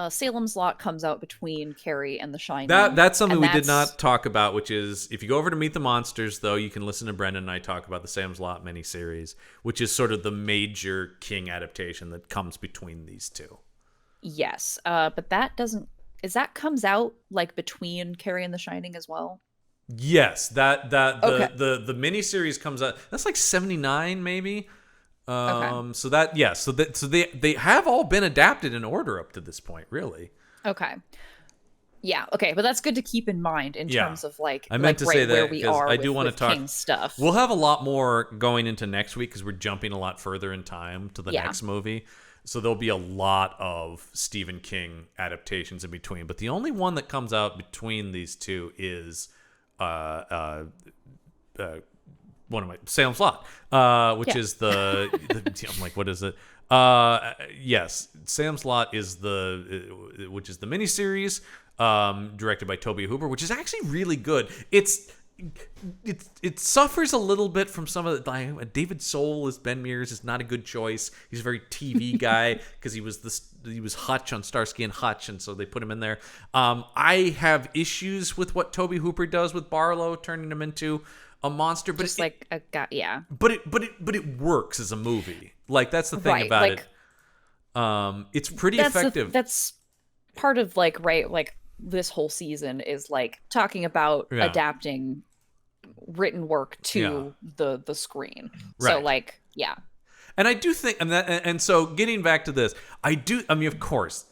Salem's Lot comes out between Carrie and The Shining. That's something we did not talk about, which is if you go over to Meet the Monsters, though, you can listen to Brendan and I talk about the Salem's Lot miniseries, which is sort of the major King adaptation that comes between these two. Yes, but that doesn't. That comes out like between Carrie and The Shining as well. Yes, the Okay. the miniseries comes out. That's like 79, maybe. Okay. So they have all been adapted in order up to this point, really. Okay. Yeah. Okay, but that's good to keep in mind in terms of like I meant to say that where we because are I do want to with talk King stuff. We'll have a lot more going into next week because we're jumping a lot further in time to the next movie. So there'll be a lot of Stephen King adaptations in between. But the only one that comes out between these two is one of my Salem's Lot, which is the I'm like, what is it? Yes, Salem's Lot is which is the miniseries, directed by Tobe Hooper, which is actually really good. It suffers a little bit from some of the like, David Soul as Ben Mears is not a good choice. He's a very TV guy because he was Hutch on Starsky and Hutch, and so they put him in there. I have issues with what Tobe Hooper does with Barlow, turning him into a monster, but Just like a guy, yeah. But it works as a movie. Like that's the thing about it. It's pretty effective. That's part of like this whole season is like talking about adapting written work to the screen. Right. So like, yeah. And I do think, and so getting back to this, I mean, of course,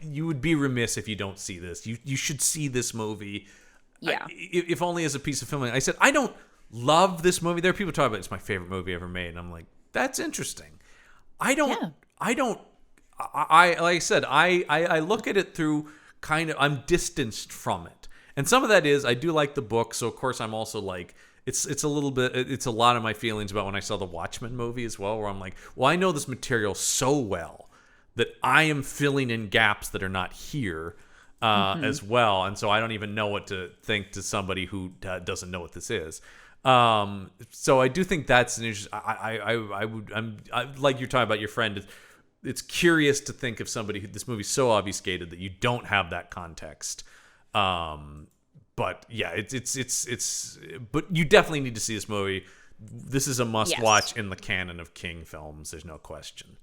you would be remiss if you don't see this. You should see this movie. Yeah. If only as a piece of film. I said, I don't love this movie. There are people talking about it's my favorite movie ever made. And I'm like, that's interesting. I like I said, I look at it through I'm distanced from it. And some of that is, I do like the book. So of course I'm also like, it's a little bit, it's a lot of my feelings about when I saw the Watchmen movie as well, where I'm like, well, I know this material so well that I am filling in gaps that are not here. As well, and so I don't even know what to think to somebody who doesn't know what this is. So I do think that's an interesting. I'm like you're talking about your friend. It's curious to think of somebody who this movie's so obfuscated that you don't have that context. But yeah, it's. But you definitely need to see this movie. This is a must-watch in the canon of King films. There's no question.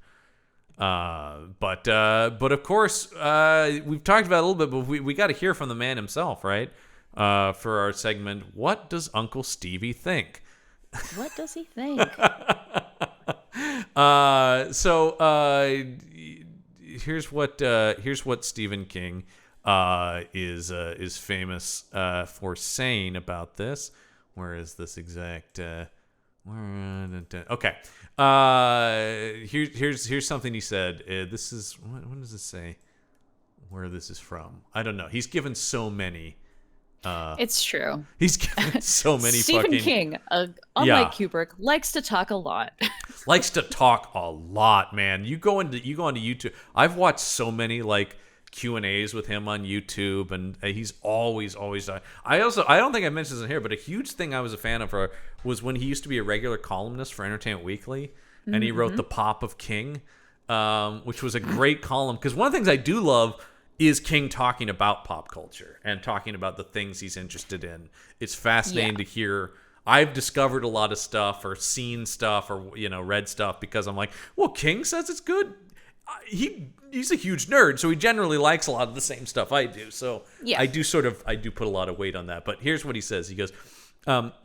But of course, we've talked about it a little bit, but we got to hear from the man himself, right? For our segment, what does Uncle Stevie think? What does he think? Here's what Stephen King is famous for saying about this. Where is this exact? Okay. Here's something he said. This is what does it say? Where this is from? I don't know. He's given so many. It's true. He's given so many. Stephen King, unlike Kubrick, likes to talk a lot. Likes to talk a lot, man. You go into YouTube. I've watched so many like Q&As with him on YouTube, and he's always I don't think I mentioned this in here, but a huge thing I was a fan of was when he used to be a regular columnist for Entertainment Weekly, and he wrote The Pop of King, which was a great column, because one of the things I do love is King talking about pop culture and talking about the things he's interested in. It's fascinating to hear. I've discovered a lot of stuff or seen stuff or read stuff because I'm like, well, King says it's good. He's a huge nerd, so he generally likes a lot of the same stuff I do. So I do put a lot of weight on that. But here's what he says. He goes,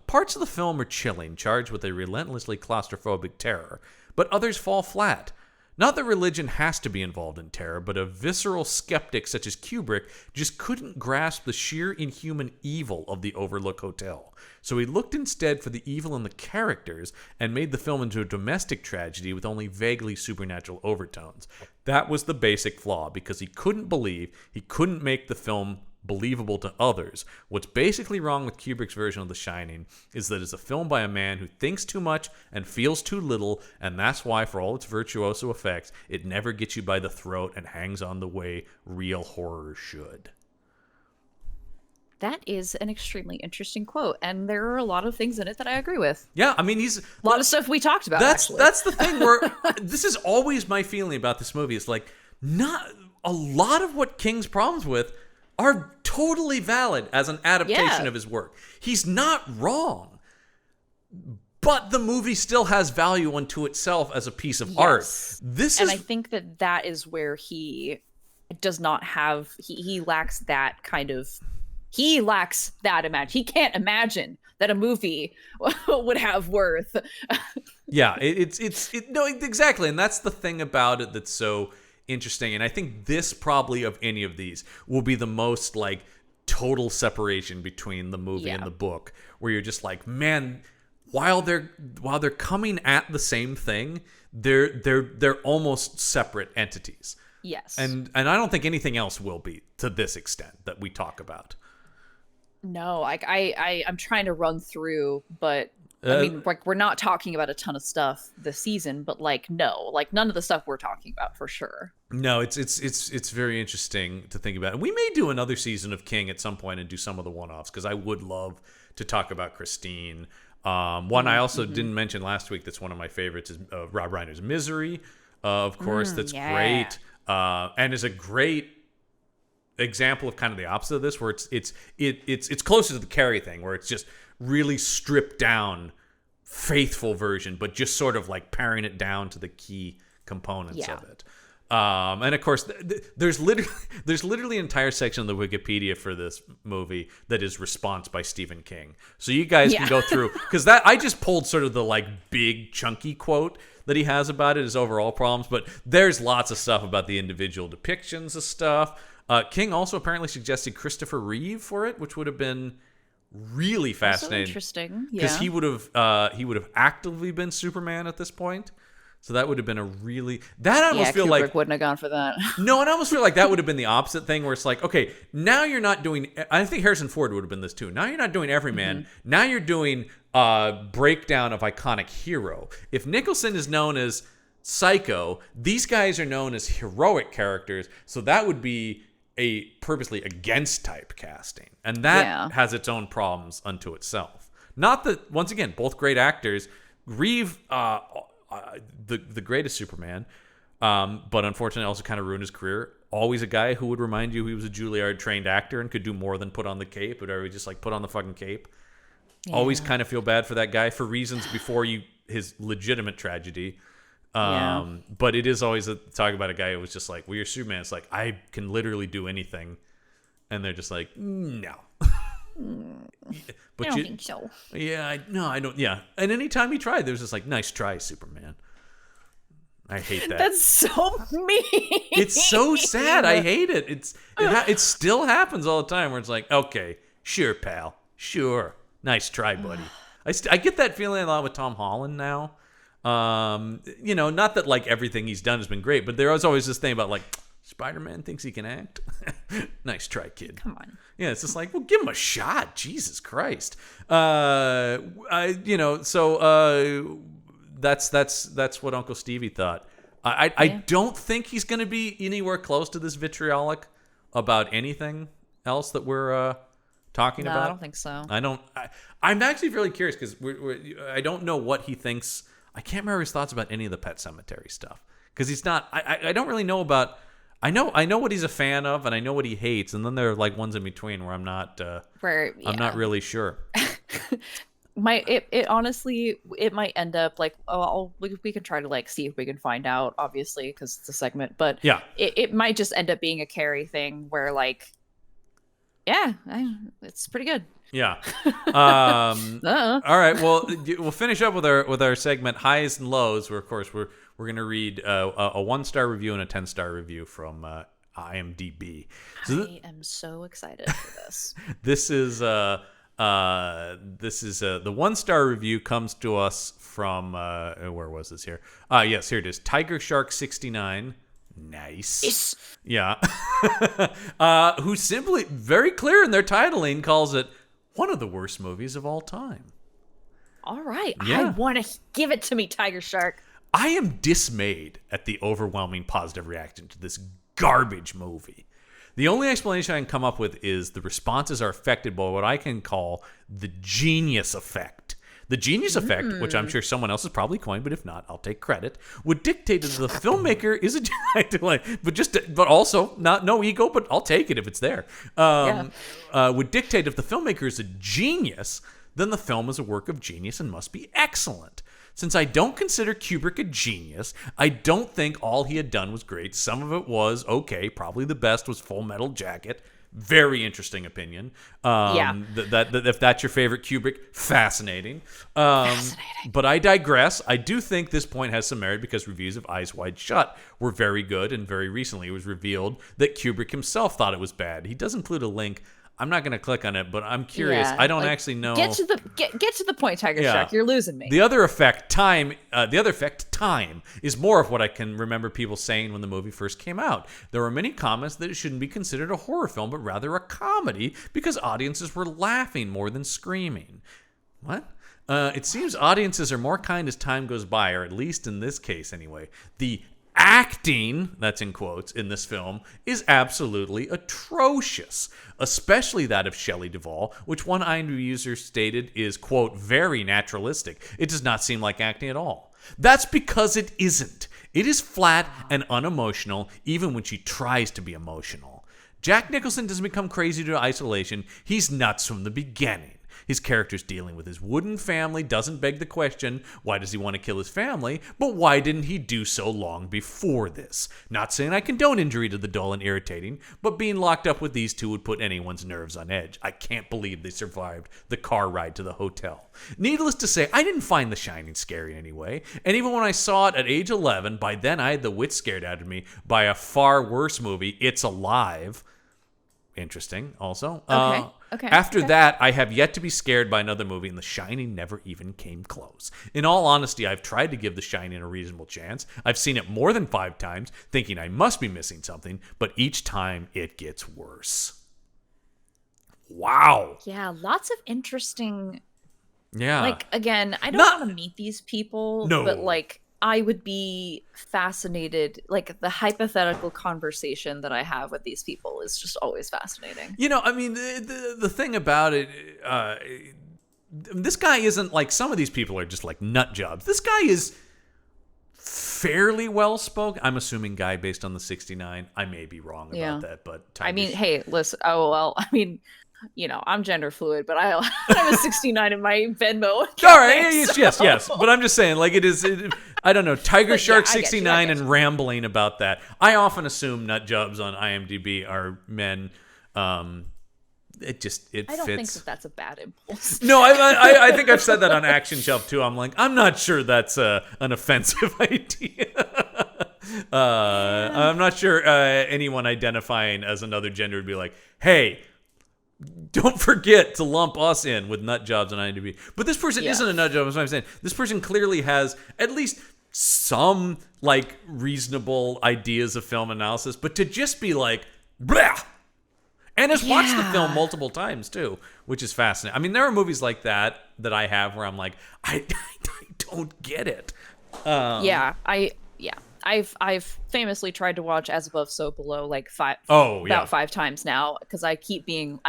parts of the film are chilling, charged with a relentlessly claustrophobic terror, but others fall flat. Not that religion has to be involved in terror, but a visceral skeptic such as Kubrick just couldn't grasp the sheer inhuman evil of the Overlook Hotel. So he looked instead for the evil in the characters and made the film into a domestic tragedy with only vaguely supernatural overtones. That was the basic flaw, because he couldn't make the film believable to others. What's basically wrong with Kubrick's version of The Shining is that it's a film by a man who thinks too much and feels too little, and that's why, for all its virtuoso effects, it never gets you by the throat and hangs on the way real horror should. That is an extremely interesting quote, and there are a lot of things in it that I agree with. Yeah, I mean, he's... A lot of stuff we talked about, That's the thing where... this is always my feeling about this movie. It's like, not... A lot of what King's problems with are totally valid as an adaptation of his work. He's not wrong. But the movie still has value unto itself as a piece of art. I think that is where he does not have... He lacks that kind of... He lacks that imagine. He can't imagine that a movie would have worth. Yeah, no, exactly. And that's the thing about it that's so interesting. And I think this probably of any of these will be the most like total separation between the movie and the book, where you're just like, man, while they're coming at the same thing, they're almost separate entities. Yes. And I don't think anything else will be to this extent that we talk about. No, like I'm trying to run through, but I mean, like, we're not talking about a ton of stuff this season, but like, no, like none of the stuff we're talking about for sure. No, it's very interesting to think about. And we may do another season of King at some point and do some of the one-offs, because I would love to talk about Christine. One I also didn't mention last week that's one of my favorites is Rob Reiner's Misery, of course. That's great, and is a great example of kind of the opposite of this, where it's closer to the Carrie thing, where it's just really stripped down, faithful version, but just sort of like paring it down to the key components of it. And of course, there's literally an entire section of the Wikipedia for this movie that is response by Stephen King. So you guys can go through, because that I just pulled sort of the like big chunky quote that he has about it, his overall problems, but there's lots of stuff about the individual depictions of stuff. King also apparently suggested Christopher Reeve for it, which would have been really fascinating. Also interesting, because he would have actively been Superman at this point. So that would have been a really... That I almost feel Kubrick like... wouldn't have gone for that. No, and I almost feel like that would have been the opposite thing, where it's like, okay, now you're not doing... I think Harrison Ford would have been this too. Now you're not doing Everyman. Now you're doing breakdown of iconic hero. If Nicholson is known as Psycho, these guys are known as heroic characters, so that would be a purposely against type casting. And that has its own problems unto itself. Not that, once again, both great actors. Reeve... the greatest Superman, but unfortunately also kind of ruined his career. Always a guy who would remind you he was a Juilliard trained actor and could do more than put on the cape, but he just like put on the fucking cape. Always kind of feel bad for that guy for reasons before his legitimate tragedy. But it is always a talk about a guy who was just like, well, you're Superman. It's like, I can literally do anything. And they're just like, no. But I don't think so. Yeah, I don't. Yeah, and anytime he tried, there was just like, nice try, Superman. I hate that. That's so mean. It's so sad. I hate it. It still happens all the time, where it's like, okay, sure, pal, sure, nice try, buddy. I get that feeling a lot with Tom Holland now. Not that like everything he's done has been great, but there was always this thing about like, Spider-Man thinks he can act. Nice try, kid. Come on. Yeah, it's just like, well, give him a shot. Jesus Christ. That's what Uncle Stevie thought. I don't think he's going to be anywhere close to this vitriolic about anything else that we're talking about. I don't think so. I'm actually really curious, because I don't know what he thinks. I can't remember his thoughts about any of the Pet Sematary stuff, because he's not. I don't really know about. I know what he's a fan of, and I know what he hates, and then there are like ones in between where I'm not. I'm not really sure. It honestly, it might end up like, we can try to like see if we can find out, obviously, because it's a segment, but it might just end up being a Carrie thing where like, it's pretty good. Yeah. All right. Well, we'll finish up with our segment highs and lows, where of course we're We're going to read a 1-star review and a 10-star review from IMDb. So I am so excited for this. This is the 1-star review comes to us from where was this here? Yes, here it is. Tiger Shark 69. Nice. Yes. Yeah. Who simply, very clear in their titling, calls it one of the worst movies of all time. All right. Yeah. I want to give it to me, Tiger Shark. I am dismayed at the overwhelming positive reaction to this garbage movie. The only explanation I can come up with is the responses are affected by what I can call the genius effect. The genius effect, which I'm sure someone else has probably coined, but if not, I'll take credit, would dictate that the filmmaker is but also not no ego, but I'll take it if it's there. Would dictate if the filmmaker is a genius, then the film is a work of genius and must be excellent. Since I don't consider Kubrick a genius, I don't think all he had done was great. Some of it was okay. Probably the best was Full Metal Jacket. Very interesting opinion. That if that's your favorite Kubrick, fascinating. But I digress. I do think this point has some merit because reviews of Eyes Wide Shut were very good, and very recently it was revealed that Kubrick himself thought it was bad. He does include a link. I'm not going to click on it, but I'm curious. I don't actually know. Get to the point, Tiger Shark. You're losing me. The other effect, time, is more of what I can remember people saying when the movie first came out. There were many comments that it shouldn't be considered a horror film, but rather a comedy because audiences were laughing more than screaming. What? It seems audiences are more kind as time goes by, or at least in this case anyway. The acting, that's in quotes, in this film is absolutely atrocious, especially that of Shelley Duvall, which one IMDb user stated is, quote, very naturalistic. It does not seem like acting at all. That's because it isn't. It is flat and unemotional, even when she tries to be emotional. Jack Nicholson doesn't become crazy due to isolation. He's nuts from the beginning. His character's dealing with his wooden family doesn't beg the question, why does he want to kill his family? But why didn't he do so long before this? Not saying I condone injury to the dull and irritating, but being locked up with these two would put anyone's nerves on edge. I can't believe they survived the car ride to the hotel. Needless to say, I didn't find The Shining scary in any way, and even when I saw it at age 11, by then I had the wits scared out of me by a far worse movie, It's Alive. Interesting, also. After that, I have yet to be scared by another movie, and The Shining never even came close. In all honesty, I've tried to give The Shining a reasonable chance. I've seen it more than 5 times, thinking I must be missing something, but each time it gets worse. Wow. Yeah, lots of interesting... Yeah. Like, again, I don't want to meet these people, No. but, like, I would be fascinated. Like, the hypothetical conversation that I have with these people is just always fascinating. You know, I mean, the thing about it, this guy isn't like, some of these people are just like nut jobs. This guy is fairly well spoken. I'm assuming guy based on the 69. I may be wrong about that, but I mean, hey, listen. Oh well, I mean, you know, I'm gender fluid, but I have a 69 in my Venmo. All right, yes. But I'm just saying, like, I don't know, Tiger Shark 69 and rambling about that. I often assume nut jobs on IMDb are men. It fits. I don't think that that's a bad impulse. No, I think I've said that on Action Shelf too. I'm like, I'm not sure that's an offensive idea. I'm not sure anyone identifying as another gender would be like, hey, don't forget to lump us in with nut jobs on IMDb. But this person isn't a nut job, that's what I'm saying. This person clearly has at least some, like, reasonable ideas of film analysis, but to just be like, blah! And has watched the film multiple times, too, which is fascinating. I mean, there are movies like that I have where I'm like, I don't get it. I've famously tried to watch As Above, So Below like 5 times now because I keep being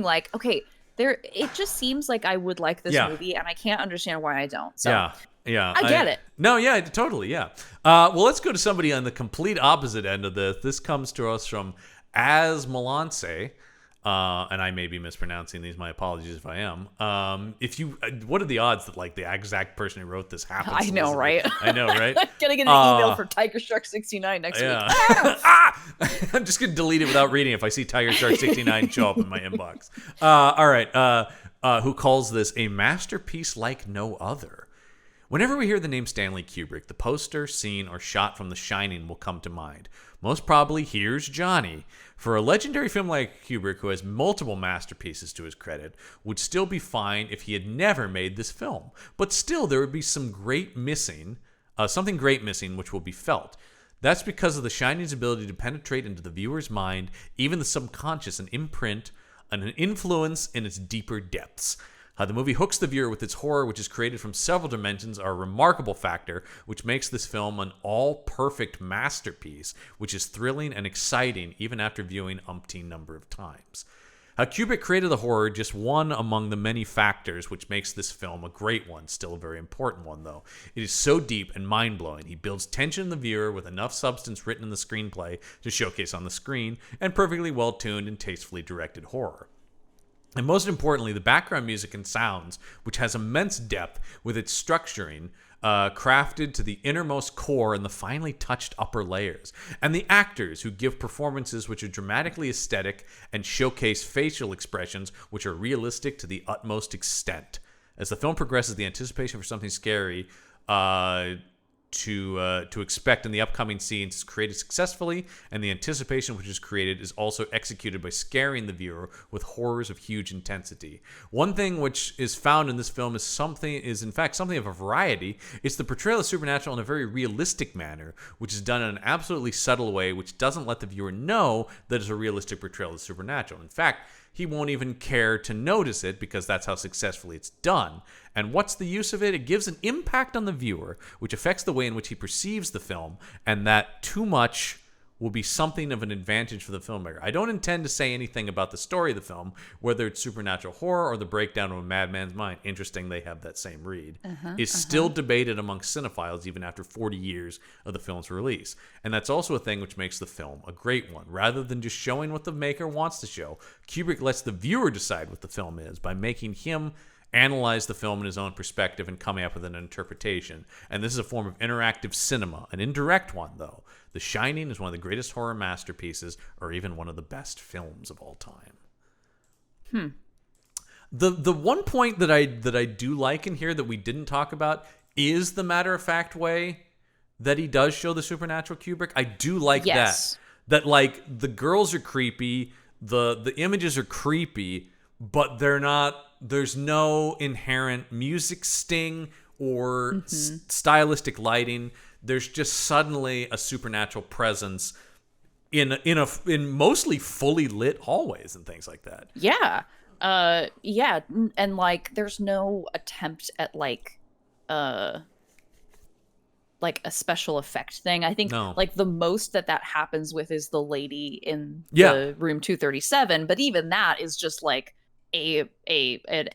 like, okay, it just seems like I would like this movie and I can't understand why I don't. So I get it. No, yeah, totally, yeah. Well, let's go to somebody on the complete opposite end of this. This comes to us from As Malance. And I may be mispronouncing these. My apologies if I am. What are the odds that like the exact person who wrote this happens? I know, right? I know, right? Gonna get an email for Tiger Shark 69 next week. I'm just gonna delete it without reading if I see Tiger Shark 69 show up in my inbox. All right. Who calls this a masterpiece like no other? Whenever we hear the name Stanley Kubrick, the poster, scene, or shot from The Shining will come to mind. Most probably, Here's Johnny. For a legendary film like Kubrick, who has multiple masterpieces to his credit, would still be fine if he had never made this film. But still, there would be something great missing, which will be felt. That's because of The Shining's ability to penetrate into the viewer's mind, even the subconscious, and imprint an influence in its deeper depths. How the movie hooks the viewer with its horror, which is created from several dimensions, are a remarkable factor, which makes this film an all-perfect masterpiece, which is thrilling and exciting even after viewing umpteen number of times. How Kubrick created the horror, just one among the many factors which makes this film a great one, still a very important one though. It is so deep and mind-blowing. He builds tension in the viewer with enough substance written in the screenplay to showcase on the screen, and perfectly well-tuned and tastefully directed horror. And most importantly, the background music and sounds, which has immense depth with its structuring, crafted to the innermost core and the finely touched upper layers. And the actors who give performances which are dramatically aesthetic and showcase facial expressions which are realistic to the utmost extent. As the film progresses, the anticipation for something scary to expect in the upcoming scenes is created successfully, and the anticipation which is created is also executed by scaring the viewer with horrors of huge intensity. One thing which is found in this film is in fact something of a variety. It's the portrayal of supernatural in a very realistic manner, which is done in an absolutely subtle way, which doesn't let the viewer know that it's a realistic portrayal of the supernatural. In fact, he won't even care to notice it because that's how successfully it's done. And what's the use of it? It gives an impact on the viewer, which affects the way in which he perceives the film, and that too much will be something of an advantage for the filmmaker. I don't intend to say anything about the story of the film, whether it's supernatural horror or the breakdown of a madman's mind. Interesting, they have that same read. Is still debated among cinephiles even after 40 years of the film's release. And that's also a thing which makes the film a great one. Rather than just showing what the maker wants to show, Kubrick lets the viewer decide what the film is by making him analyze the film in his own perspective and coming up with an interpretation. And this is a form of interactive cinema, an indirect one, though. The Shining is one of the greatest horror masterpieces, or even one of the best films of all time. The one point that I do like in here that we didn't talk about is the matter-of-fact way that he does show the supernatural Kubrick. I do like that. That, like, the girls are creepy, the images are creepy, but they're not. There's no inherent music sting or stylistic lighting. There's just suddenly a supernatural presence in mostly fully lit hallways and things like that. Yeah. And like there's no attempt at like a special effect thing. I think like the most that happens with is the lady in the room 237, but even that is just like an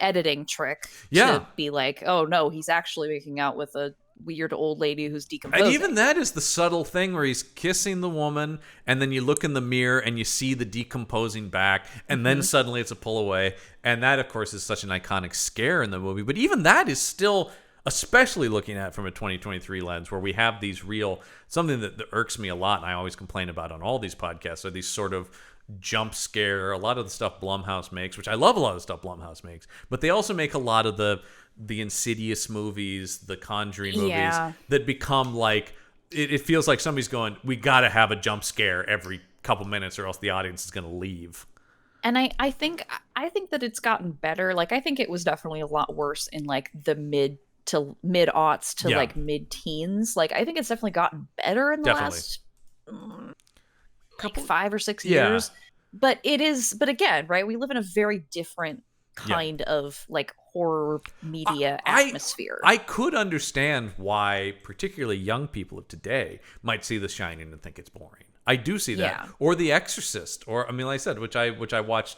editing trick to be like, oh no, he's actually making out with a weird old lady who's decomposing. And even that is the subtle thing where he's kissing the woman, and then you look in the mirror and you see the decomposing back, and then suddenly it's a pull away. And that, of course, is such an iconic scare in the movie. But even that is still, especially looking at it from a 2023 lens, where we have these real, something that irks me a lot, and I always complain about on all these podcasts, are these sort of jump scare, a lot of the stuff Blumhouse makes, which I love a lot of the stuff Blumhouse makes, but they also make a lot of the Insidious movies, the Conjuring movies that become like, it feels like somebody's going, we gotta have a jump scare every couple minutes or else the audience is gonna leave. And I think that it's gotten better. Like, I think it was definitely a lot worse in like the mid-aughts to like mid-teens. Like, I think it's definitely gotten better in the last like 5 or 6 years. But again, right, we live in a very different kind of like horror media atmosphere. I could understand why particularly young people of today might see The Shining and think it's boring. I do see that. Or The Exorcist, or I mean, like I said, which I watched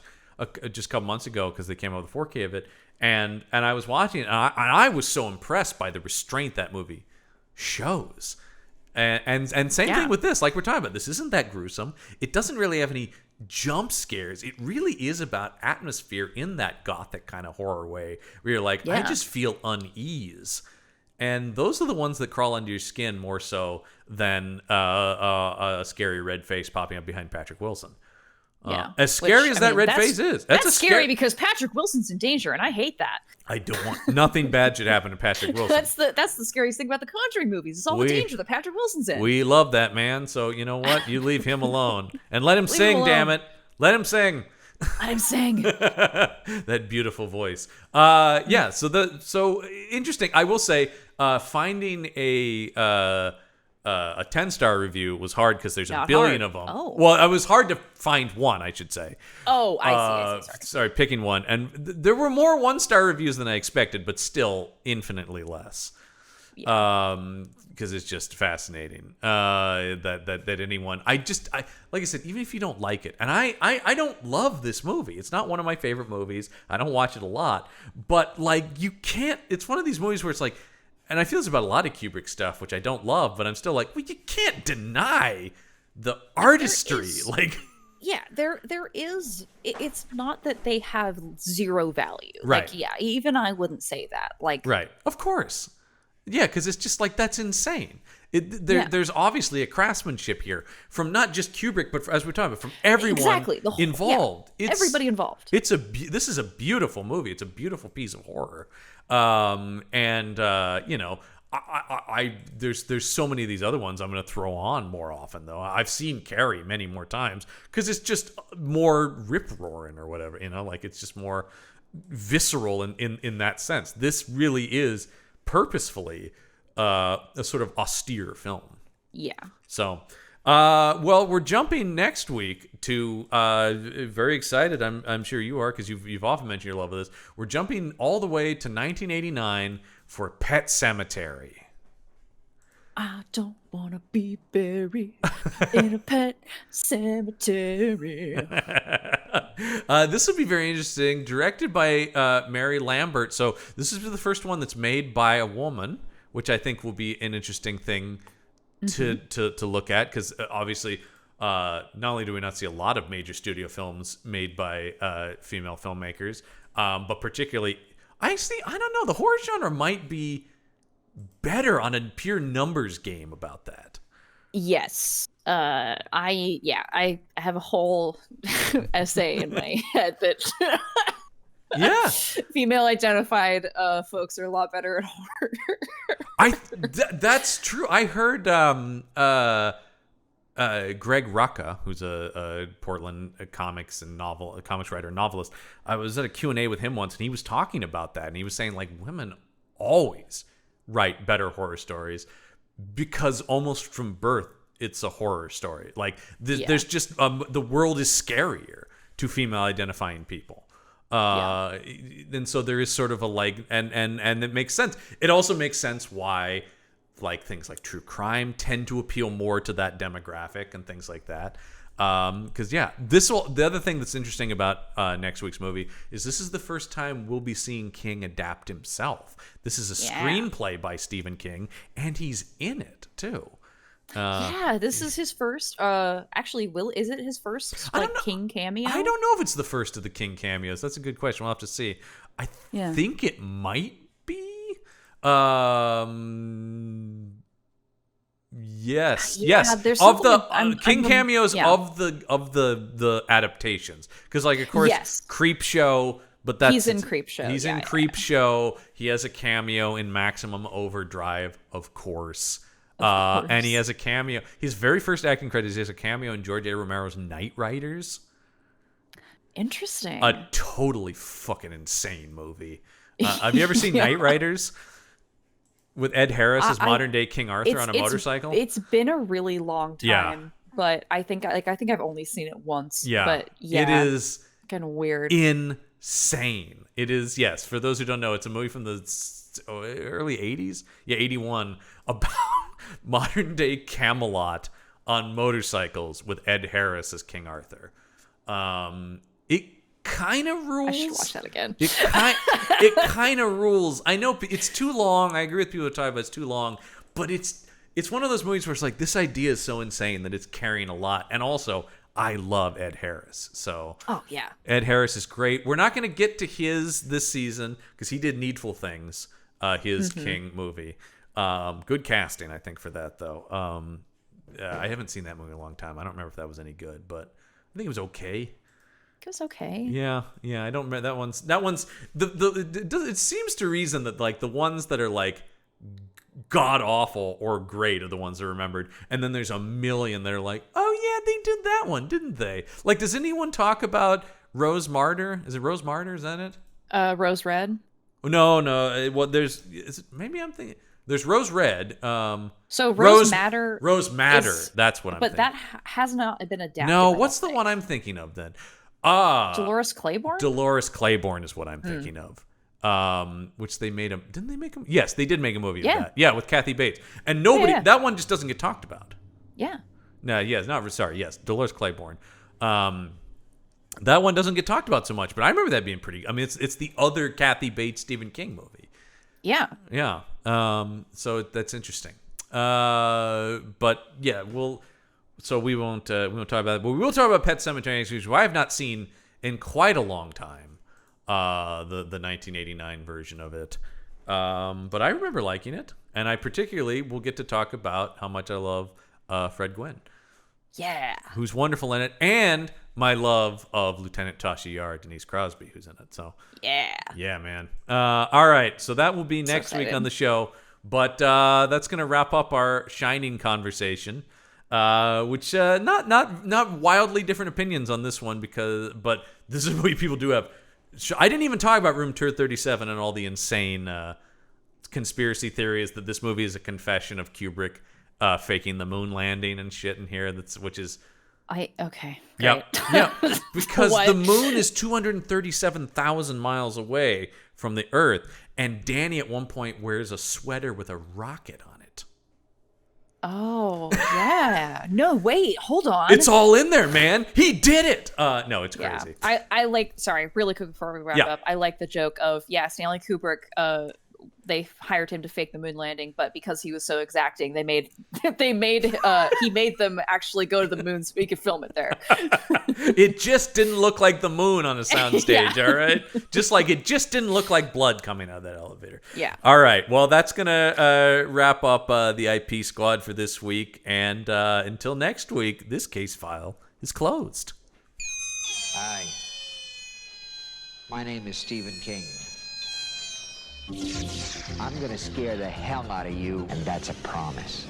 just a couple months ago because they came out with a 4K of it, and I was watching it, and I was so impressed by the restraint that movie shows. And same thing with this, like we're talking about. This isn't that gruesome. It doesn't really have any jump scares. It really is about atmosphere in that gothic kind of horror way, where you're like, I just feel unease. And those are the ones that crawl under your skin more so than a scary red face popping up behind Patrick Wilson. Yeah. As scary as that red face is. That's scary because Patrick Wilson's in danger, and I hate that. I don't want nothing bad should happen to Patrick Wilson. That's the scariest thing about the Conjuring movies. It's all the danger that Patrick Wilson's in. We love that man, so you know what? You leave him alone and let him sing. Damn it, let him sing. Let him sing. That beautiful voice. Yeah. So interesting. I will say, finding a 10-star review was hard because there's a billion of them. Oh. Well, it was hard to find one, I should say. Oh, I see. Sorry, picking one. And there were more 1-star reviews than I expected, but still infinitely less. Yeah. Because it's just fascinating that anyone... like I said, even if you don't like it, and I don't love this movie. It's not one of my favorite movies. I don't watch it a lot. But, like, you can't... It's one of these movies where it's like... And I feel this about a lot of Kubrick stuff, which I don't love, but I'm still like, well, you can't deny the artistry. Yeah, there is. It's not that they have zero value. Right. Like, yeah, even I wouldn't say that. Like, right. Of course. Yeah, because it's just like, that's insane. There's obviously a craftsmanship here from not just Kubrick, but as we're talking about, from everyone involved. Yeah, everybody involved. This is a beautiful movie. It's a beautiful piece of horror. There's so many of these other ones I'm going to throw on more often, though. I've seen Carrie many more times because it's just more rip-roaring or whatever, like it's just more visceral in that sense. This really is purposefully a sort of austere film. Yeah. So, well, we're jumping next week to very excited. I'm sure you are because you've often mentioned your love of this. We're jumping all the way to 1989 for Pet Sematary. I don't want to be buried in a pet cemetery. This will be very interesting. Directed by Mary Lambert. So this is the first one that's made by a woman, which I think will be an interesting thing to look at, because obviously not only do we not see a lot of major studio films made by female filmmakers, but particularly, I don't know, the horror genre might be better on a pure numbers game about that. Yes. I have a whole essay in my head that yeah, female identified folks are a lot better at horror. That's true. I heard Greg Rucka, who's a Portland comics writer, novelist. I was at a Q&A with him once, and he was talking about that, and he was saying, like, women always write better horror stories because almost from birth it's a horror story. Like there's just the world is scarier to female identifying people. And so there is sort of a like, and it makes sense. It also makes sense why like things like true crime tend to appeal more to that demographic and things like that. Because the other thing that's interesting about next week's movie is this is the first time we'll be seeing King adapt himself. This is a screenplay by Stephen King, and he's in it too. This is his first. Actually, is it his first King cameo? I don't know if it's the first of the King cameos. That's a good question. We'll have to see. I think it might be. Yes. There's of the King cameos of the adaptations, because like of course Creep Show, but he's in Creep Show. He's in Creep Show. He has a cameo in Maximum Overdrive, of course. And he has a cameo. His very first acting credits, he has a cameo in George A. Romero's Night Riders. Interesting. A totally fucking insane movie. Have you ever seen Night Riders? With Ed Harris as modern day King Arthur on a motorcycle? It's been a really long time, but I think I've only seen it once. Yeah. But it is kind of weird. Insane. It is, yes. For those who don't know, it's a movie from the early 80s? Yeah, 81. About modern day Camelot on motorcycles with Ed Harris as King Arthur. It kind of rules. I should watch that again. It kind of rules. I know it's too long. I agree with people who talk about it's too long, but it's one of those movies where it's like, this idea is so insane that it's carrying a lot. And also, I love Ed Harris. So Ed Harris is great. We're not going to get to his this season because he did Needful Things, his King movie. Good casting, I think, for that though. I haven't seen that movie in a long time. I don't remember if that was any good, but I think it was okay. It was okay. Yeah. I don't remember that one's. It seems to reason that like the ones that are like god awful or great are the ones that are remembered, and then there's a million that are like, oh yeah, they did that one, didn't they? Like, does anyone talk about Rose Martyr? Is it Rose Martyr? Is that it? Rose Red. No. Well, maybe I'm thinking. There's Rose Red. So Rose Matter. Rose Matter. That's what I'm thinking. But that has not been adapted. No, what's the one I'm thinking of then? Dolores Claiborne? Dolores Claiborne is what I'm thinking of. Which they made didn't they make a? Yes, they did make a movie of that. Yeah, with Kathy Bates. And nobody, that one just doesn't get talked about. Yeah. No, yes, yes, Dolores Claiborne. That one doesn't get talked about so much, but I remember that being pretty. I mean, it's the other Kathy Bates Stephen King movie. Yeah. Yeah. So that's interesting. But yeah, so we won't talk about it, but we will talk about Pet Sematary next week, which I have not seen in quite a long time. The 1989 version of it. But I remember liking it, and I particularly will get to talk about how much I love Fred Gwynne. Yeah. Who's wonderful in it, and my love of Lieutenant Tasha Yar, Denise Crosby, who's in it. So yeah, man. All right, so that will be next week on the show. But that's gonna wrap up our Shining conversation. Which not wildly different opinions on this one, but this is what people do have. I didn't even talk about Room 237 and all the insane conspiracy theories that this movie is a confession of Kubrick faking the moon landing and shit in here. Okay. Yep. Because the moon is 237,000 miles away from the Earth, and Danny at one point wears a sweater with a rocket on it. Oh, yeah. No, wait, hold on. It's all in there, man. He did it. No, it's crazy. I like, sorry, really quick before we wrap up, I like the joke of, Stanley Kubrick, they hired him to fake the moon landing, but because he was so exacting, he made them actually go to the moon so he could film it there. It just didn't look like the moon on a soundstage, all right? Just like it just didn't look like blood coming out of that elevator. Yeah. All right. Well, that's going to wrap up the IP squad for this week. And until next week, this case file is closed. Hi. My name is Stephen King. I'm gonna scare the hell out of you, and that's a promise.